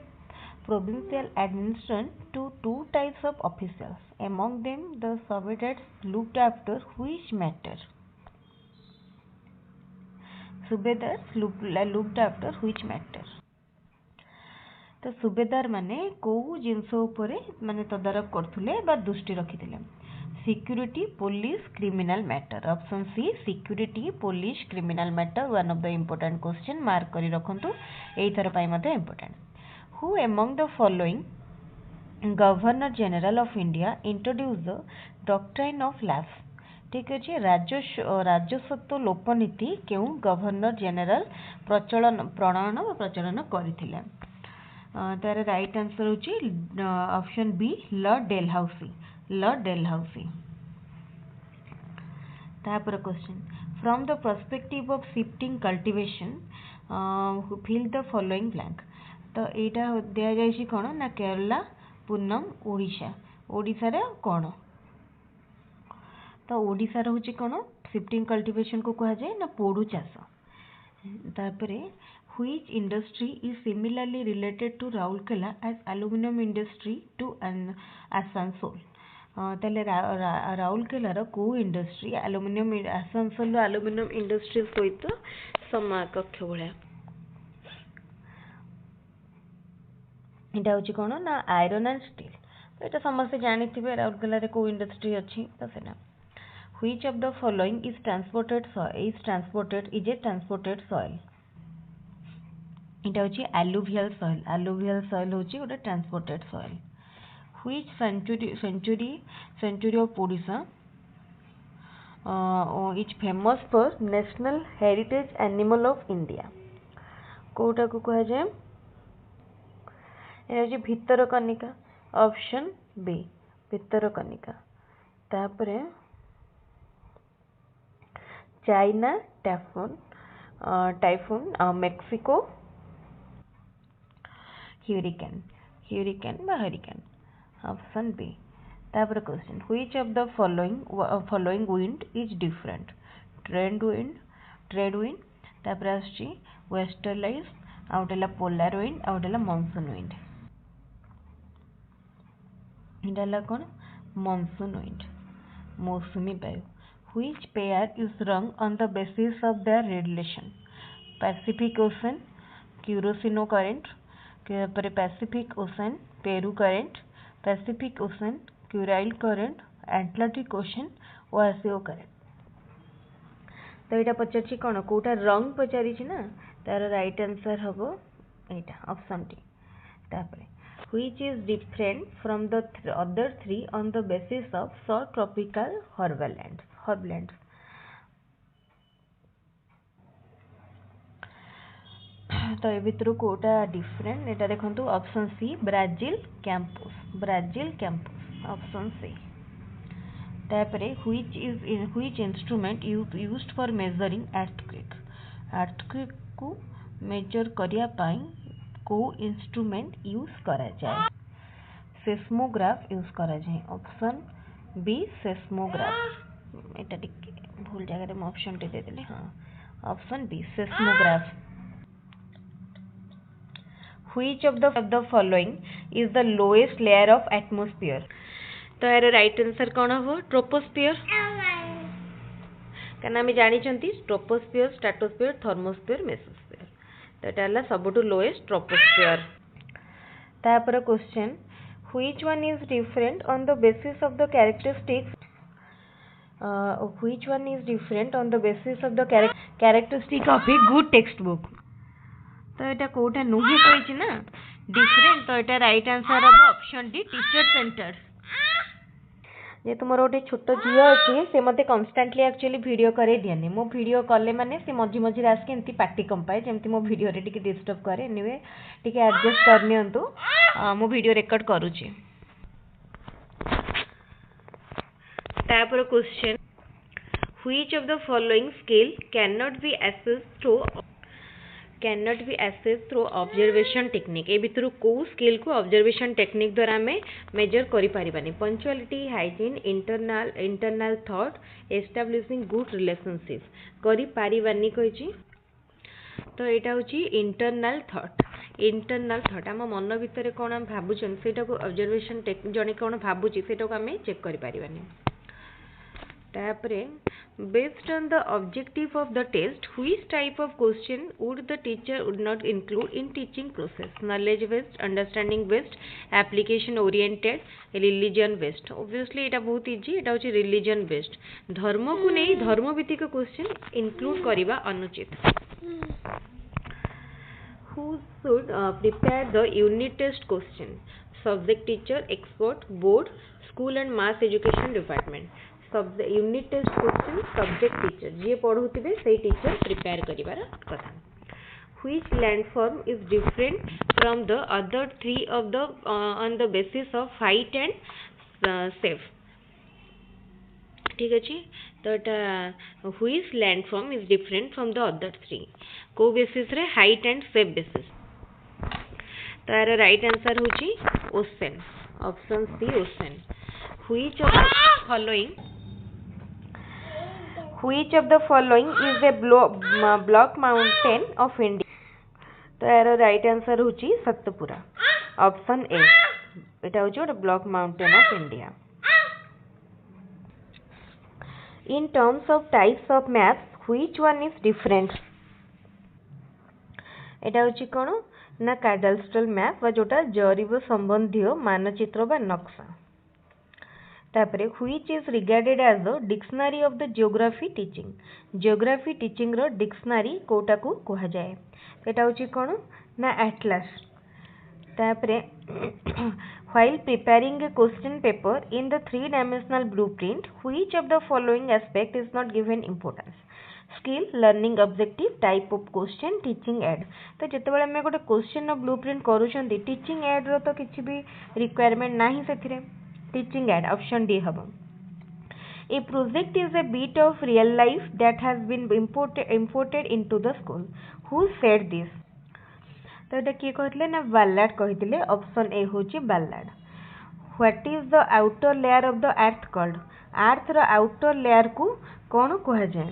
provincial administration to two types of officials. Among them, the Subedares looked after which matter? Subedares looked after which matter? तो सुबेदार माने को जिनस उपरे माने तदारक करथुले बा दृष्टि रखिथिले? Security, police, criminal matter. Option C security, police, criminal matter. One of the important question, mark करी रखंतु, एई थर पई मध्ये important. Who among the following governor general of India introduce the doctrine of lapse? ठीक अच्छे, राजस्वत्व लोपनीति केउ गवर्नर जनरल प्रणयन व प्रचलन करथिले? तार राइट आंसर होची option B Lord Dalhousie. Lord Dalhousie. तापर question, from the perspective of shifting cultivation fill the following blank. तो यहाँ दिया जाइए कौन ना केरला, पूनम, ओडिशा। ओडिशा रे कौन? तो ओडिशा रे होची कौन शिफ्टिंग कल्टीवेशन को कहा जाए ना पोड़ू चाष। तापरे which industry is similarly related to Raurkela as aluminum industry to Asansol? ताले राउरकेलार को industry aluminium Asansol aluminium industry सहित समाकक्ष भाया। यहाँ हूँ कौन ना आयरन एंड स्टील। तो यहाँ समस्ते जानी राउरकेला को इंडस्ट्री अच्छी, तो सेना which of the following is transported is a transported soil? यहाँ हूँ alluvial soil। alluvial soil हूँ गोटे transported soil। which century of Odisha is famous for national heritage animal of India? Kota को कहा जाए? यहाँ भितरकनिका। Option B Bhitarkanika. तापरे चाइना टाइफून, मेक्सिको ह्यूरिकेन बा हरिकेन। Option B. तापर question, which of the following wind is different? Trade wind, तापर आछी westerlies, आउटेला पोलार विंड, आउटेला मॉनसून विंड। इडाला कौन? मॉनसून विंड, मौसुमी वायु। which pair is rung on the basis of their relation? Pacific Ocean, Curacao current, Pacific Ocean, Peru current, Pacific Ocean, Kurile current Atlantic ocean Oyashio current. तो यहाँ पचार कौन कौटा रंग पचारि ना तार राइट आंसर हम यहाँ ऑप्शन टी। तापर which is different from the other three on the basis of short tropical herblands। तो ये भितर कोटा डिफरेंट एटा देखंतु option C Brazil campus option C. तापरे which instrument used for measuring earthquake को मेजर करिया पाई को इंस्ट्रूमेंट यूज करा जाए। सेस्मोग्राफ यूज करा जाए ऑप्शन बी सेस्मोग्राफ। एटा टिके भूल जगह में ऑप्शन टी दे देले हां option B seismograph. Which of the following is the lowest layer of atmosphere? तो यार राइट आंसर कौन हो ट्रोपोस्फियर। कहना आम जानी ट्रोपोस्फियर स्ट्रेटोस्फियर थर्मोस्फियर मेसोस्फियर तो यहाँ सबुठु लोएस्ट ट्रोपोस्फियर। तापर question which one is different on the basis of the characteristics which one is different on the basis of the characteristic of a good textbook। तो यहाँ कौटा नुहे कही ना different तो यहाँ राइट आंसर हम ऑप्शन डी टीचर सेंटर। जेहेतु मोर गोटे छोट झील अच्छी से मत कन्स्टाटली एक्चुअली वीडियो करे दिए मो वीडियो कले मैंने से मझी मझे आसिक एमती पार्टी कंपाए जमी मो वीडियो रे टिके डिस्टर्ब करे एनीवे टिके एडजस्ट कर नियंतु मो वीडियो रेकॉर्ड करूची। तापर question which of the following skill cannot be assessed through observation technique। ए भितर को स्किल को ऑब्जर्वेशन टेक्निक द्वारा हमें मेजर करि परिबानी। Punctuality hygiene internal thought establishing good relationship करि परिबानी कहिछि। तो एटा होछि इंटरनल थॉट आम मन भितर कोन हम भाबुछन सेटा को ऑब्जर्वेशन टेक्निक जने कोन भाबुछि सेटा को हमें चेक करि परिबानी। तापरे based on the objective of the test which type of question would the teacher would not include in teaching process? knowledge based, understanding based, application oriented, religion based। obviously এটা बहुत easy এটা হচ্ছে religion based। धर्म को नहीं धर्म भित्तिक question include करिबा अनुचित। who should prepare the unit test question? subject teacher, expert, board, school and mass education department। Unit test question subject teacher जी पढ़ुवे से टीचर प्रिपेयर करिवार कथा। which landform is different from the other three of the on the basis of height and shape। ठीक अच्छे तो यहाँ which landform is different from the other three को basis रे height and shape बेसिस। तो यार right answer होची ocean option C ocean. which of the following is a block mountain of India। तो यार राइट आंसर होची Satpura option A. एटा होची गोटे block mountain of India. In terms of types of maps which one is different. एटा होची कोन ना cadastral map वा जोटा जरीब संबंधी मानचित्र बा नक्शा। तापरे which is regarded as the dictionary of the geography teaching रो डिक्शनरी कोटा को कहा जाए। एटा होची कोन ना एटलस। तापरे while preparing a question paper in the 3-dimensional blueprint which of the following aspect is not given importance? skill, learning objective, type of question, teaching aid। तो जते बेले हमें गोटे क्वेश्चन ब्लूप्रिंट करूछंती टीचिंग एड रो तो किछि भी requirement नाही सेथिरे teaching add option D हम। A project is a bit of real life that has been imported into the school। Who said this? तो एटा किए कहथिले ना बालार्ड कहथिले ऑप्शन ए होची Ballard. What is the outer layer of the earth called? Earth रो outer layer को कोन कहा जाय?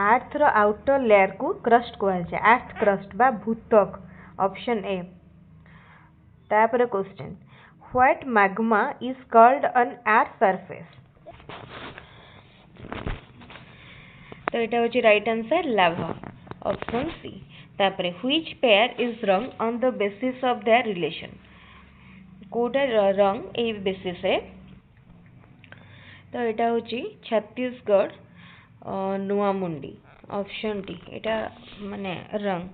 Earth रो आउटर लेयर को क्रस्ट कहा जाय अर्थ क्रस्ट बा भूतक ऑप्शन ए। तापर question What magma is called on earth surface? तो एटा होची राइट आंसर लावा ऑप्शन सी। तापरे which pair is wrong on the basis of their relation? Kota रंग ए बेसिस रे तो यहाँ हूँ छत्तीसगढ़ नुआमुंडी ऑप्शन डी एटा माने रंग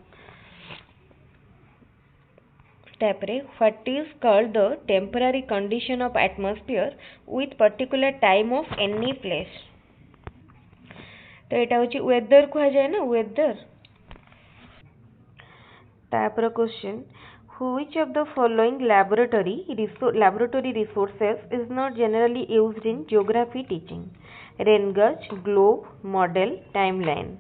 तापरे what is called the temporary condition of atmosphere with particular time of any place तो यहाँ हूँ वेदर कह जाए ना वेदर तापर question which of the following laboratory resources is not generally used in geography teaching rain gauge globe model timeline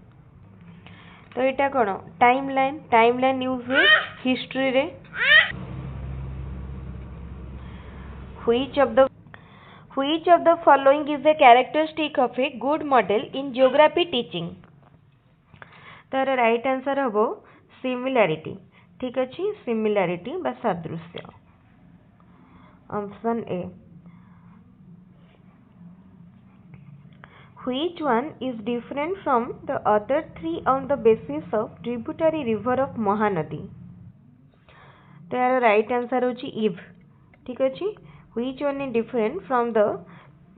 तो यहाँ कौन टाइमलाइन यूज हुए हिस्ट्री रे which of the following is a characteristic of a good model in geography teaching तार right answer हम similarity ठीक अच्छे similarity बा सादृश्य option A which one is different from the other three on the basis of tributary river of Mahanadi तो यार right answer होची इव ठीक अच्छे which one is different from the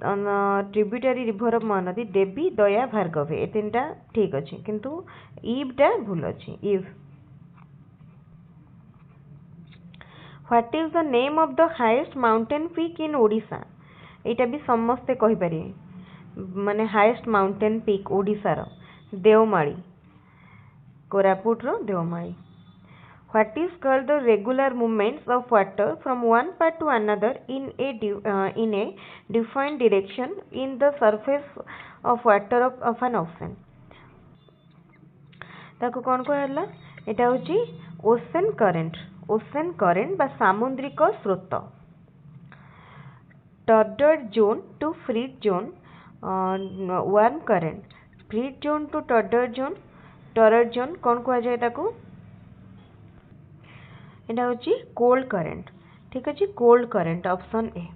tributary river of Mahanadi Devi Daya Bhargav ए तीनटा ठीक अच्छे किंतु इवटा भूल अच्छे इव what is the name of the highest mountain peak in Odisha यहाँ भी समस्ते कहीपर माने हाईएस्ट माउंटेन पीक ओडिशार देवमाली कोरापुट रो Deomali what is called the regular movements of water from one part to another in a defined direction in the surface of water of an ocean ताको कौन कहला एटा होची ओशन करेंट बा सामुद्रिक स्रोत torrid zone to frigid zone warm current frigid zone to torrid zone कौन कह जाए ताको एटा होची कोल्ड करेंट ठीक अच्छे कोल्ड करेंट ऑप्शन ए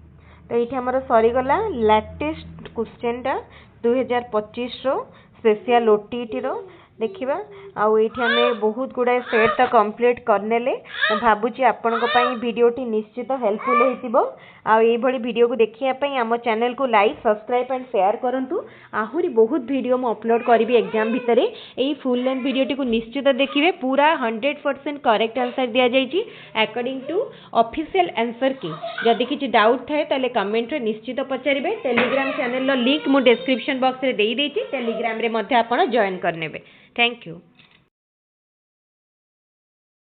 तो ये आमर सरीगला लेटेस्ट क्वेश्चन टा 2025 रो स्पेशल ओटीटी रो देखिबा आउ एठी हमें बहुत गुडा सेट तो कंप्लीट करनेले मैं भाबुची आपन को पई वीडियोटी निश्चित हेल्पफुल होइतिबो आ एई भली वीडियो को देखिया पई हम चैनल को लाइक सब्सक्राइब एंड शेयर करंतु आहुरी बहुत वीडियो म अपलोड करबी एग्जाम भितरे एई फुल लेंथ वीडियोटी को निश्चित देखिबे पूरा 100% करेक्ट आंसर दिया जाईची अकॉर्डिंग टू ऑफिशियल आंसर की जदि किछि डाउट थाए ताले कमेंट रे निश्चित पचारिबे टेलीग्राम चैनल लो लिंक मु डिस्क्रिप्शन बॉक्स रे देई देइची टेलीग्राम रे मध्ये आपण जॉइन करनेबे थैंक यू।